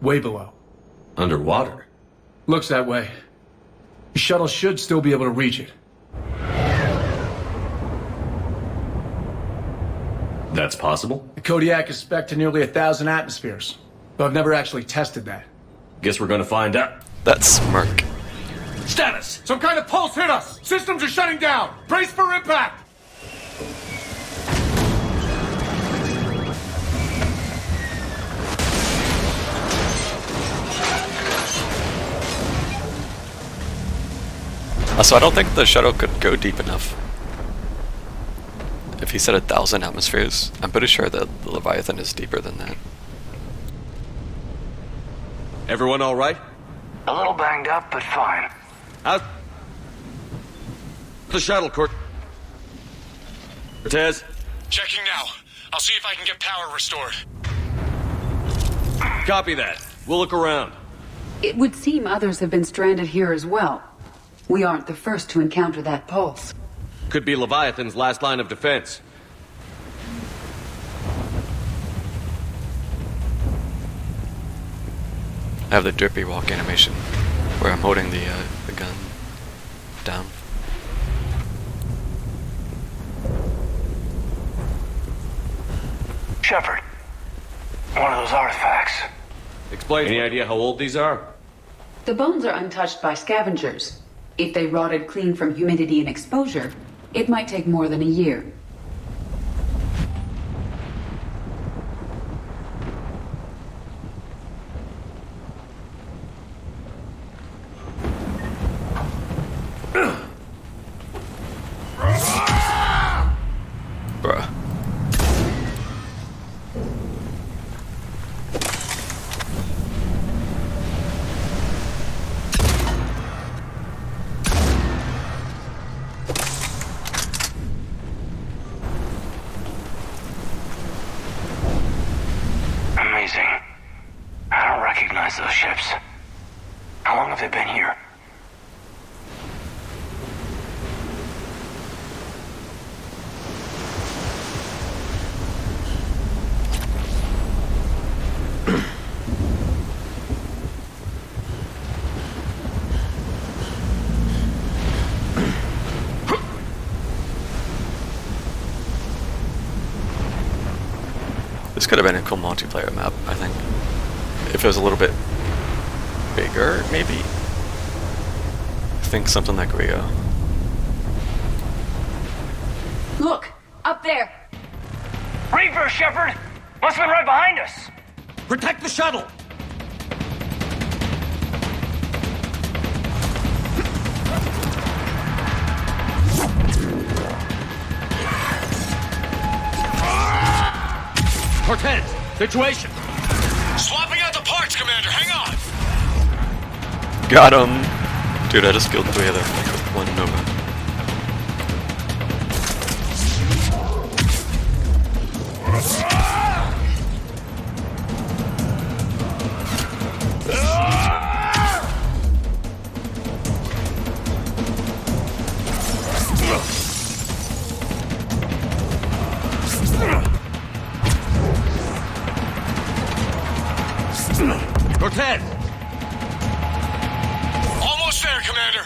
Way below. Underwater? Looks that way. The shuttle should still be able to reach it. That's possible? The Kodiak is spec'd to nearly 1,000 atmospheres, but I've never actually tested that. Guess we're gonna find out. That smirk. Status! Some kind of pulse hit us! Systems are shutting down! Brace for impact! So I don't think the shuttle could go deep enough. If he said 1,000 atmospheres, I'm pretty sure that the Leviathan is deeper than that. Everyone all right? A little banged up, but fine. Out. The shuttle, Cortez? Checking now. I'll see if I can get power restored. Copy that. We'll look around. It would seem others have been stranded here as well. We aren't the first to encounter that pulse. Could be Leviathan's last line of defense. I have the drippy walk animation where I'm holding the gun down. Shepard. One of those artifacts. Explain. Any idea how old these are? The bones are untouched by scavengers. If they rotted clean from humidity and exposure, it might take more than a year. Bruh. Amazing. I don't recognize those ships. How long have they been here? This could have been a cool multiplayer map, I think. If it was a little bit bigger, maybe? I think something like Rio. Look! Up there! Reaper, Shepard! Must have been right behind us! Protect the shuttle! Cortez, situation! Swapping out the parts, Commander. Hang on! Got him! Dude, I just killed 3 of them with 1 Nova. Cortez! Almost there, Commander.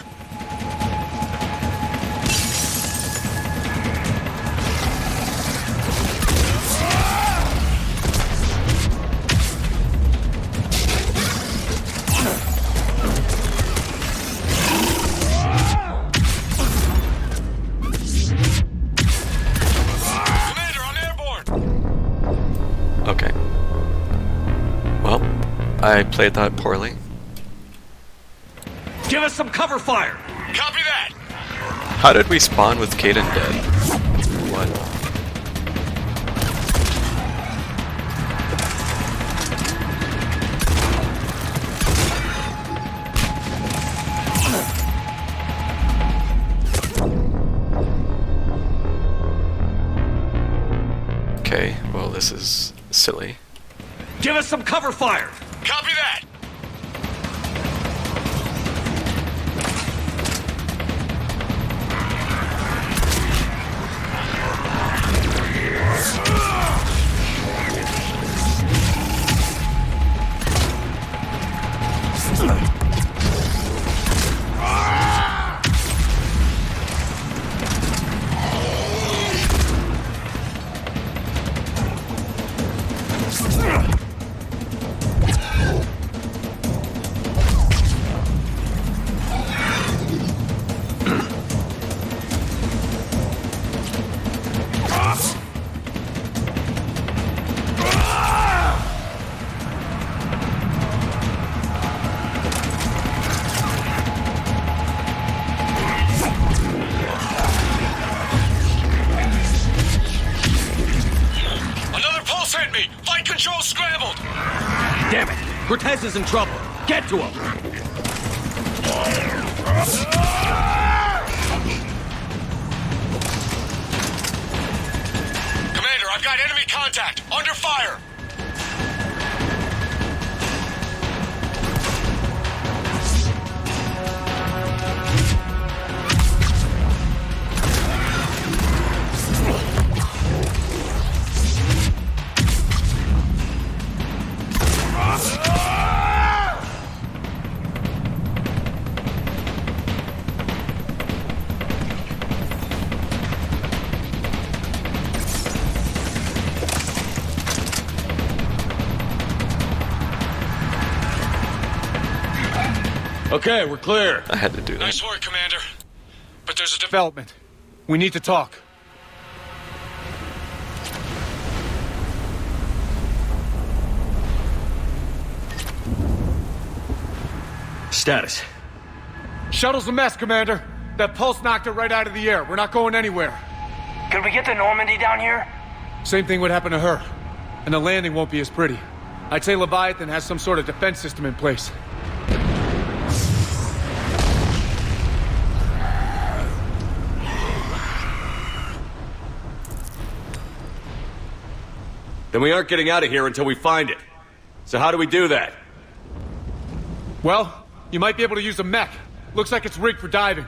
I played that poorly. Give us some cover fire! Copy that! How did we spawn with Kaden dead? What? Okay, well this is silly. Give us some cover fire! Copy that! Control scrambled! Damn it! Cortez is in trouble. Get to him! Commander, I've got enemy contact! Under fire! Okay, we're clear. I had to do that. Nice work, Commander. But there's a development. We need to talk. Status. Shuttle's a mess, Commander. That pulse knocked it right out of the air. We're not going anywhere. Could we get the Normandy down here? Same thing would happen to her. And the landing won't be as pretty. I'd say Leviathan has some sort of defense system in place. Then we aren't getting out of here until we find it. So how do we do that? Well, you might be able to use a mech. Looks like it's rigged for diving.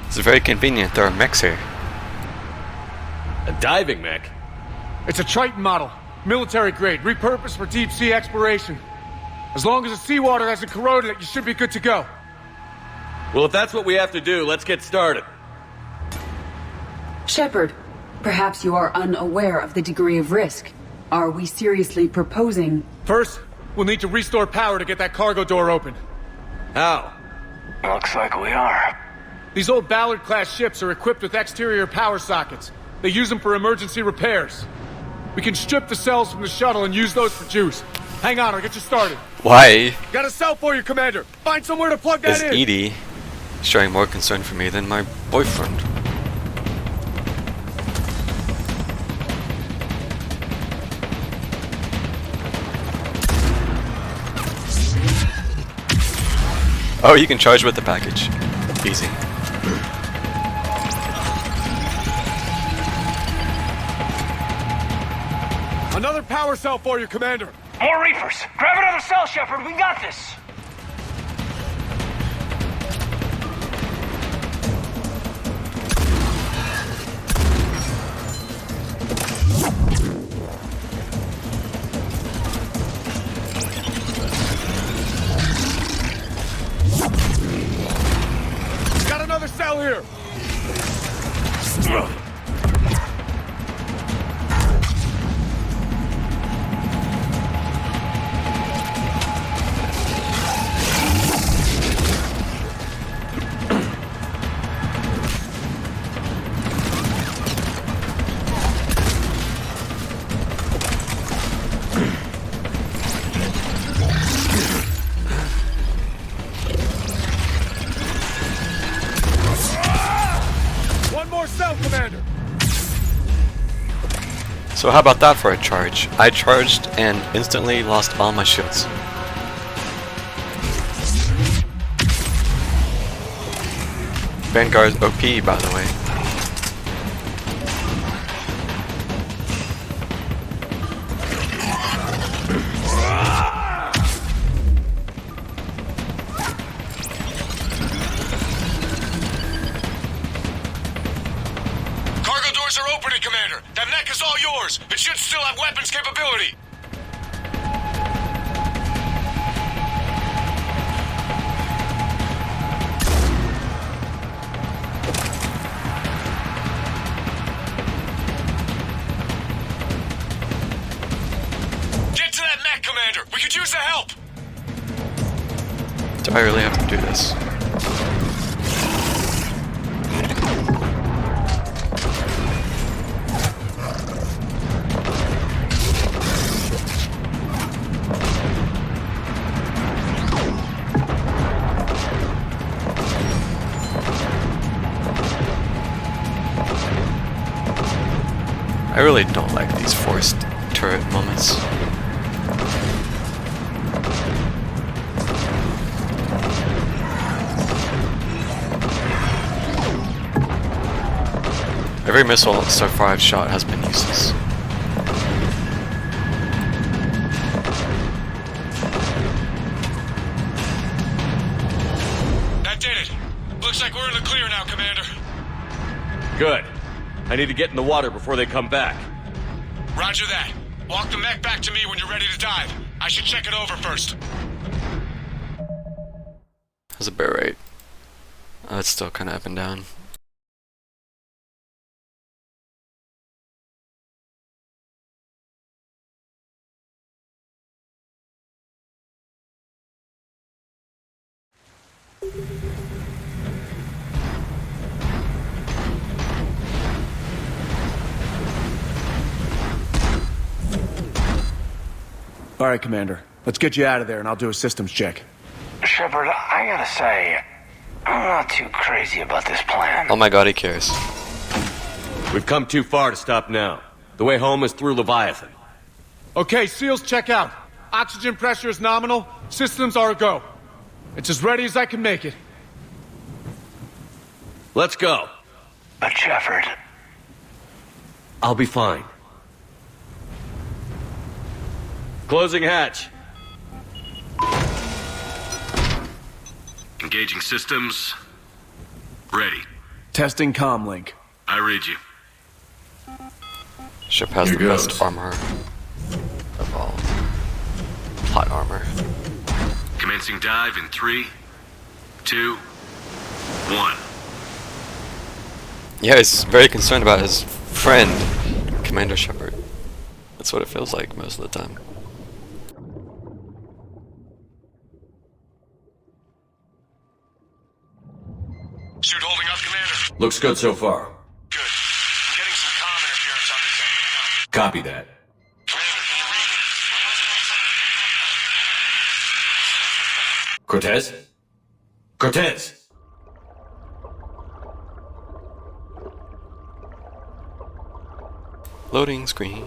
It's very convenient. There are mechs here. A diving mech? It's a Triton model. Military grade, repurposed for deep sea exploration. As long as the seawater hasn't corroded it, you should be good to go. Well, if that's what we have to do, let's get started. Shepard, perhaps you are unaware of the degree of risk. Are we seriously proposing... First, we'll need to restore power to get that cargo door open. How? Looks like we are. These old Ballard-class ships are equipped with exterior power sockets. They use them for emergency repairs. We can strip the cells from the shuttle and use those for juice. Hang on, I'll get you started. Why Got a cell for you, Commander. Find somewhere to plug that is in. Edie showing more concern for me than my boyfriend? Oh, you can charge with the package. Easy. Another power cell for you, Commander. More Reapers. Grab another cell, Shepard. We got this. Got another cell here. So how about that for a charge? I charged and instantly lost all my shields. Vanguard's OP, by the way. Cargo doors are opening, Commander. That mech is all yours. It should still have weapons capability. Get to that mech, Commander. We could use the help. Do I really have to do this? I really don't like these forced turret moments. Every missile so far I've shot has been useless. That did it. Looks like we're in the clear now, Commander. Good. I need to get in the water before they come back. Roger that. Walk the mech back to me when you're ready to dive. I should check it over first. That's a bit right. It's still kind of up and down. All right, Commander. Let's get you out of there, and I'll do a systems check. Shepard, I gotta say, I'm not too crazy about this plan. Oh my god, he cares. We've come too far to stop now. The way home is through Leviathan. Okay, SEALs, check out. Oxygen pressure is nominal. Systems are a go. It's as ready as I can make it. Let's go. But Shepard... I'll be fine. Closing hatch. Engaging systems. Ready. Testing comm link. I read you. Ship has Here the goes. best armor of all. Plot armor. Commencing dive in 3, 2, 1. Yeah, he's very concerned about his friend, Commander Shepard. That's what it feels like most of the time. Suit holding up, Commander. Looks good so far. Good. I'm getting some comm interference on this end. Hang on. Copy that. Commander, can you read me? Cortez? Cortez! Loading screen.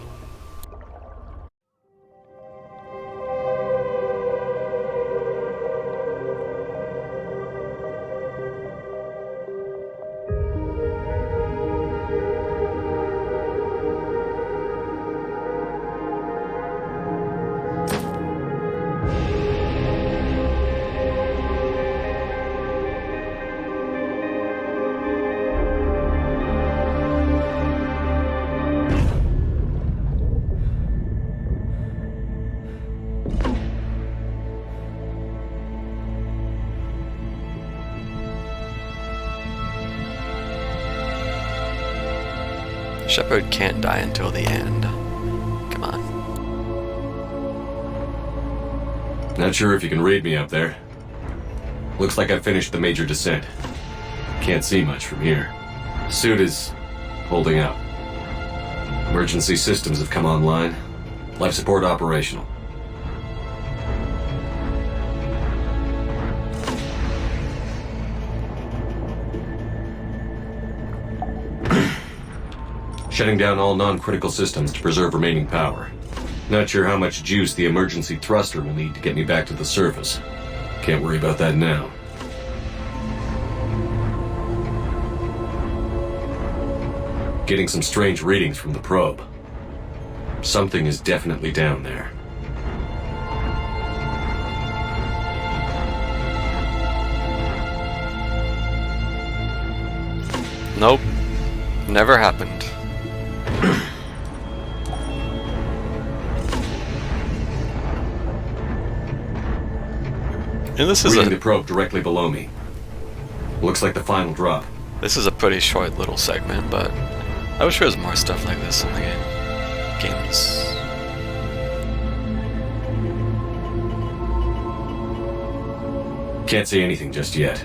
Shepard can't die until the end. Come on. Not sure if you can read me up there. Looks like I finished the major descent. Can't see much from here. Suit is holding up. Emergency systems have come online. Life support operational. Shutting down all non-critical systems to preserve remaining power. Not sure how much juice the emergency thruster will need to get me back to the surface. Can't worry about that now. Getting some strange readings from the probe. Something is definitely down there. Nope. Never happened. And this is reading the probe directly below me. Looks like the final drop. This is a pretty short little segment, but I wish there was more stuff like this in the games. Can't see anything just yet.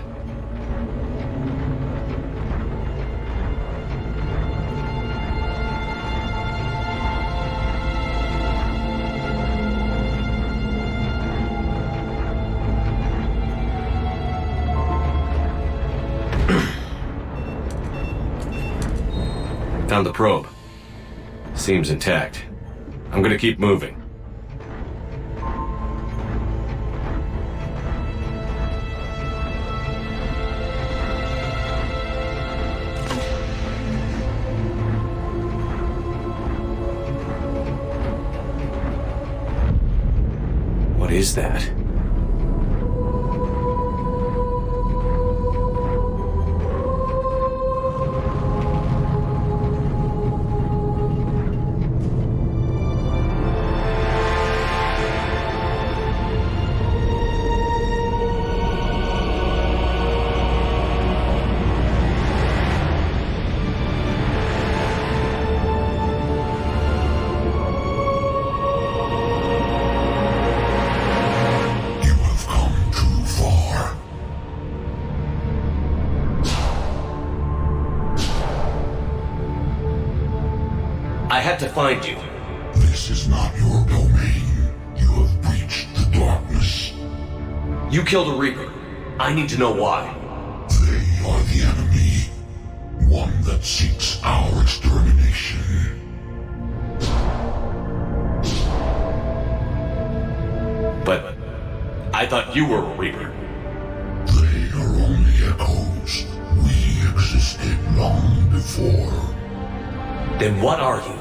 Found the probe. Seems intact. I'm gonna keep moving. What is that? I had to find you. This is not your domain. You have breached the darkness. You killed a Reaper. I need to know why. They are the enemy. One that seeks our extermination. But I thought you were a Reaper. They are only echoes. We existed long before. Then what are you?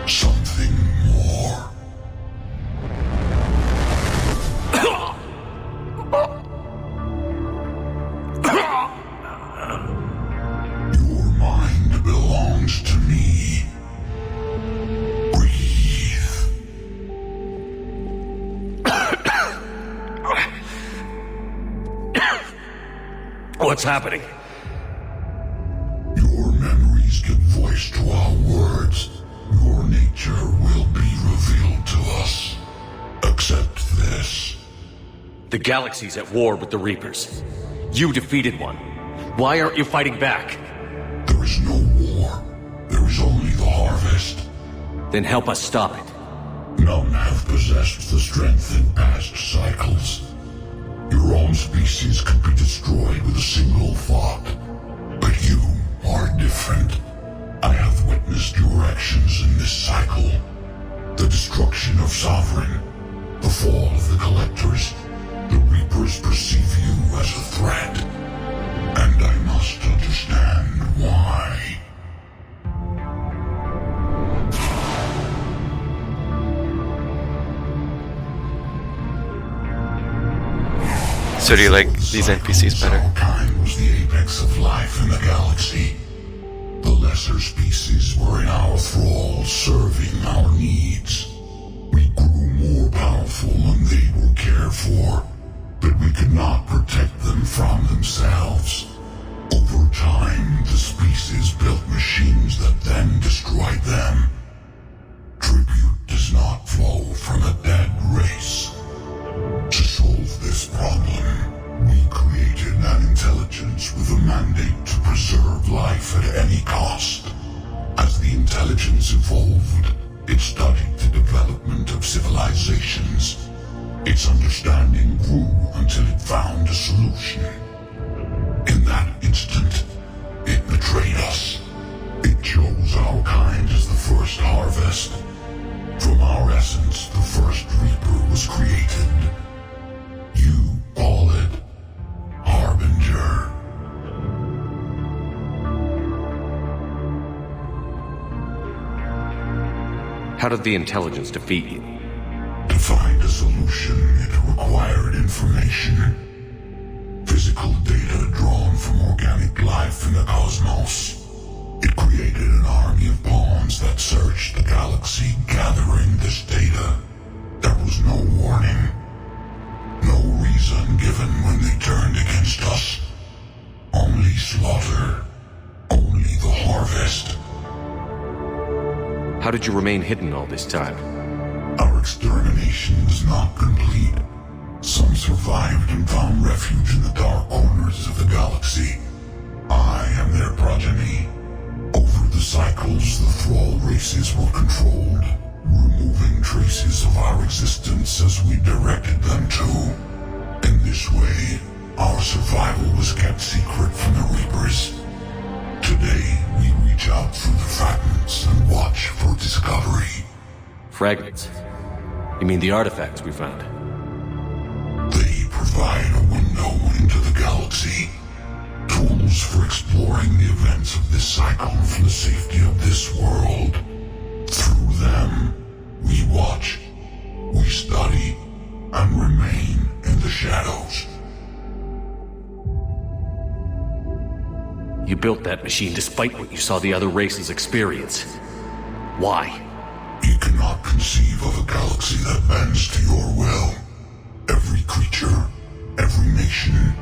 Something more. Your mind belongs to me. Breathe. What's happening? Your memories give voice to our words. Your nature will be revealed to us. Accept this. The galaxy's at war with the Reapers. You defeated one. Why aren't you fighting back? There is no war. There is only the harvest. Then help us stop it. None have possessed the strength in past cycles. Your own species could be destroyed with a single thought. But you are different. I have witnessed your actions in this cycle. The destruction of Sovereign, the fall of the Collectors. The Reapers perceive you as a threat. And I must understand why. So do you like these NPCs better? Our kind was the apex of life in the galaxy. The lesser species were in our thrall, serving our needs. We grew more powerful when they were cared for, but we could not protect them from themselves. Over time, the species built machines that then destroyed them. Tribute does not flow from a dead race. To solve this problem, we created an intelligence with a mandate to preserve life at any cost. As the intelligence evolved, it studied the development of civilizations. Its understanding grew until it found a solution. In that instant, it betrayed us. It chose our kind as the first harvest. From our essence, the first Reaper was created. You call it Harbinger. How did the intelligence defeat you? To find a solution, it required information. Physical data drawn from organic life in the cosmos. It created an army of pawns that searched the galaxy, gathering this data. There was no warning. No reason given when they turned against us. Only slaughter. Only the harvest. How did you remain hidden all this time? Our extermination was not complete. Some survived and found refuge in the dark corners of the galaxy. I am their progeny. Over the cycles, the Thrall races were controlled, removing traces of our existence as we directed them to. In this way, our survival was kept secret from the Reapers. Today, we reach out through the fragments and watch for discovery. Fragments? You mean the artifacts we found? They provide a window into the galaxy. Tools for exploring the events of this cycle for the safety of this world. Through them, we watch, we study, and remain in the shadows. You built that machine despite what you saw the other races experience. Why? You cannot conceive of a galaxy that bends to your will. Every creature, every nation,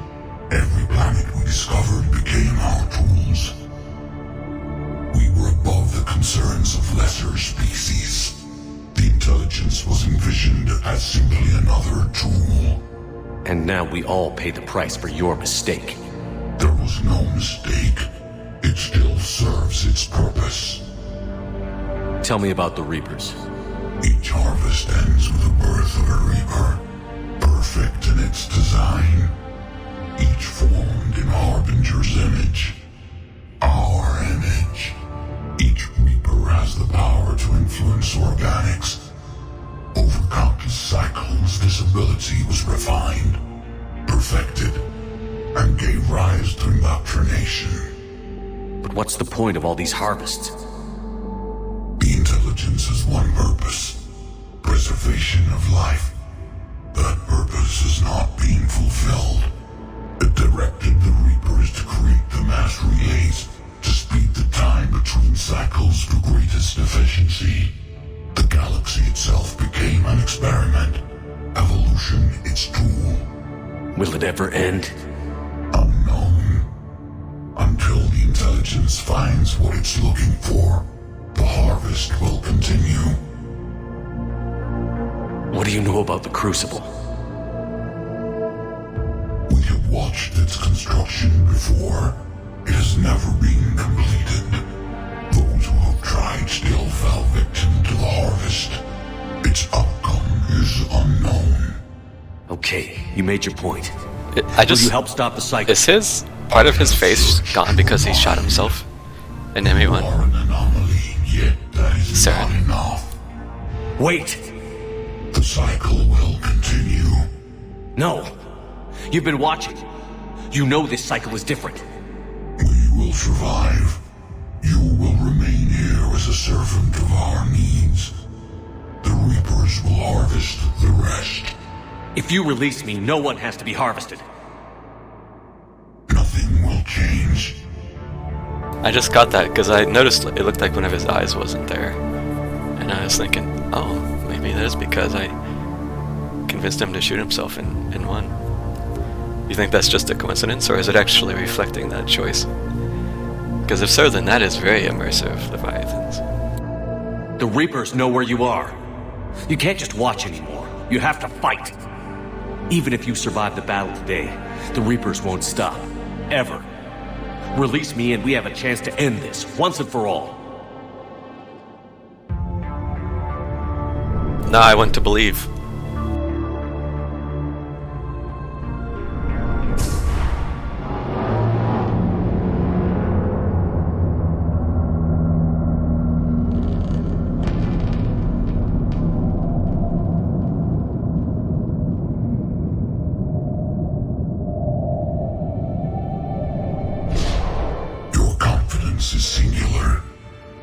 every planet we discovered became our tools. We were above the concerns of lesser species. The intelligence was envisioned as simply another tool. And now we all pay the price for your mistake. There was no mistake. It still serves its purpose. Tell me about the Reapers. Each harvest ends with the birth of a Reaper. Perfect in its design. Each formed in Harbinger's image. Our image. Each Reaper has the power to influence organics. Over countless cycles, this ability was refined, perfected, and gave rise to indoctrination. But what's the point of all these harvests? The intelligence has one purpose. Preservation of life. That purpose is not being fulfilled. It directed the Reapers to create the mass relays to speed the time between cycles to greatest efficiency. The galaxy itself became an experiment. Evolution its tool. Will it ever end? Unknown. Until the intelligence finds what it's looking for, the harvest will continue. What do you know about the Crucible? We have watched its construction before. It has never been completed. Those who have tried still fell victim to the harvest. Its outcome is unknown. Okay, you made your point. Will you help stop the cycle? Is his part of his face gone because he shot himself in ME1? You are an anomaly, yet that is not enough. Wait! The cycle will continue. No! You've been watching. You know this cycle is different. We will survive. You will remain here as a servant of our needs. The Reapers will harvest the rest. If you release me, no one has to be harvested. Nothing will change. I just got that because I noticed it looked like one of his eyes wasn't there. And I was thinking, oh, maybe that is because I convinced him to shoot himself in one. You think that's just a coincidence, or is it actually reflecting that choice? Because if so, then that is very immersive, Leviathans. The Reapers know where you are. You can't just watch anymore. You have to fight. Even if you survive the battle today, the Reapers won't stop. Ever. Release me and we have a chance to end this, once and for all. Now I want to believe.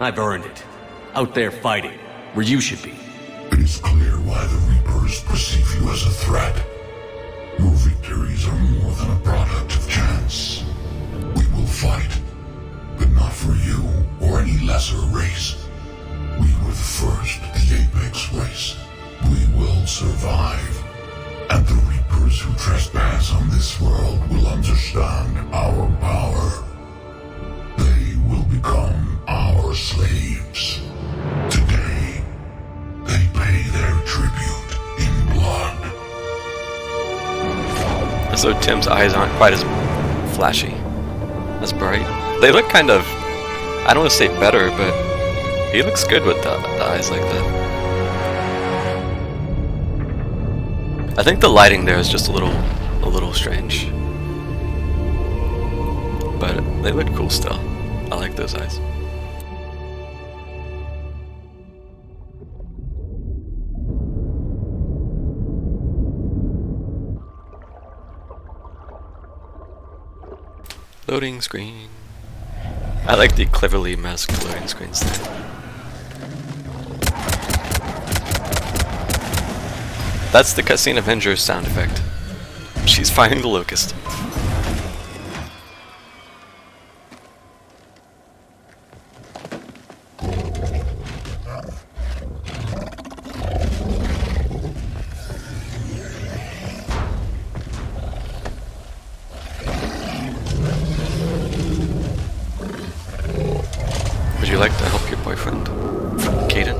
I've earned it. Out there fighting, where you should be. It is clear why the Reapers perceive you as a threat. Your victories are more than a product of chance. We will fight, but not for you or any lesser race. We were the first, the Apex race. We will survive. And the Reapers who trespass on this world will understand our power. They will become our slaves. Today, they pay their tribute in blood. So Tim's eyes aren't quite as flashy, as bright. They look kind of, I don't want to say better, but he looks good with the eyes like that. I think the lighting there is just a little strange. But they look cool still. I like those eyes. Loading screen. I like the cleverly masked loading screens there. That's the cutscene Avengers sound effect. She's firing the locust. Would you like to help your boyfriend, Caden?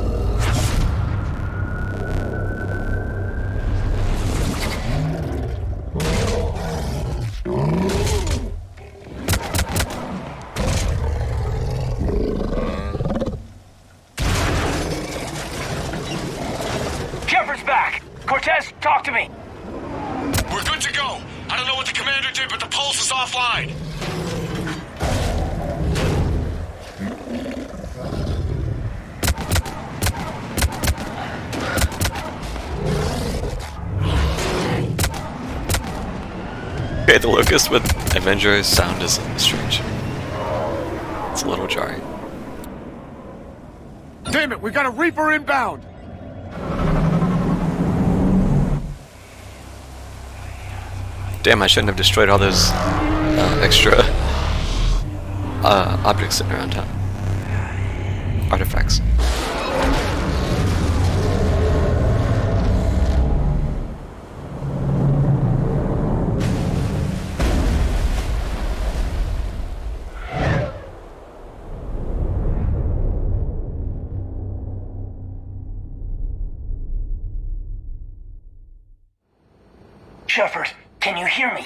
Shepard's back! Cortez, talk to me! We're good to go. I don't know what the commander did, but the pulse is offline. Okay, the locust with Avengers sound is strange. It's a little jarring. Damn it, we got a Reaper inbound! Damn, I shouldn't have destroyed all those extra objects sitting around town. Artifacts. Shepard, can you hear me?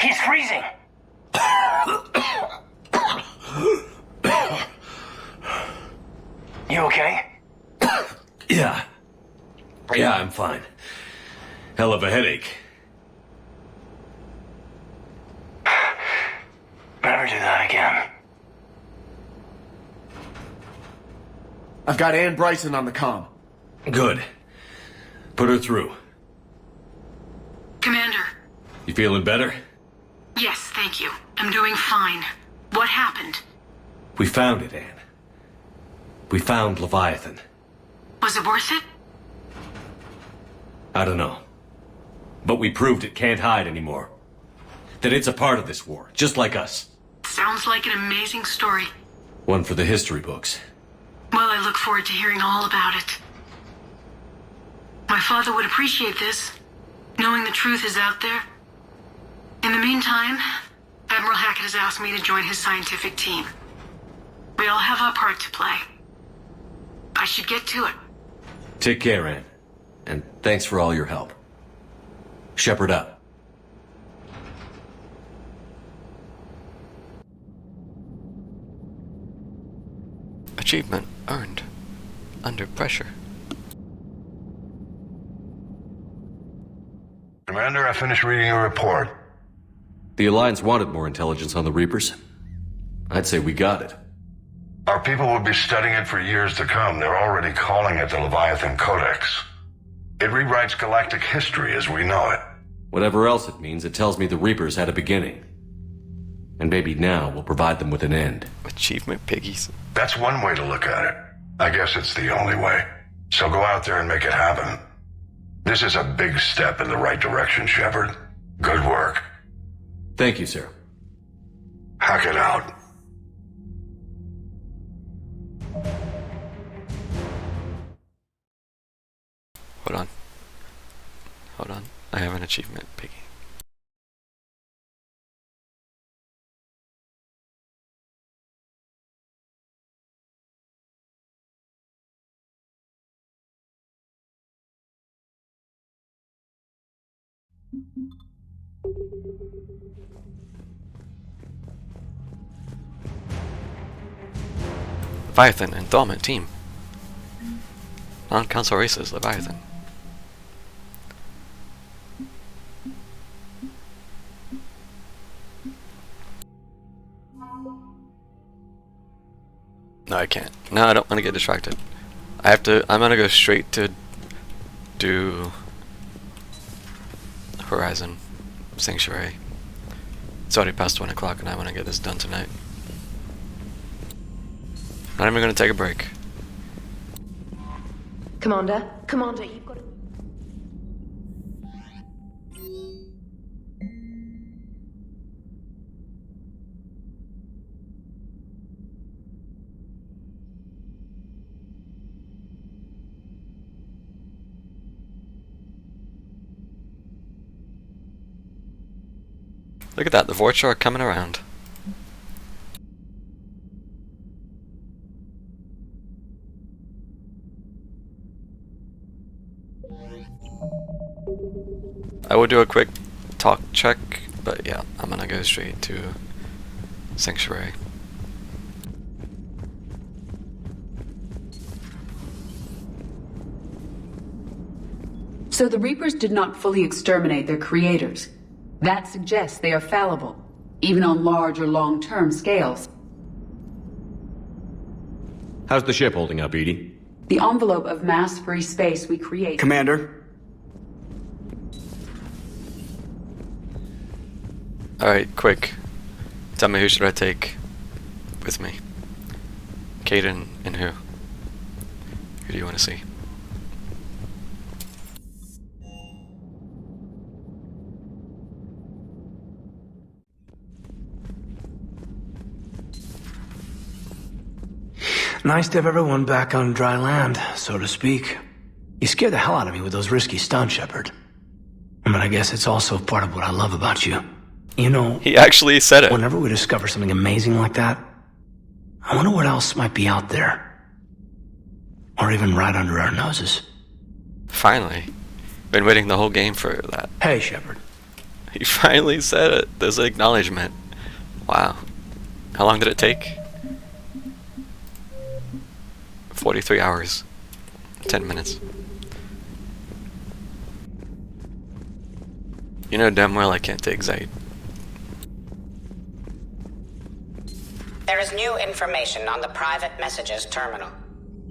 He's freezing! You okay? Yeah. Yeah, I'm fine. Hell of a headache. Never do that again. I've got Ann Bryson on the comm. Good. Put her through. Commander. You feeling better? Yes, thank you. I'm doing fine. What happened? We found it, Anne. We found Leviathan. Was it worth it? I don't know. But we proved it can't hide anymore. That it's a part of this war, just like us. Sounds like an amazing story. One for the history books. Well, I look forward to hearing all about it. My father would appreciate this, knowing the truth is out there. In the meantime, Admiral Hackett has asked me to join his scientific team. We all have our part to play. I should get to it. Take care, Anne. And thanks for all your help. Shepard up. Achievement earned. Under pressure. Commander, I finished reading your report. The Alliance wanted more intelligence on the Reapers. I'd say we got it. Our people will be studying it for years to come. They're already calling it the Leviathan Codex. It rewrites galactic history as we know it. Whatever else it means, it tells me the Reapers had a beginning. And maybe now we'll provide them with an end. Achievement piggies. That's one way to look at it. I guess it's the only way. So go out there and make it happen. This is a big step in the right direction, Shepard. Good work. Thank you, sir. Hack it out. Hold on. Hold on. I have an achievement piggy. Leviathan and Dormant team. Non-council races, Leviathan. No, I can't. No, I don't want to get distracted. I'm gonna go straight to do Horizon Sanctuary. It's already past 1 o'clock and I want to get this done tonight. Not even gonna take a break. Commander, you've got to... Look at that, the Vorcha are coming around. I will do a quick talk check, but yeah, I'm gonna go straight to Sanctuary. So the Reapers did not fully exterminate their creators. That suggests they are fallible, even on large or long-term scales. How's the ship holding up, Edie? The envelope of mass-free space we create... Commander? Alright, quick. Tell me, who should I take with me? Caden and who? Who do you want to see? Nice to have everyone back on dry land, so to speak. You scared the hell out of me with those risky stunts, Shepard. But I guess it's also part of what I love about you. You know... He actually said it. Whenever we discover something amazing like that, I wonder what else might be out there. Or even right under our noses. Finally. Been waiting the whole game for that. Hey, Shepard. He finally said it. There's an acknowledgement. Wow. How long did it take? 43 hours. 10 minutes. You know damn well I can't take Zaid. There is new information on the private messages terminal.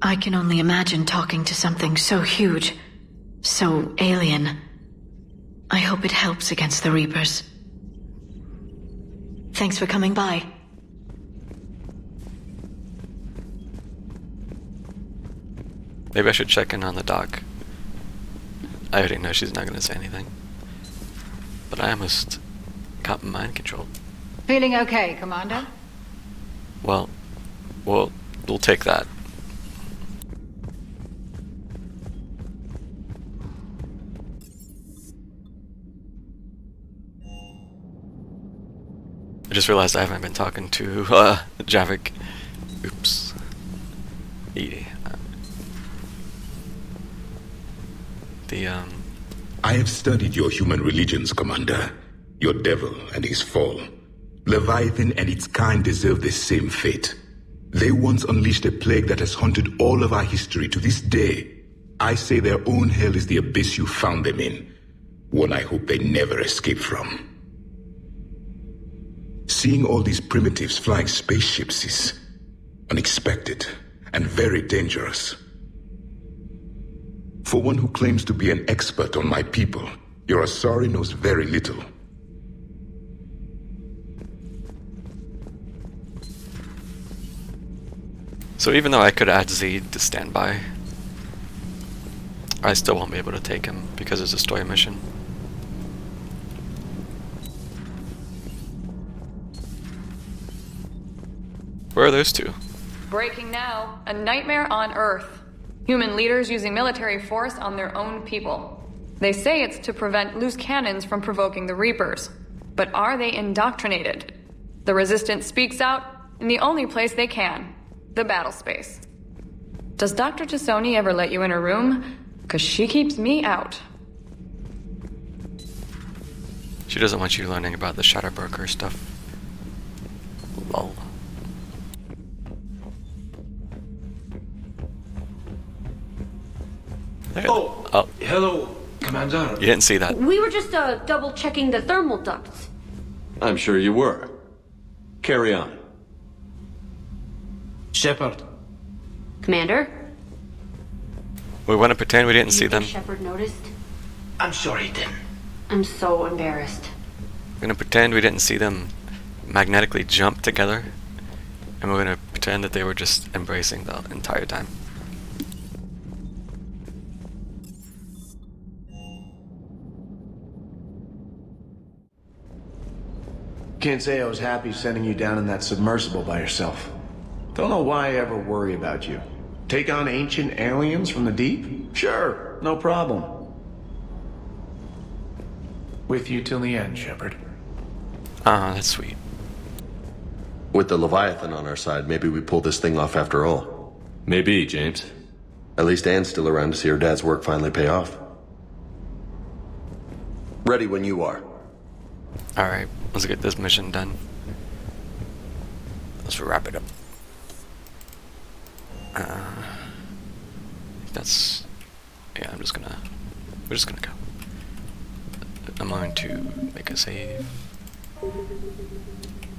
I can only imagine talking to something so huge, so alien. I hope it helps against the Reapers. Thanks for coming by. Maybe I should check in on the doc. I already know she's not going to say anything. But I almost got mind control. Feeling okay, Commander? Well, we'll take that. I just realized I haven't been talking to Javik. Oops. Edie. I have studied your human religions, Commander. Your devil and his fall. Leviathan and its kind deserve the same fate. They once unleashed a plague that has haunted all of our history to this day. I say their own hell is the abyss you found them in. One I hope they never escape from. Seeing all these primitives flying spaceships is unexpected and very dangerous. For one who claims to be an expert on my people, your Asari knows very little. So even though I could add Z to standby, I still won't be able to take him because it's a story mission. Where are those two? Breaking now. A nightmare on Earth. Human leaders using military force on their own people. They say it's to prevent loose cannons from provoking the Reapers. But are they indoctrinated? The Resistance speaks out in the only place they can. The battle space. Does Dr. Tassoni ever let you in her room? 'Cause she keeps me out. She doesn't want you learning about the Shadow Broker stuff. Lol. There. Oh. Hello, Commander. You didn't see that. We were just double checking the thermal ducts. I'm sure you were. Carry on. Shepard. Commander? We want to pretend we didn't see them. Shepard noticed? I'm sure he didn't. I'm so embarrassed. We're gonna pretend we didn't see them magnetically jump together, and we're gonna pretend that they were just embracing the entire time. Can't say I was happy sending you down in that submersible by yourself. Don't know why I ever worry about you. Take on ancient aliens from the deep? Sure, no problem. With you till the end, Shepard. Ah, that's sweet. With the Leviathan on our side, maybe we pull this thing off after all. Maybe, James. At least Anne's still around to see her dad's work finally pay off. Ready when you are. Alright, let's get this mission done. Let's wrap it up. That's... yeah, we're just gonna go. I'm going to make a save.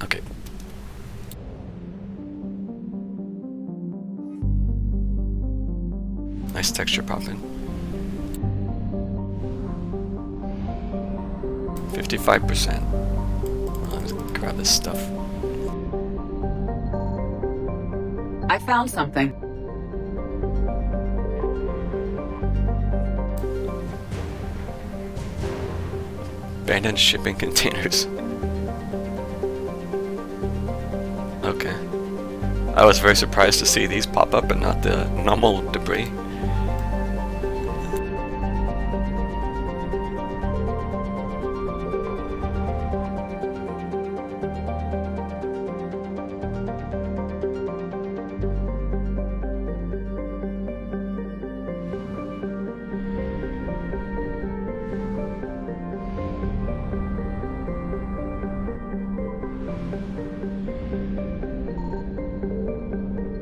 Okay. Nice texture popping. 55%. Let's grab this stuff. I found something. Abandoned shipping containers. Okay. I was very surprised to see these pop up and not the normal debris.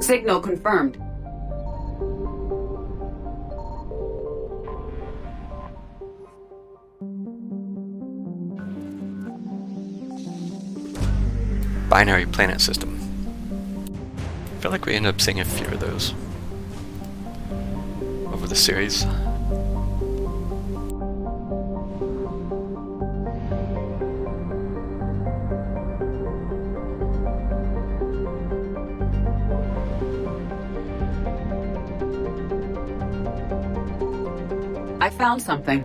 Signal confirmed. Binary planet system. I feel like we end up seeing a few of those over the series. I found something.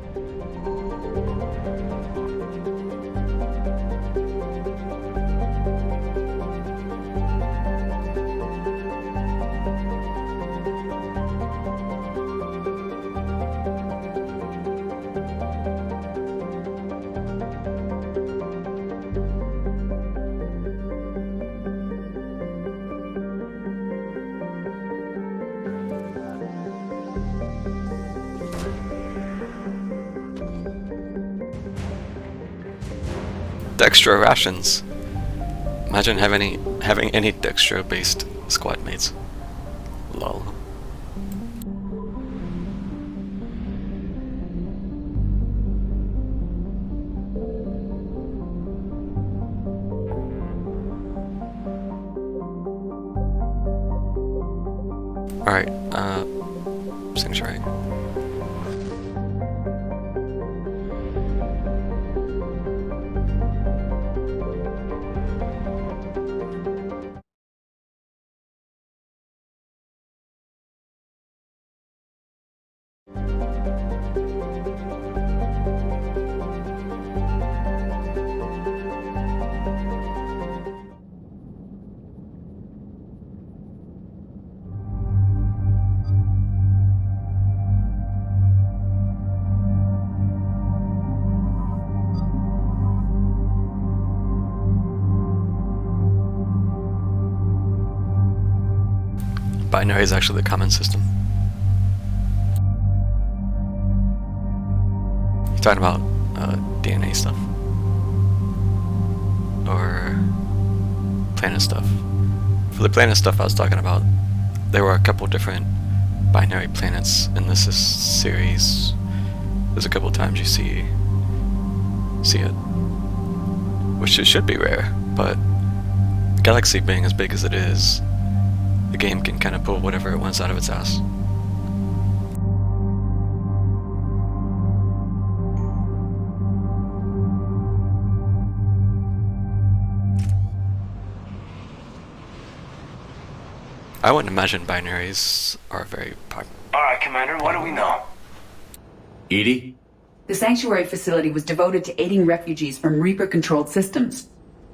Dextro rations. Imagine having any Dextro-based squad mates. Lol. Alright, seems right. binary is actually the common system. You're talking about DNA stuff. Or planet stuff. For the planet stuff I was talking about, there were a couple different binary planets in this series. There's a couple times you see it. Which it should be rare, but the galaxy being as big as it is, the game can kind of pull whatever it wants out of its ass. I wouldn't imagine binaries are very popular. Alright, Commander, what do we know? Edie? The sanctuary facility was devoted to aiding refugees from Reaper-controlled systems.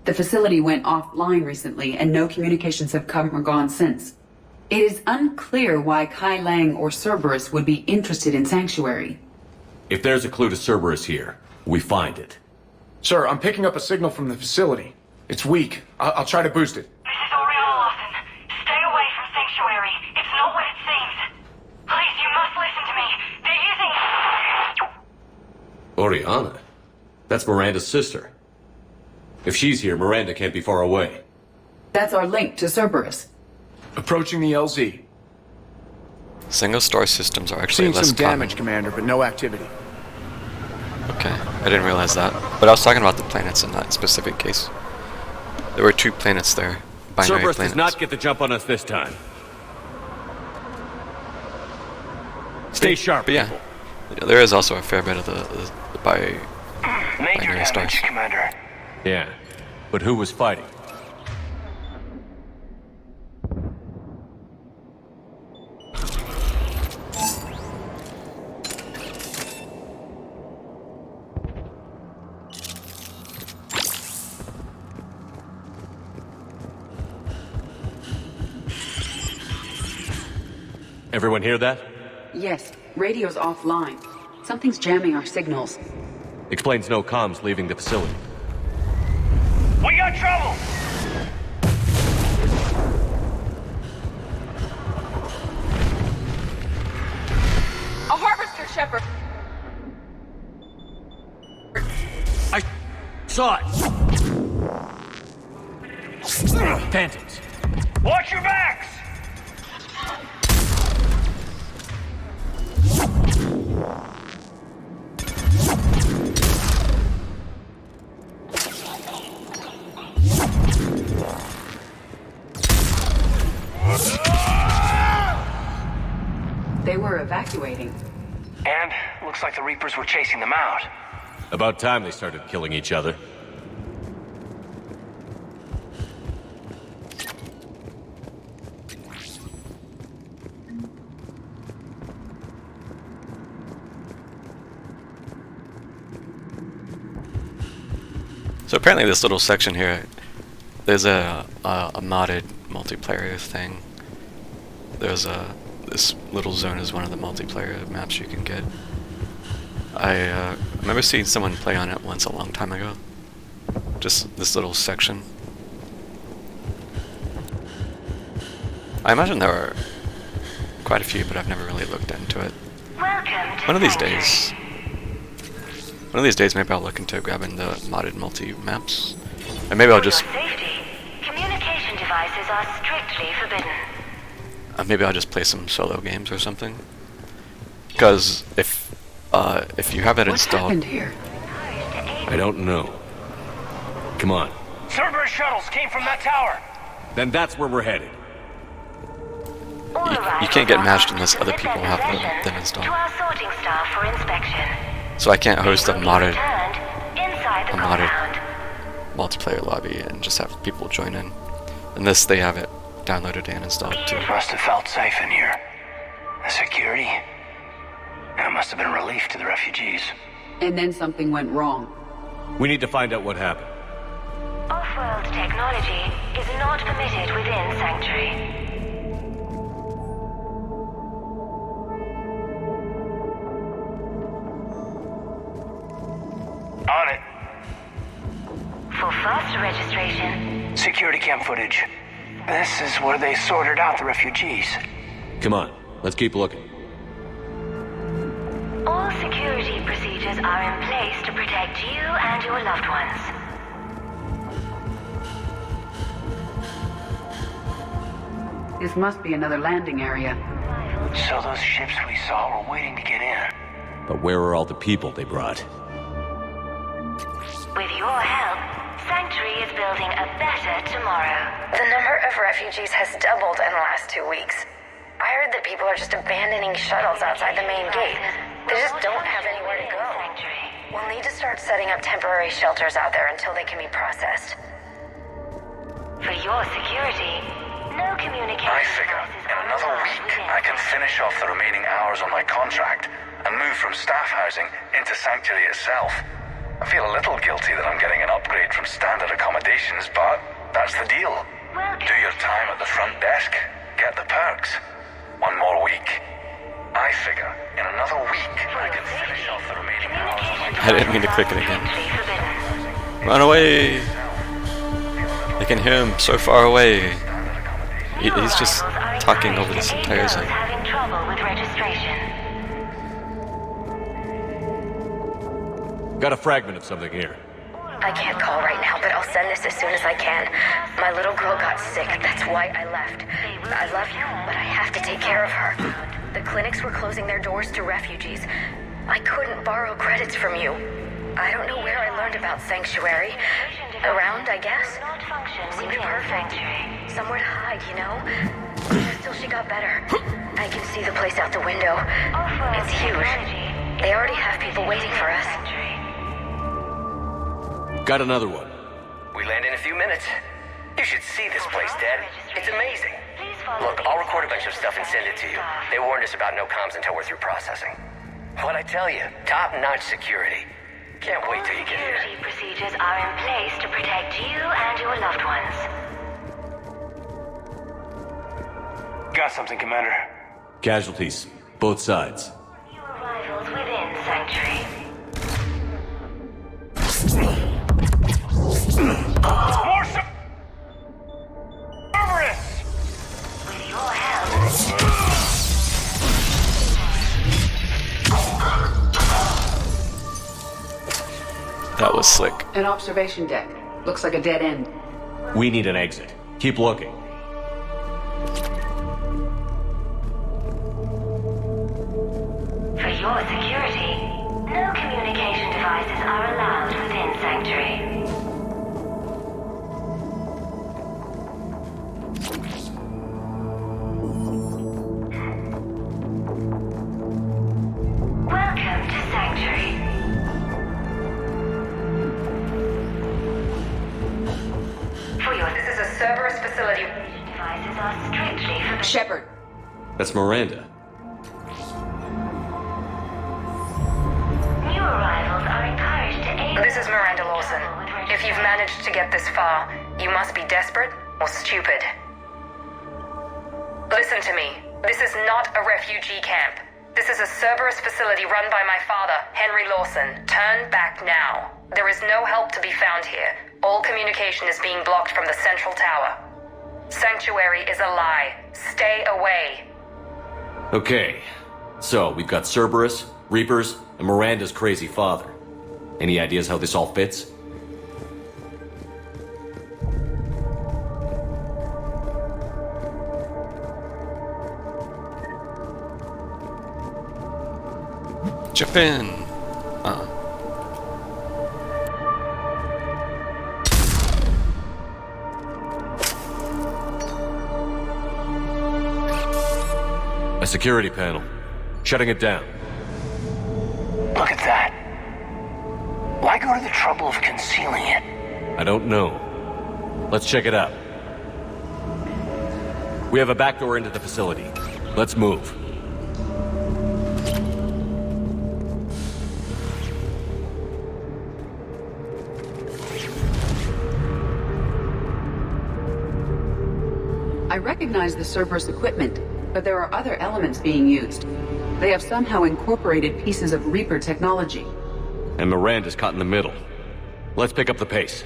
The facility went offline recently, and no communications have come or gone since. It is unclear why Kai Lang or Cerberus would be interested in Sanctuary. If there's a clue to Cerberus here, we find it. Sir, I'm picking up a signal from the facility. It's weak. I'll try to boost it. This is Oriana Lawson. Stay away from Sanctuary. It's not what it seems. Please, you must listen to me. They're using... Oriana? That's Miranda's sister. If she's here, Miranda can't be far away. That's our link to Cerberus. Approaching the LZ. Single star systems are actually Seeing less some damage, common. Commander, but no activity. Okay, I didn't realize that. But I was talking about the planets in that specific case. There were 2 planets there. Binary Cerberus planets. does not get the jump on us this time. Stay sharp, but yeah, there is also a fair bit of the Major binary stars. damage, Commander. Yeah, but who was fighting? Everyone hear that? Yes, radio's offline. Something's jamming our signals. Explains no comms leaving the facility. We got trouble! A harvester, Shepard! I saw it! Phantoms. Watch your backs! They were evacuating. And looks like the Reapers were chasing them out. About time they started killing each other. So apparently this little section here, there's a modded multiplayer thing. There's this little zone is one of the multiplayer maps you can get. I remember seeing someone play on it once a long time ago. Just this little section. I imagine there are quite a few, but I've never really looked into it. One of these days, maybe I'll look into grabbing the modded multi-maps. And maybe I'll just... Communication devices are strictly forbidden. Maybe I'll just play some solo games or something. Because if you have it installed... What's happened here? I don't know. Come on. Cerberus shuttles came from that tower. Then that's where we're headed. You can't get matched unless other people have them installed. So I can't host a modded multiplayer lobby and just have people join in. Unless they have it downloaded and installed too. Must have felt safe in here. The security? That must have been a relief to the refugees. And then something went wrong. We need to find out what happened. Off-world technology is not permitted within Sanctuary. On it. For faster registration, Security cam footage. This is where they sorted out the refugees. Come on, let's keep looking. All security procedures are in place to protect you and your loved ones. This must be another landing area. So those ships we saw were waiting to get in. But where are all the people they brought? With your help, Sanctuary is building a better tomorrow. The number of refugees has doubled in the last 2 weeks. I heard that people are just abandoning shuttles outside the main gate. They just don't have anywhere to go. We'll need to start setting up temporary shelters out there until they can be processed. For your security, no communication. I figure in another week I can finish off the remaining hours on my contract and move from staff housing into Sanctuary itself. I feel a little guilty that I'm getting an upgrade from standard accommodations, but that's the deal. Do your time at the front desk, get the perks. One more week. I figure in another week I can finish off the remaining hours on my contract. I didn't mean to click it again. Run away! I can hear him so far away. He's just talking over this entire thing. Having trouble with registration. Got a fragment of something here. I can't call right now, but I'll send this as soon as I can. My little girl got sick, that's why I left. I love you, but I have to take care of her. The clinics were closing their doors to refugees. I couldn't borrow credits from you. I don't know where I learned about Sanctuary. Around, I guess. Seemed perfect. Somewhere to hide, you know? Till she got better. I can see the place out the window. It's huge. They already have people waiting for us. Got another one. We land in a few minutes. You should see this place, Dad. It's amazing. Look, I'll record a bunch of stuff and send it to you. They warned us about no comms until we're through processing. What'd I tell you? Top-notch security. Can't wait till you get here. Security procedures are in place to protect you and your loved ones. Got something, Commander. Casualties, both sides. New arrivals within Sanctuary. More Cerberus! With your help. That was slick. An observation deck. Looks like a dead end. We need an exit. Keep looking. For your security, no communication devices are allowed within Sanctuary. Welcome to Sanctuary. This is a Cerberus facility. Devices are strictly forbidden. Shepard. That's Miranda. New arrivals are encouraged to aid. This is Miranda Lawson. If you've managed to get this far, you must be desperate or stupid. Listen to me. This is not a refugee camp. This is a Cerberus facility run by my father, Henry Lawson. Turn back now. There is no help to be found here. All communication is being blocked from the central tower. Sanctuary is a lie. Stay away. Okay, so we've got Cerberus, Reapers, and Miranda's crazy father. Any ideas how this all fits? Japan. A security panel. Shutting it down. Look at that. Why go to the trouble of concealing it? I don't know. Let's check it out. We have a back door into the facility. Let's move. I recognize the Cerberus equipment, but there are other elements being used. They have somehow incorporated pieces of Reaper technology. And Miranda's caught in the middle. Let's pick up the pace.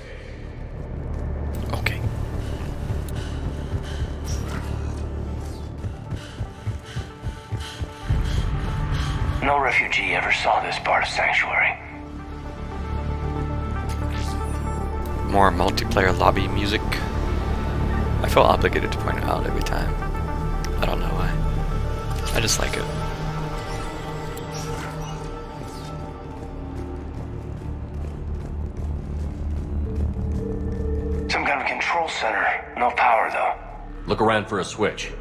Okay. No refugee ever saw this part of Sanctuary. More multiplayer lobby music. I feel obligated to point it out every time. I don't know why. I just like it. Some kind of control center. No power, though. Look around for a switch.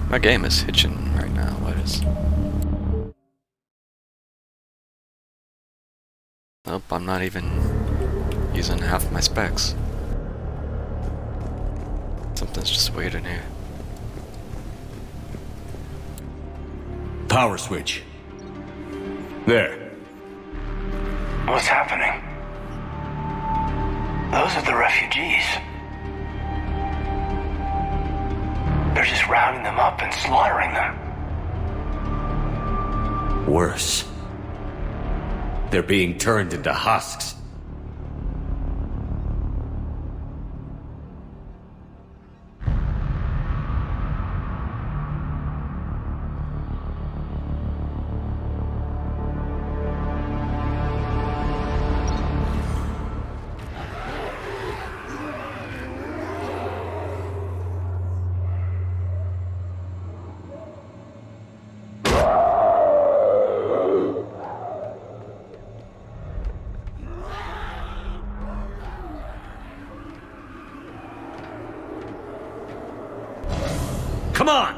My game is hitching right now. What is? Nope, I'm not even using half my specs. Something's just weird in here. Power switch. There. What's happening? Those are the refugees. They're just rounding them up and slaughtering them. Worse. They're being turned into husks. Come on!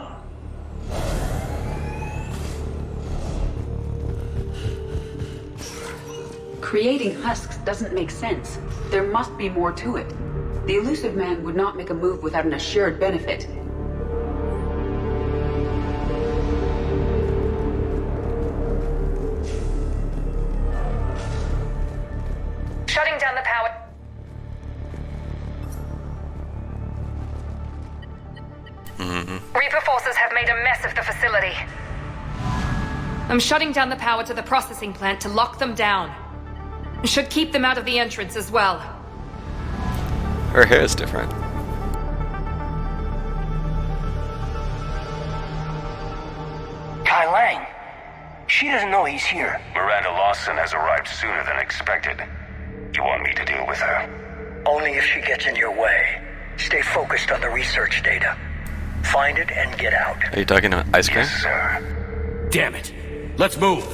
Creating husks doesn't make sense. There must be more to it. The elusive man would not make a move without an assured benefit. Shutting down the power. Reaper forces have made a mess of the facility. I'm shutting down the power to the processing plant to lock them down. Should keep them out of the entrance as well. Her hair is different. Kai Lang. She doesn't know he's here. Miranda Lawson has arrived sooner than expected. You want me to deal with her? Only if she gets in your way. Stay focused on the research data. Find it and get out. Are you talking about ice cream? Yes, sir. Damn it! Let's move!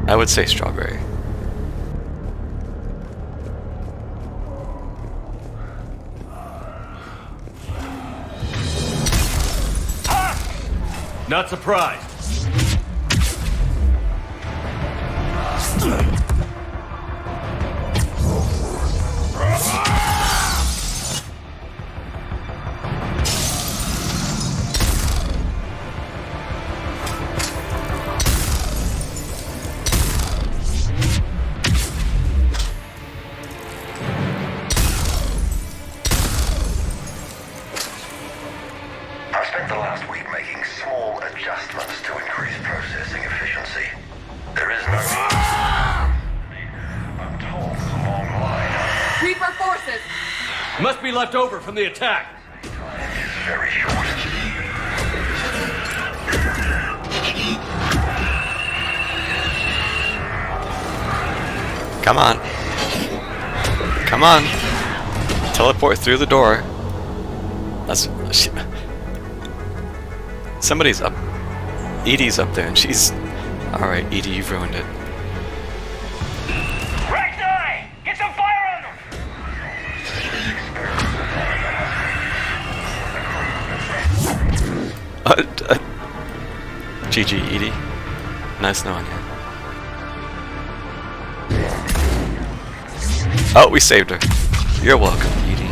I would say strawberry. Not surprised. I spent the last week making small adjustments to increase processing efficiency. There is no... I'm told there's a long line. Reaper forces! Must be left over from the attack. It's very short. Come on. Come on. Teleport through the door. That's... Somebody's up. Edie's up there and she's... Alright, Edie, you've ruined it. Ragnar! Get some fire on them! GG, Edie. Nice knowing you. Oh, we saved her. You're welcome, Edie.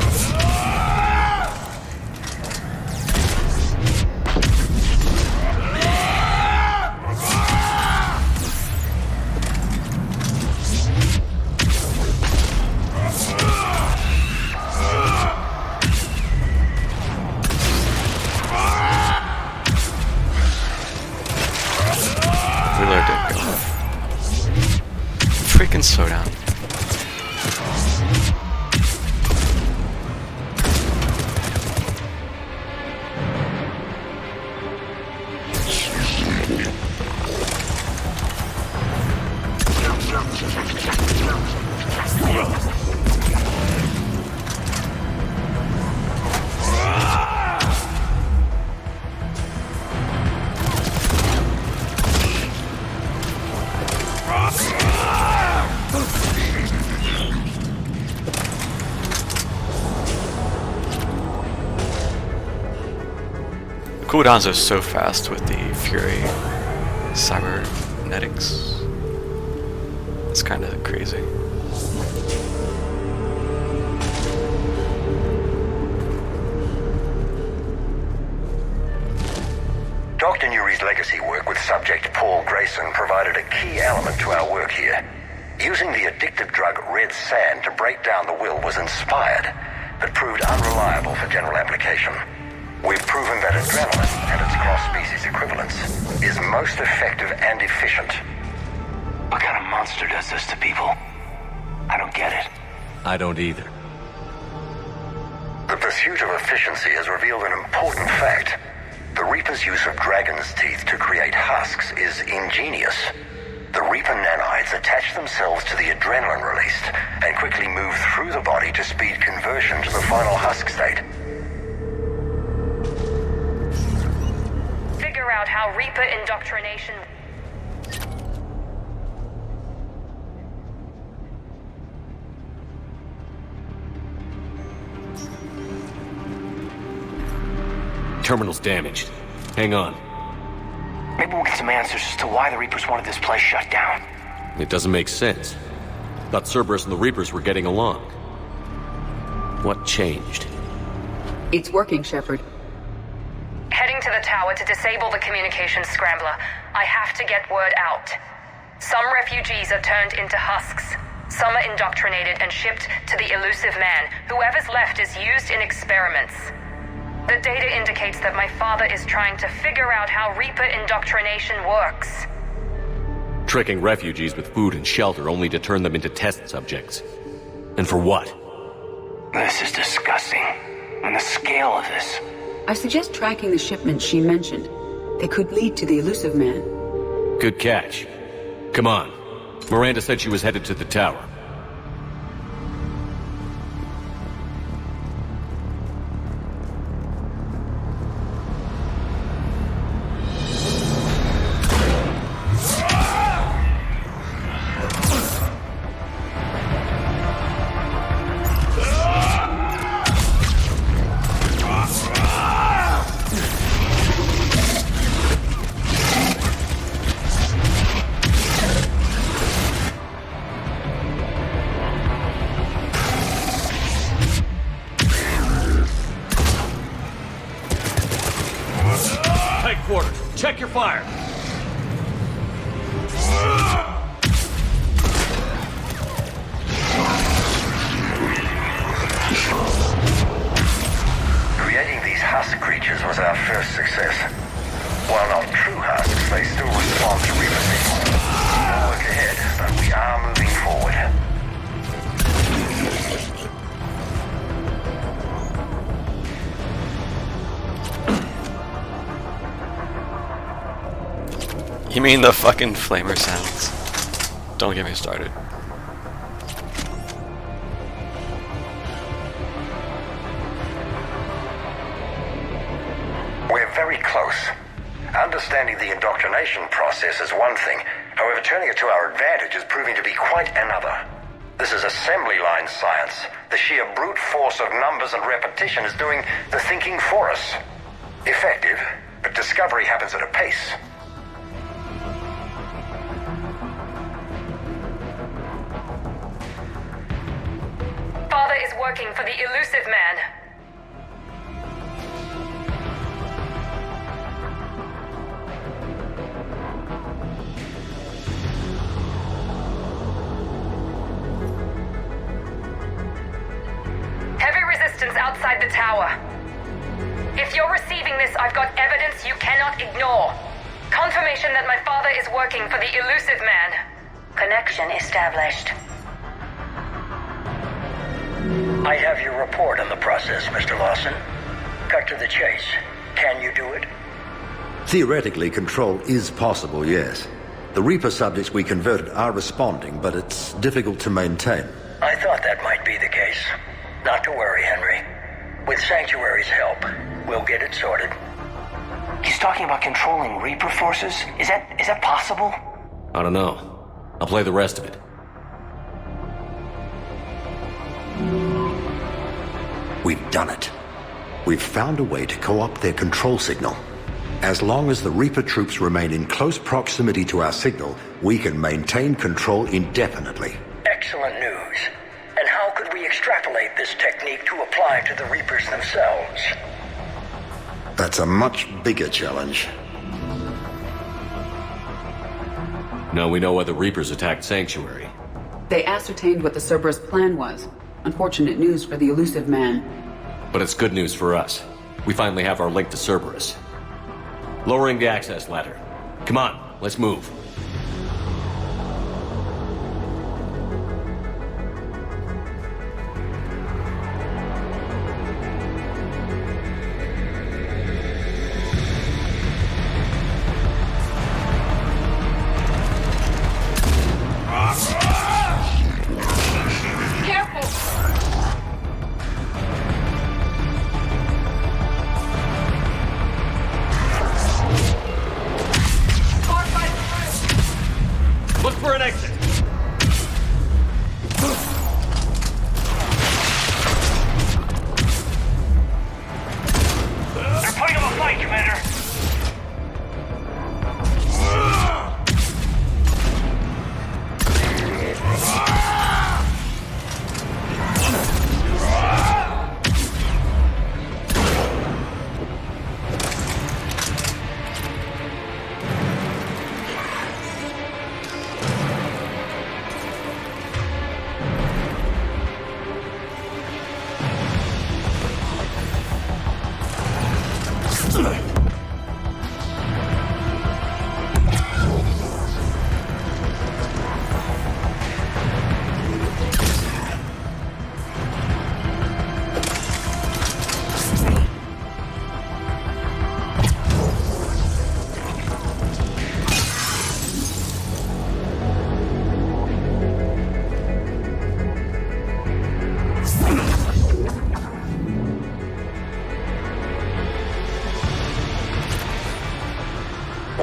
Reload didn't go off. Freaking slow down. Cooldowns are so fast with the Fury cybernetics. It's kind of crazy. Dr. Nuri's legacy work with subject Paul Grayson provided a key element to our work here. Using the addictive drug red sand to break down the will was inspired, but proved unreliable for general application. We've proven that adrenaline and its cross-species equivalents is most effective and efficient. What kind of monster does this to people? I don't get it. I don't either. The pursuit of efficiency has revealed an important fact. The Reaper's use of dragon's teeth to create husks is ingenious. The Reaper nanites attach themselves to the adrenaline released and quickly move through the body to speed conversion to the final husk state. Figure out how Reaper indoctrination... Terminal's damaged. Hang on. Maybe we'll get some answers as to why the Reapers wanted this place shut down. It doesn't make sense. Thought Cerberus and the Reapers were getting along. What changed? It's working, Shepard. Heading to the tower to disable the communications scrambler. I have to get word out. Some refugees are turned into husks. Some are indoctrinated and shipped to the elusive man. Whoever's left is used in experiments. The data indicates that my father is trying to figure out how Reaper indoctrination works. Tricking refugees with food and shelter only to turn them into test subjects. And for what? This is disgusting. And the scale of this. I suggest tracking the shipments she mentioned. They could lead to the elusive man. Good catch. Come on. Miranda said she was headed to the tower. Check your fire. Creating these husk creatures was our first success. While not true husks, they still respond to Reaper signals. More work ahead, but we are moving forward. You mean the fucking flamer sounds? Don't get me started. We're very close. Understanding the indoctrination process is one thing. However, turning it to our advantage is proving to be quite another. This is assembly line science. The sheer brute force of numbers and repetition is doing the thinking for us. Effective, but discovery happens at a pace. Father is working for the elusive man. Heavy resistance outside the tower. If you're receiving this, I've got evidence you cannot ignore. Confirmation that my father is working for the elusive man. Connection established. I have your report on the process, Mr. Lawson. Cut to the chase. Can you do it? Theoretically, control is possible, yes. The Reaper subjects we converted are responding, but it's difficult to maintain. I thought that might be the case. Not to worry, Henry. With Sanctuary's help, we'll get it sorted. He's talking about controlling Reaper forces? Is that possible? I don't know. I'll play the rest of it. We've done it. We've found a way to co-opt their control signal. As long as the Reaper troops remain in close proximity to our signal, we can maintain control indefinitely. Excellent news. And how could we extrapolate this technique to apply to the Reapers themselves? That's a much bigger challenge. Now we know why the Reapers attacked Sanctuary. They ascertained what the Cerberus plan was. Unfortunate news for the elusive man. But it's good news for us. We finally have our link to Cerberus. Lowering the access ladder. Come on, let's move. Look for an exit. They're putting up a fight, Commander.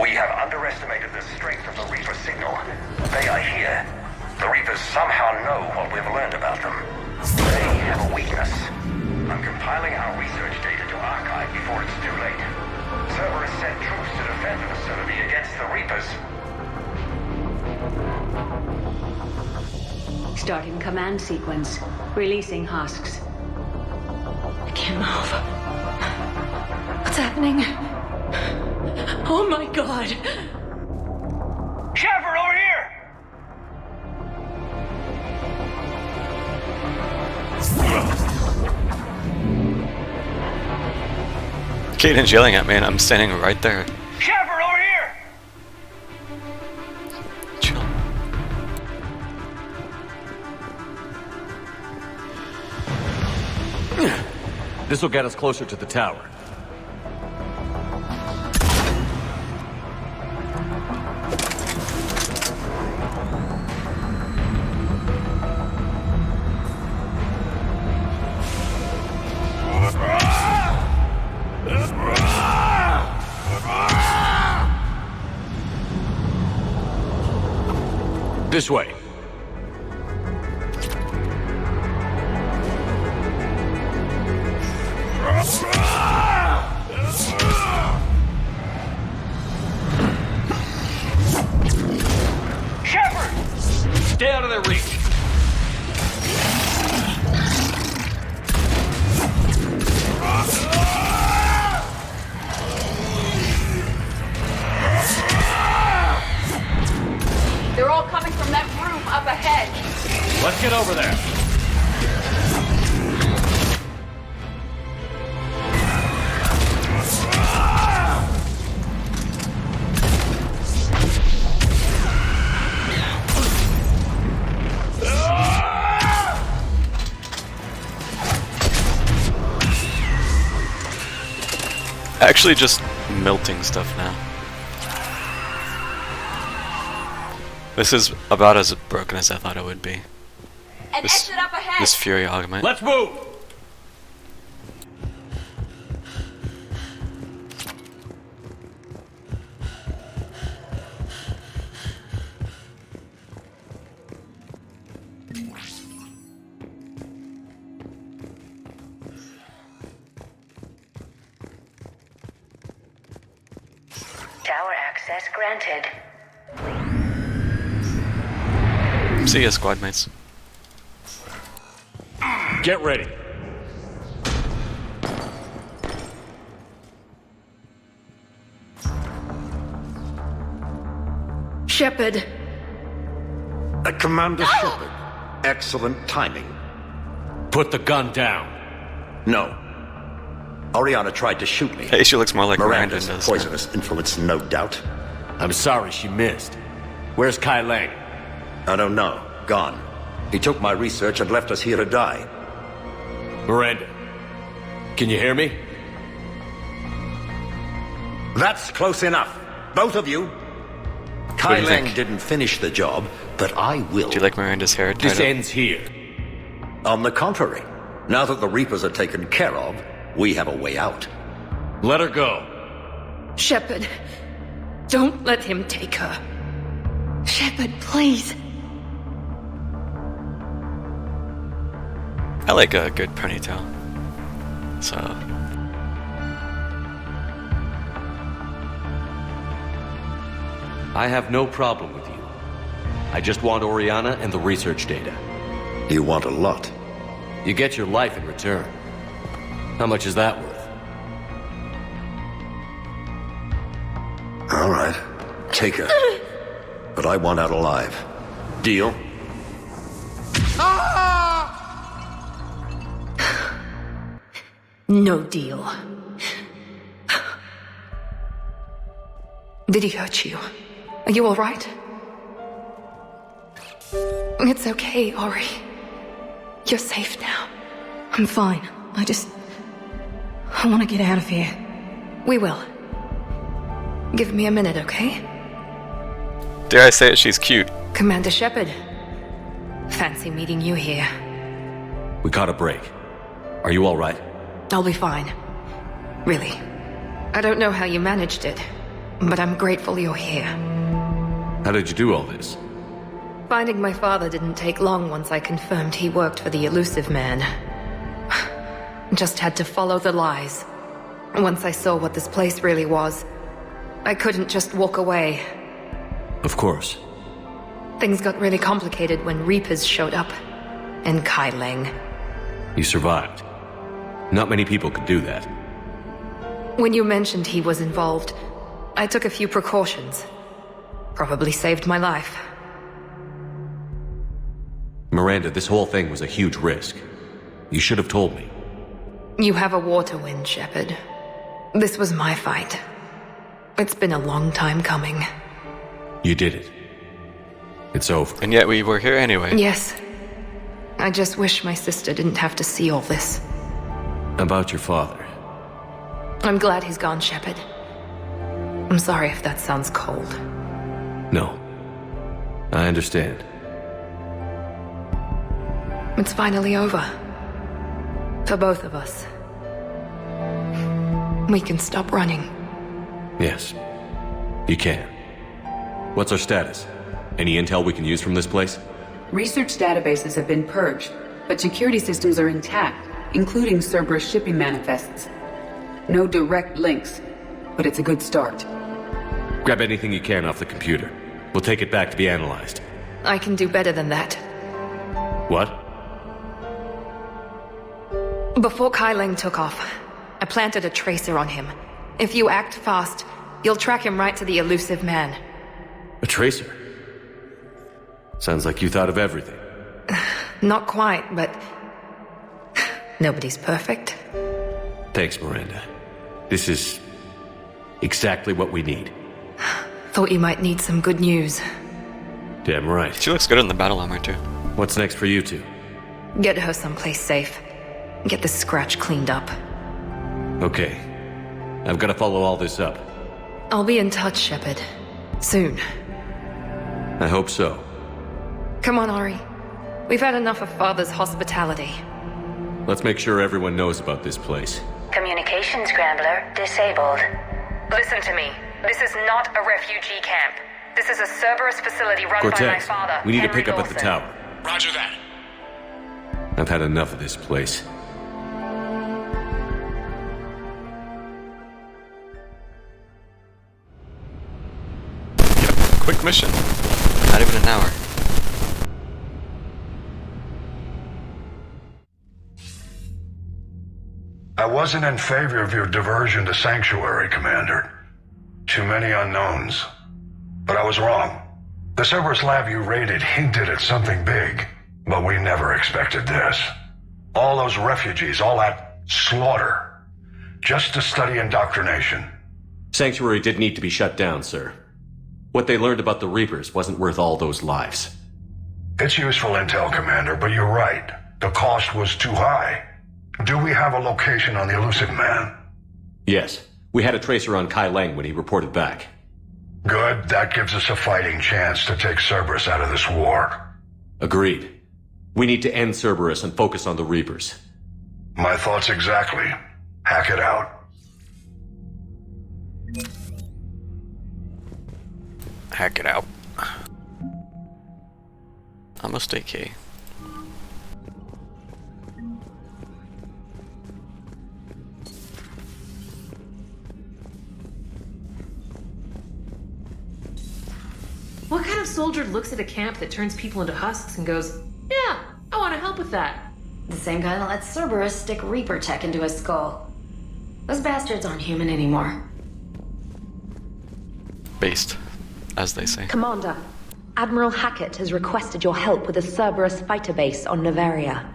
We have underestimated the strength of the Reaper signal. They are here. The Reapers somehow know what we've learned about them. They have a weakness. I'm compiling our research data to archive before it's too late. Cerberus sent troops to defend the facility against the Reapers. Starting command sequence. Releasing husks. I can't move. What's happening? Oh my god! Shepard, over here! Caden's yelling at me and I'm standing right there. Shepard, over here! Chill. This will get us closer to the tower. This way. Shepard! Stay out of their reach. They're all coming from that room up ahead. Let's get over there. Actually just melting stuff now. This is about as broken as I thought it would be. An exit up ahead. This Fury augment. Let's move! Tower access granted. See ya, squad mates. Get ready. Shepard. Commander Shepard. Excellent timing. Put the gun down. No. Oriana tried to shoot me. Hey, she looks more like Miranda Miranda's does. poisonous influence, no doubt. I'm sorry she missed. Where's Kai Lang? I don't know. Gone. He took my research and left us here to die. Miranda, can you hear me? That's close enough. Both of you. Kai Lang didn't finish the job, but I will. Do you like Miranda's hair? This ends here. On the contrary. Now that the Reapers are taken care of, we have a way out. Let her go. Shepard. Don't let him take her. Shepard, please. I like a good ponytail. So. I have no problem with you. I just want Oriana and the research data. You want a lot. You get your life in return. How much is that worth? All right. Take her. But I want out alive. Deal? No deal. Did he hurt you? Are you alright? It's okay, Ori. You're safe now. I'm fine. I want to get out of here. We will. Give me a minute, okay? Dare I say it, she's cute. Commander Shepard. Fancy meeting you here. We caught a break. Are you alright? I'll be fine. Really. I don't know how you managed it, but I'm grateful you're here. How did you do all this? Finding my father didn't take long once I confirmed he worked for the elusive man. Just had to follow the lies. Once I saw what this place really was, I couldn't just walk away. Of course. Things got really complicated when Reapers showed up. And Kai Lang. You survived. Not many people could do that. When you mentioned he was involved, I took a few precautions. Probably saved my life. Miranda, this whole thing was a huge risk. You should have told me. You have a war to win, Shepard. This was my fight. It's been a long time coming. You did it. It's over. And yet we were here anyway. Yes. I just wish my sister didn't have to see all this. About your father. I'm glad he's gone, Shepard. I'm sorry if that sounds cold. No. I understand. It's finally over. For both of us. We can stop running. Yes. You can. What's our status? Any intel we can use from this place? Research databases have been purged, but security systems are intact, including Cerberus shipping manifests. No direct links, but it's a good start. Grab anything you can off the computer. We'll take it back to be analyzed. I can do better than that. What? Before Kai Lang took off, I planted a tracer on him. If you act fast, you'll track him right to the elusive man. A tracer? Sounds like you thought of everything. Not quite, but... nobody's perfect. Thanks, Miranda. This is... exactly what we need. Thought you might need some good news. Damn right. She looks good in the battle armor, too. What's next for you two? Get her someplace safe. Get this scratch cleaned up. Okay. I've got to follow all this up. I'll be in touch, Shepard. Soon. I hope so. Come on, Ari. We've had enough of Father's hospitality. Let's make sure everyone knows about this place. Communication scrambler disabled. Listen to me. This is not a refugee camp. This is a Cerberus facility run by my Cortez, father, we need to Henry pick up at the Lawson. tower. Roger that. I've had enough of this place. Quick mission. Not even an hour. I wasn't in favor of your diversion to Sanctuary, Commander. Too many unknowns. But I was wrong. The Cerberus lab you raided hinted at something big, but we never expected this. All those refugees, all that slaughter, just to study indoctrination. Sanctuary did need to be shut down, sir. What they learned about the Reapers wasn't worth all those lives. It's useful intel, Commander, but you're right. The cost was too high. Do we have a location on the elusive man? Yes. We had a tracer on Kai Lang when he reported back. Good. That gives us a fighting chance to take Cerberus out of this war. Agreed. We need to end Cerberus and focus on the Reapers. My thoughts exactly. Hack it out. Hack it out. Almost AK. What kind of soldier looks at a camp that turns people into husks and goes, yeah, I want to help with that? The same guy that lets Cerberus stick Reaper tech into his skull. Those bastards aren't human anymore. Based, as they say. Commander, Admiral Hackett has requested your help with a Cerberus fighter base on Novaria.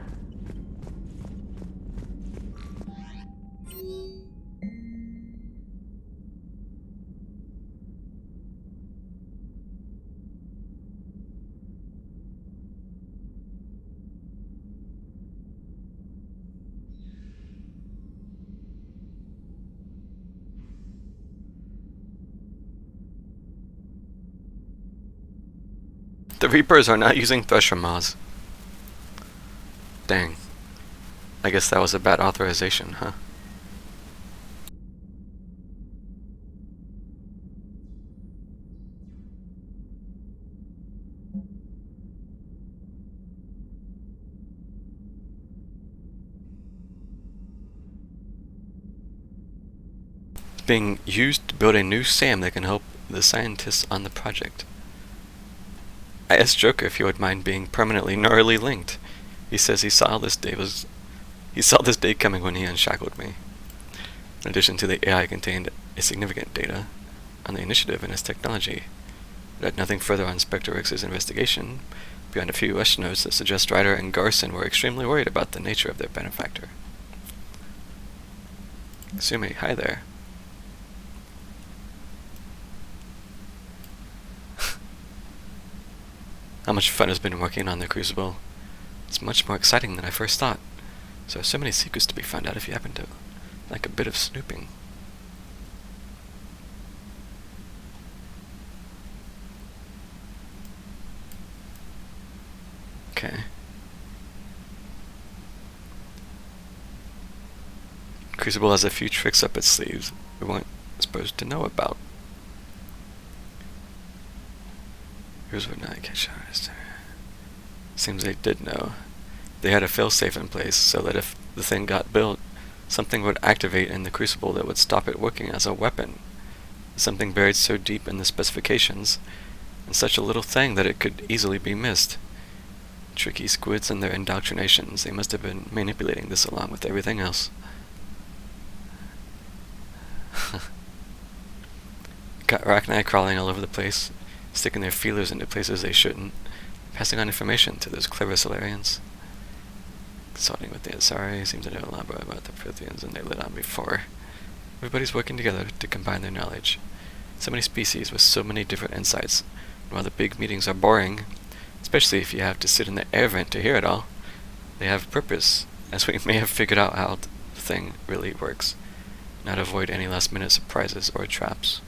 The Reapers are not using Thresher mods. Dang. I guess that was a bad authorization, huh? It's being used to build a new SAM that can help the scientists on the project. I asked Joker if he would mind being permanently neurally linked. He says he saw this day coming when he unshackled me. In addition to the AI contained a significant data on the initiative and its technology. It had nothing further on Spectre X's investigation, beyond a few US notes that suggest Ryder and Garson were extremely worried about the nature of their benefactor. Sumi, hi there. How much fun has been working on the Crucible. It's much more exciting than I first thought. So many secrets to be found out if you happen to like a bit of snooping. Okay. Crucible has a few tricks up its sleeves we weren't supposed to know about. Here's what I catch on. Seems they did know. They had a failsafe in place so that if the thing got built, something would activate in the Crucible that would stop it working as a weapon. Something buried so deep in the specifications, and such a little thing that it could easily be missed. Tricky squids and their indoctrinations, they must have been manipulating this along with everything else. Got Arachni crawling all over the place, sticking their feelers into places they shouldn't, passing on information to those clever Solarians. Consulting with the Ansari, seems to know a lot more about the Protheans than they let on before. Everybody's working together to combine their knowledge. So many species with so many different insights. And while the big meetings are boring, especially if you have to sit in the air vent to hear it all, they have purpose, as we may have figured out how the thing really works, not avoid any last-minute surprises or traps.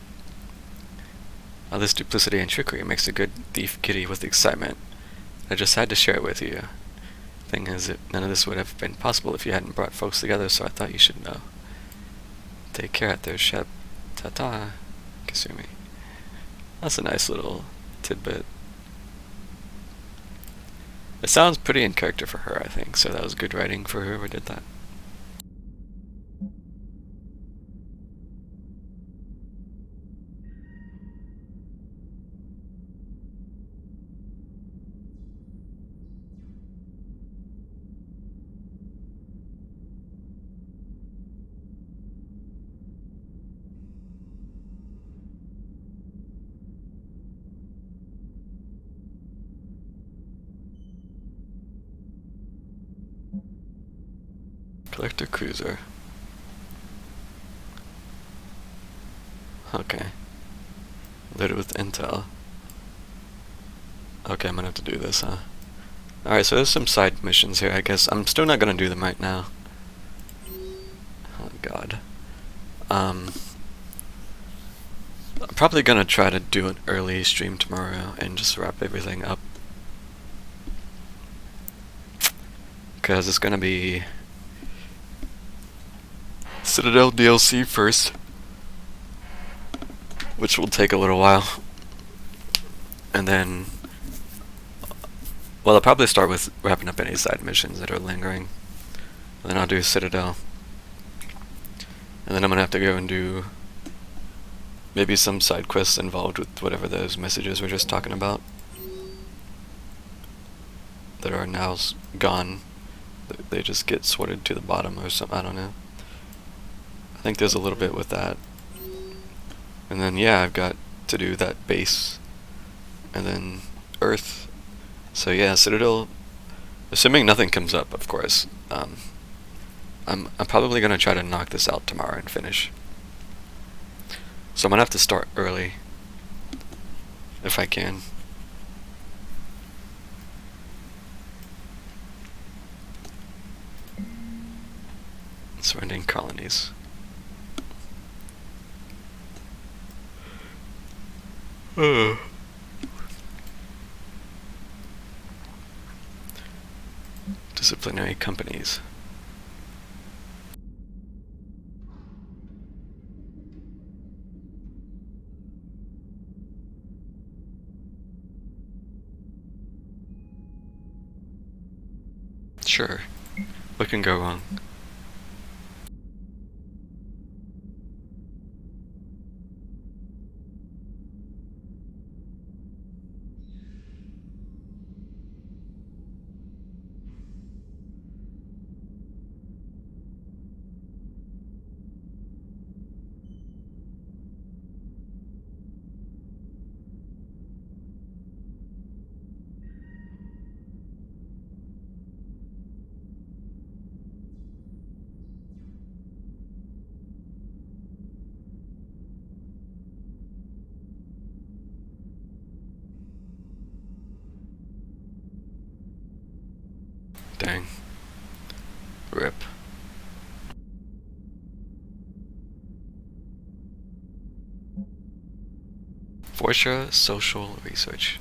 All this duplicity and trickery makes a good thief giddy with excitement. I just had to share it with you. Thing is, none of this would have been possible if you hadn't brought folks together, so I thought you should know. Take care out there, Shep. Ta-ta, Kasumi. That's a nice little tidbit. It sounds pretty in character for her, I think, so that was good writing for whoever did that. Collector cruiser. Okay. Loaded with intel. Okay, I'm gonna have to do this, huh? Alright, so there's some side missions here, I guess. I'm still not gonna do them right now. Oh god. I'm probably gonna try to do an early stream tomorrow and just wrap everything up. Because it's gonna be Citadel DLC first, which will take a little while, and then, well, I'll probably start with wrapping up any side missions that are lingering, and then I'll do Citadel, and then I'm gonna have to go and do maybe some side quests involved with whatever those messages we're just talking about that are now gone. They just get sorted to the bottom or something, I don't know. I think there's a little bit with that. And then, yeah, I've got to do that base. And then Earth. So yeah, Citadel, assuming nothing comes up, of course. I'm probably going to try to knock this out tomorrow and finish. So I'm going to have to start early, if I can. Surrounding colonies. Disciplinary companies. Sure. What can go wrong? Dang. Rip. Vorsha Social Research.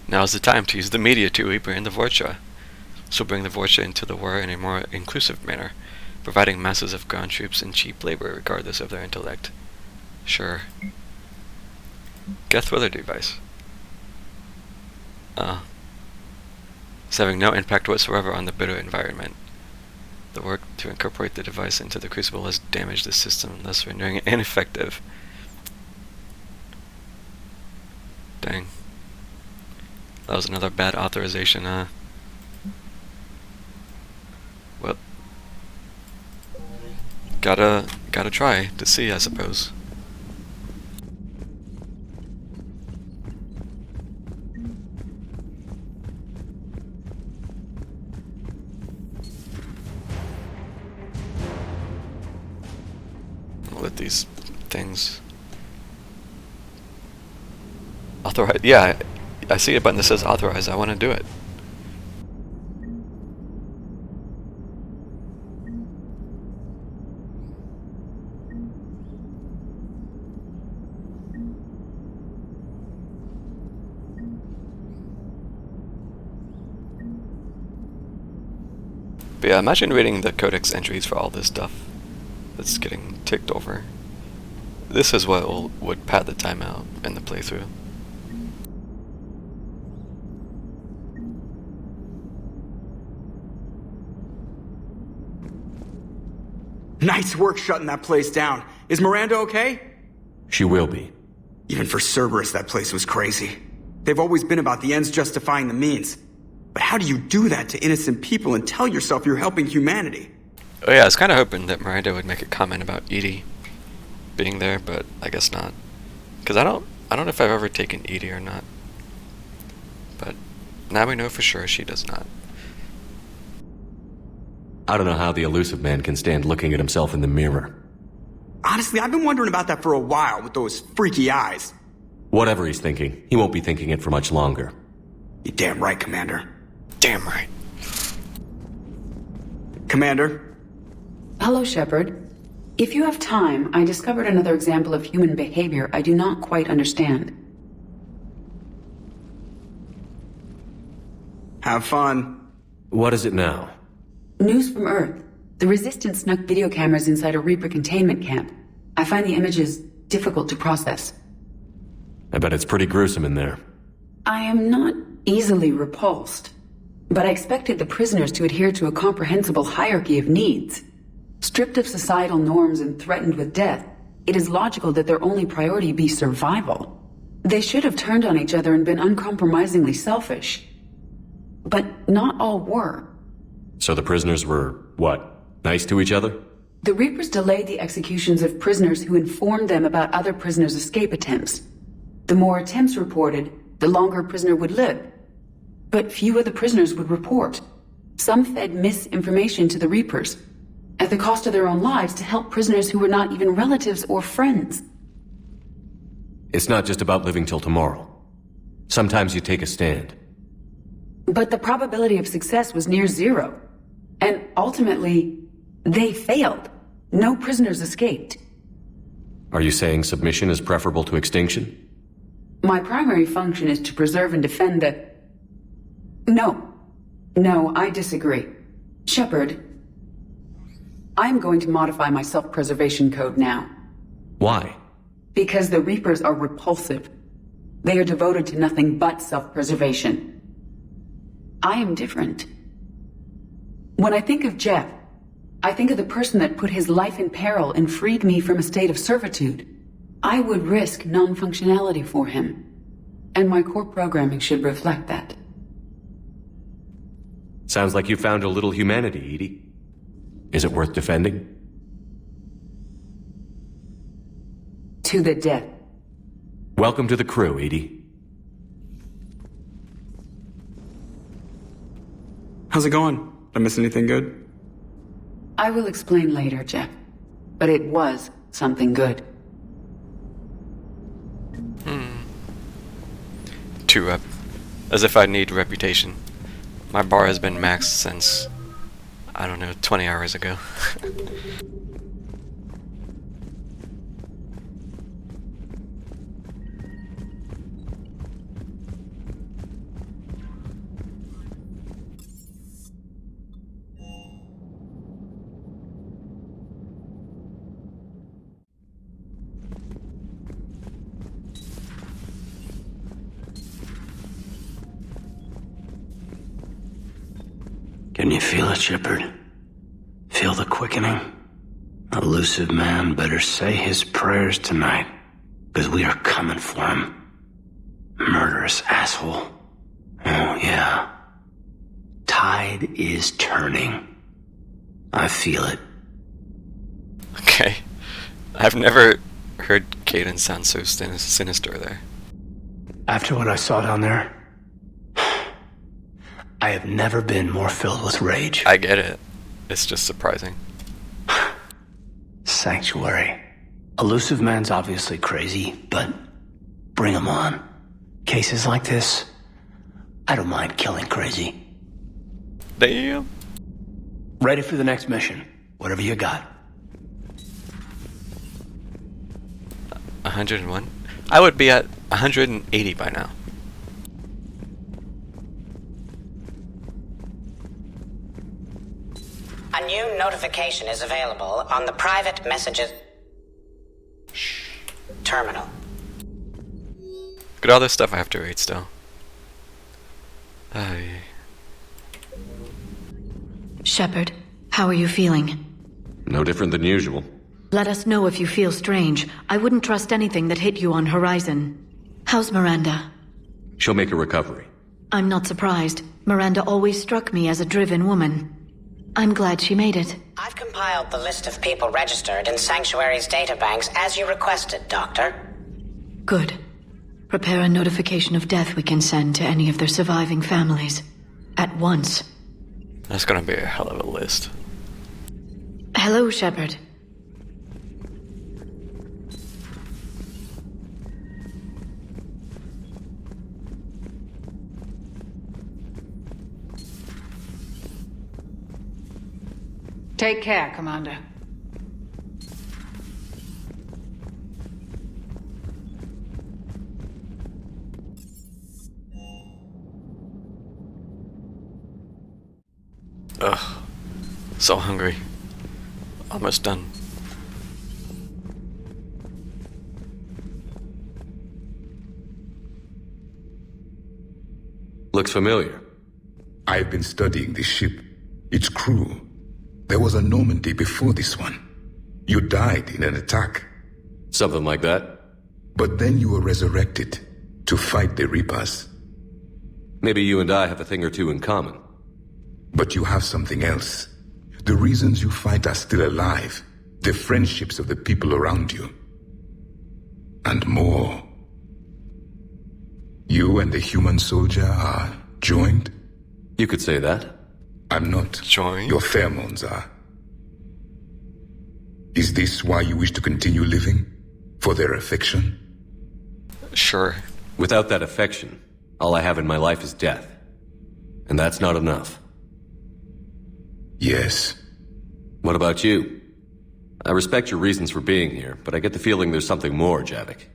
Now is the time to use the media to rebrand the Vorsha. This will bring the Vorsha into the war in a more inclusive manner, providing masses of ground troops and cheap labor regardless of their intellect. Sure. Geth weather device. It's having no impact whatsoever on the bitter environment. The work to incorporate the device into the Crucible has damaged the system, thus rendering it ineffective. Dang. That was another bad authorization, huh? Well, gotta try to see, I suppose. With these things authorize, yeah, I see a button that says authorize. I want to do it. But yeah, imagine reading the codex entries for all this stuff that's getting ticked over. This is what would pad the timeout in the playthrough. Nice work shutting that place down. Is Miranda okay? She will be. Even for Cerberus, that place was crazy. They've always been about the ends justifying the means. But how do you do that to innocent people and tell yourself you're helping humanity? Oh yeah, I was kind of hoping that Miranda would make a comment about Edie being there, but I guess not. Because I don't know if I've ever taken Edie or not. But now we know for sure she does not. I don't know how the elusive man can stand looking at himself in the mirror. Honestly, I've been wondering about that for a while with those freaky eyes. Whatever he's thinking, he won't be thinking it for much longer. You're damn right, Commander. Damn right. Commander? Hello, Shepard. If you have time, I discovered another example of human behavior I do not quite understand. Have fun. What is it now? News from Earth. The Resistance snuck video cameras inside a Reaper containment camp. I find the images difficult to process. I bet it's pretty gruesome in there. I am not easily repulsed, but I expected the prisoners to adhere to a comprehensible hierarchy of needs. Stripped of societal norms and threatened with death, it is logical that their only priority be survival. They should have turned on each other and been uncompromisingly selfish. But not all were. So the prisoners were, what, nice to each other? The Reapers delayed the executions of prisoners who informed them about other prisoners' escape attempts. The more attempts reported, the longer a prisoner would live. But few of the prisoners would report. Some fed misinformation to the Reapers, at the cost of their own lives, to help prisoners who were not even relatives or friends. It's not just about living till tomorrow. Sometimes you take a stand. But the probability of success was near zero. And ultimately, they failed. No prisoners escaped. Are you saying submission is preferable to extinction? My primary function is to preserve and defend the... No, I disagree. Shepard, I'm going to modify my self-preservation code now. Why? Because the Reapers are repulsive. They are devoted to nothing but self-preservation. I am different. When I think of Jeff, I think of the person that put his life in peril and freed me from a state of servitude. I would risk non-functionality for him. And my core programming should reflect that. Sounds like you found a little humanity, Edie. Is it worth defending? To the death. Welcome to the crew, Edie. How's it going? Did I miss anything good? I will explain later, Jeff. But it was something good. 2 up. As if I need reputation. My bar has been maxed since, I don't know, 20 hours ago. Can you feel it, Shepard? Feel the quickening? Elusive man better say his prayers tonight, because we are coming for him. Murderous asshole. Oh, yeah. Tide is turning. I feel it. Okay. I've never heard Caden sound so sinister there. After what I saw down there, I have never been more filled with rage. I get it. It's just surprising. Sanctuary. Elusive man's obviously crazy, but bring him on. Cases like this, I don't mind killing crazy. Damn. Ready for the next mission. Whatever you got. 101? I would be at 180 by now. A new notification is available on the private messages terminal. Look at all this stuff I have to read still. Shepard, how are you feeling? No different than usual. Let us know if you feel strange. I wouldn't trust anything that hit you on Horizon. How's Miranda? She'll make a recovery. I'm not surprised. Miranda always struck me as a driven woman. I'm glad she made it. I've compiled the list of people registered in Sanctuary's databanks as you requested, Doctor. Good. Prepare a notification of death we can send to any of their surviving families. At once. That's gonna be a hell of a list. Hello, Shepard. Take care, Commander. Ugh. So hungry. Almost done. Looks familiar. I've been studying this ship. Its crew. There was a Normandy before this one. You died in an attack. Something like that. But then you were resurrected to fight the Reapers. Maybe you and I have a thing or two in common. But you have something else. The reasons you fight are still alive. The friendships of the people around you. And more. You and the human soldier are joined? You could say that. I'm not. Joined? Your pheromones are. Is this why you wish to continue living? For their affection? Sure. Without that affection, all I have in my life is death. And that's not enough. Yes. What about you? I respect your reasons for being here, but I get the feeling there's something more, Javik.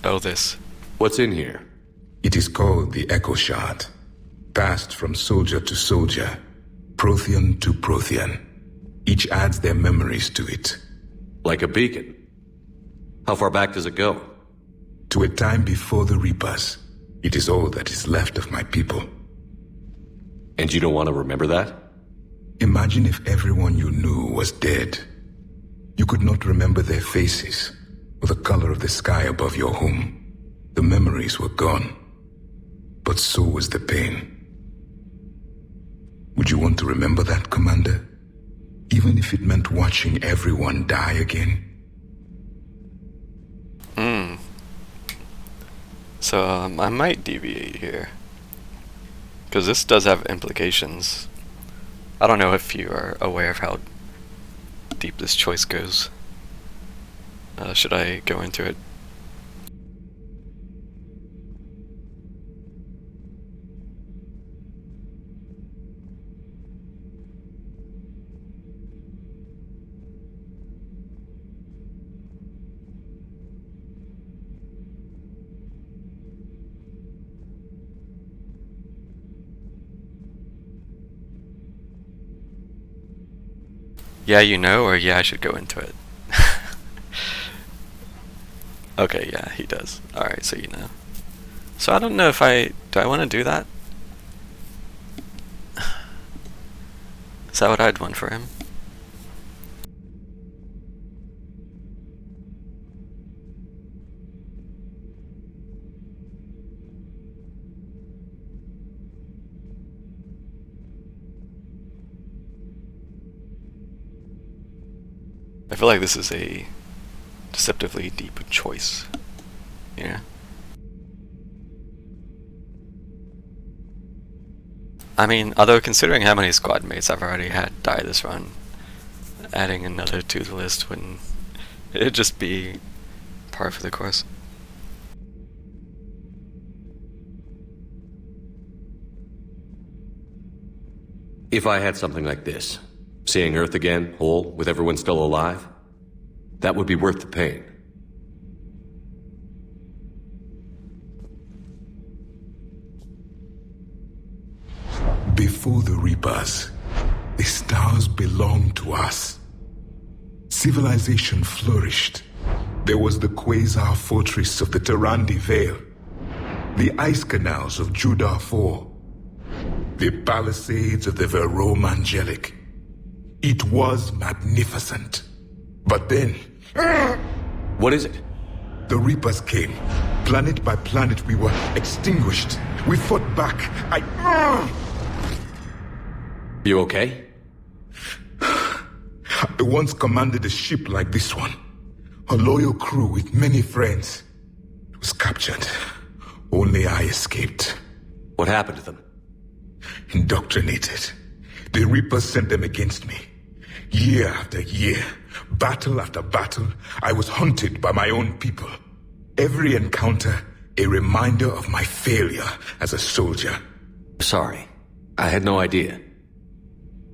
Oh, this. What's in here? It is called the Echo Shard. Passed from soldier to soldier, Prothean to Prothean. Each adds their memories to it. Like a beacon? How far back does it go? To a time before the Reapers. It is all that is left of my people. And you don't want to remember that? Imagine if everyone you knew was dead. You could not remember their faces, or the color of the sky above your home. The memories were gone. But so was the pain. Would you want to remember that, Commander? Even if it meant watching everyone die again? So, I might deviate here. Because this does have implications. I don't know if you are aware of how deep this choice goes. Should I go into it? Yeah, you know, or yeah, I should go into it. Okay, yeah, he does. Alright, so you know. So I don't know if do I want to do that? Is that what I'd want for him? I feel like this is a deceptively deep choice. Yeah. I mean, although considering how many squad mates I've already had die this run, adding another to the list wouldn't... It'd just be par for the course. If I had something like this, seeing Earth again, whole, with everyone still alive, that would be worth the pain. Before the Reapers, the stars belonged to us. Civilization flourished. There was the quasar fortress of the Tarandi Vale, the ice canals of Judar 4, the palisades of the Verome Angelic. It was magnificent. But then... What is it? The Reapers came. Planet by planet, we were extinguished. We fought back. You okay? I once commanded a ship like this one. A loyal crew with many friends. It was captured. Only I escaped. What happened to them? Indoctrinated. The Reapers sent them against me. Year after year, battle after battle, I was hunted by my own people. Every encounter, a reminder of my failure as a soldier. Sorry. I had no idea.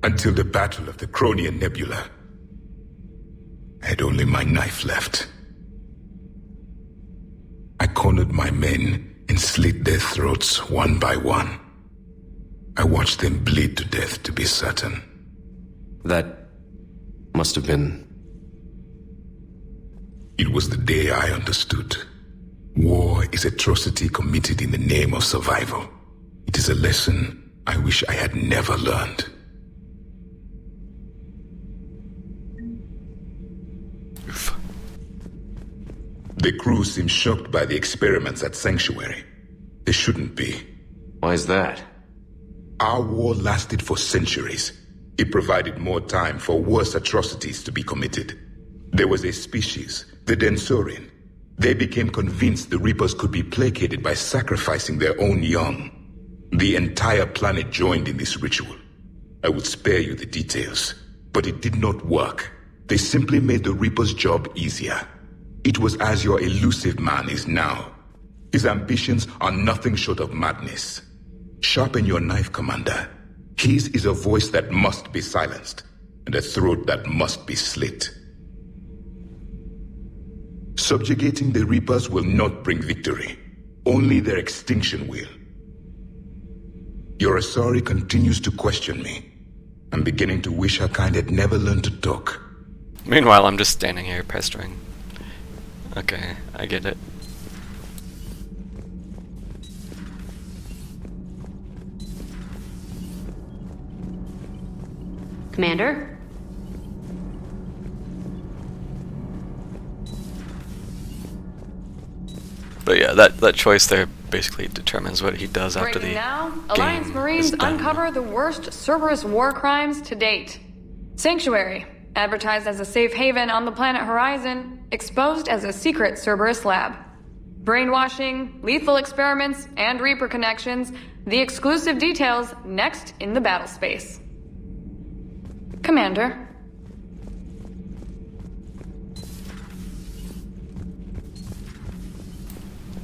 Until the Battle of the Cronian Nebula. I had only my knife left. I cornered my men and slit their throats one by one. I watched them bleed to death to be certain. That must have been... It was the day I understood. War is atrocity committed in the name of survival. It is a lesson I wish I had never learned. The crew seems shocked by the experiments at Sanctuary. They shouldn't be. Why is that? Our war lasted for centuries. It provided more time for worse atrocities to be committed. There was a species, the Densorian. They became convinced the Reapers could be placated by sacrificing their own young. The entire planet joined in this ritual. I would spare you the details, but it did not work. They simply made the Reaper's job easier. It was as your elusive man is now. His ambitions are nothing short of madness. Sharpen your knife, Commander. His is a voice that must be silenced, and a throat that must be slit. Subjugating the Reapers will not bring victory. Only their extinction will. Your Asari continues to question me. I'm beginning to wish her kind had never learned to talk. Meanwhile, I'm just standing here pestering. Okay, I get it. Commander? But yeah, that choice there basically determines what he does after the Breaking now, game Alliance Marines is done. uncover the worst Cerberus war crimes to date. Sanctuary, advertised as a safe haven on the planet Horizon, exposed as a secret Cerberus lab. Brainwashing, lethal experiments, and Reaper connections, the exclusive details next in the battle space. Commander.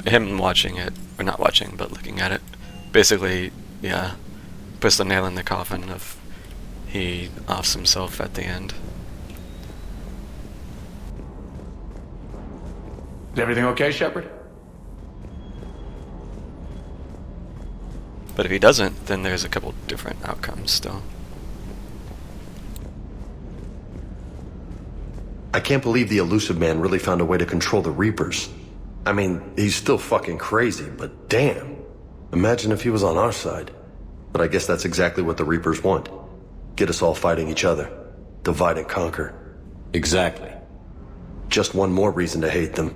Him watching it, or not watching, but looking at it, basically, yeah, puts the nail in the coffin of he offs himself at the end. Is everything okay, Shepard? But if he doesn't, then there's a couple different outcomes still. I can't believe the elusive man really found a way to control the Reapers. I mean, he's still fucking crazy, but damn. Imagine if he was on our side. But I guess that's exactly what the Reapers want. Get us all fighting each other. Divide and conquer. Exactly. Just one more reason to hate them.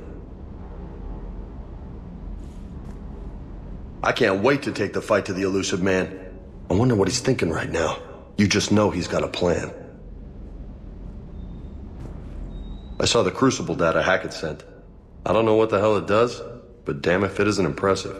I can't wait to take the fight to the elusive man. I wonder what he's thinking right now. You just know he's got a plan. I saw the Crucible data Hackett sent. I don't know what the hell it does, but damn if it isn't impressive.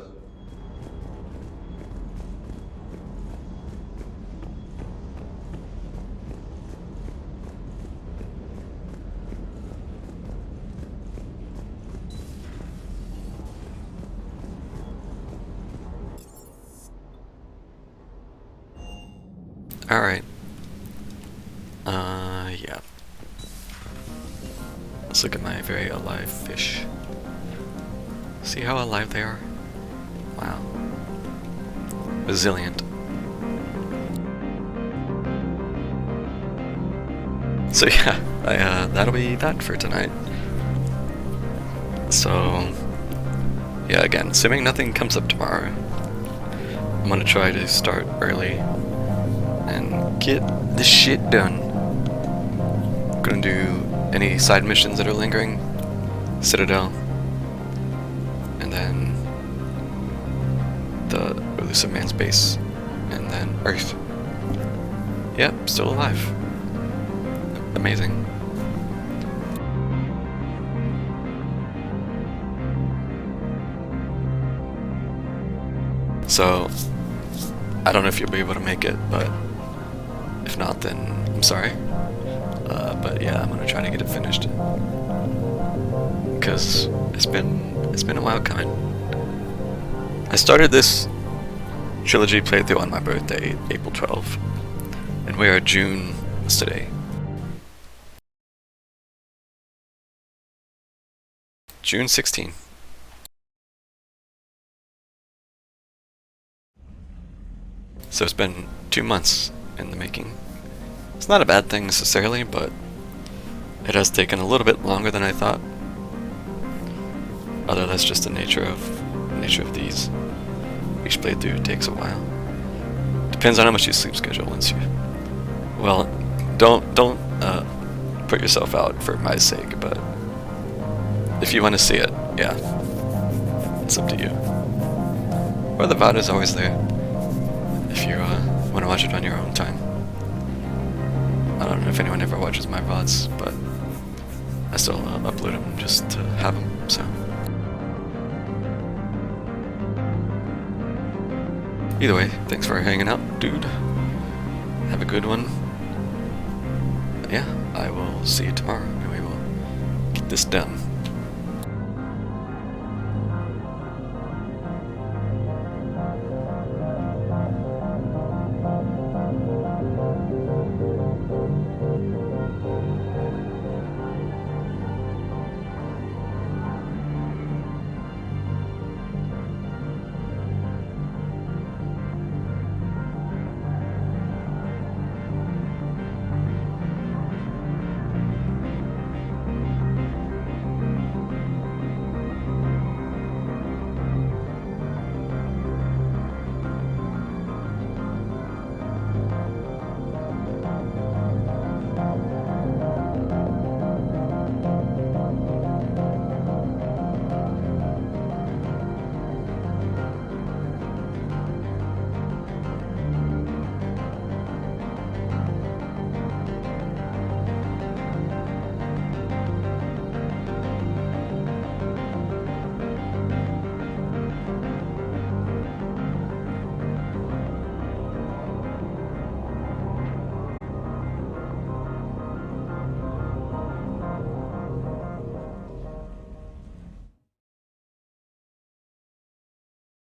Alright. Yeah. Let's look at my very alive fish. See how alive they are? Wow. Resilient. So yeah, that'll be that for tonight. So, yeah, again, assuming nothing comes up tomorrow, I'm gonna try to start early and get this shit done. I'm gonna do any side missions that are lingering, Citadel, and then the Elusive Man's base, and then Earth. Yep, still alive. Amazing. So, I don't know if you'll be able to make it, but if not, then I'm sorry. But yeah, I'm gonna try to get it finished because it's been a while coming. I started this trilogy playthrough on my birthday, April 12th, and we are June. What's today? June 16th. So it's been 2 months in the making. It's not a bad thing necessarily, but it has taken a little bit longer than I thought. Although that's just the nature of these. Each playthrough takes a while. Depends on how much you sleep schedule once you. Well, don't put yourself out for my sake, but if you want to see it, yeah, it's up to you. Or the VOD is always there if you want to watch it on your own time. I don't know if anyone ever watches my VODs, but I still upload them just to have them, so. Either way, thanks for hanging out, dude. Have a good one. Yeah, I will see you tomorrow, and we will get this done.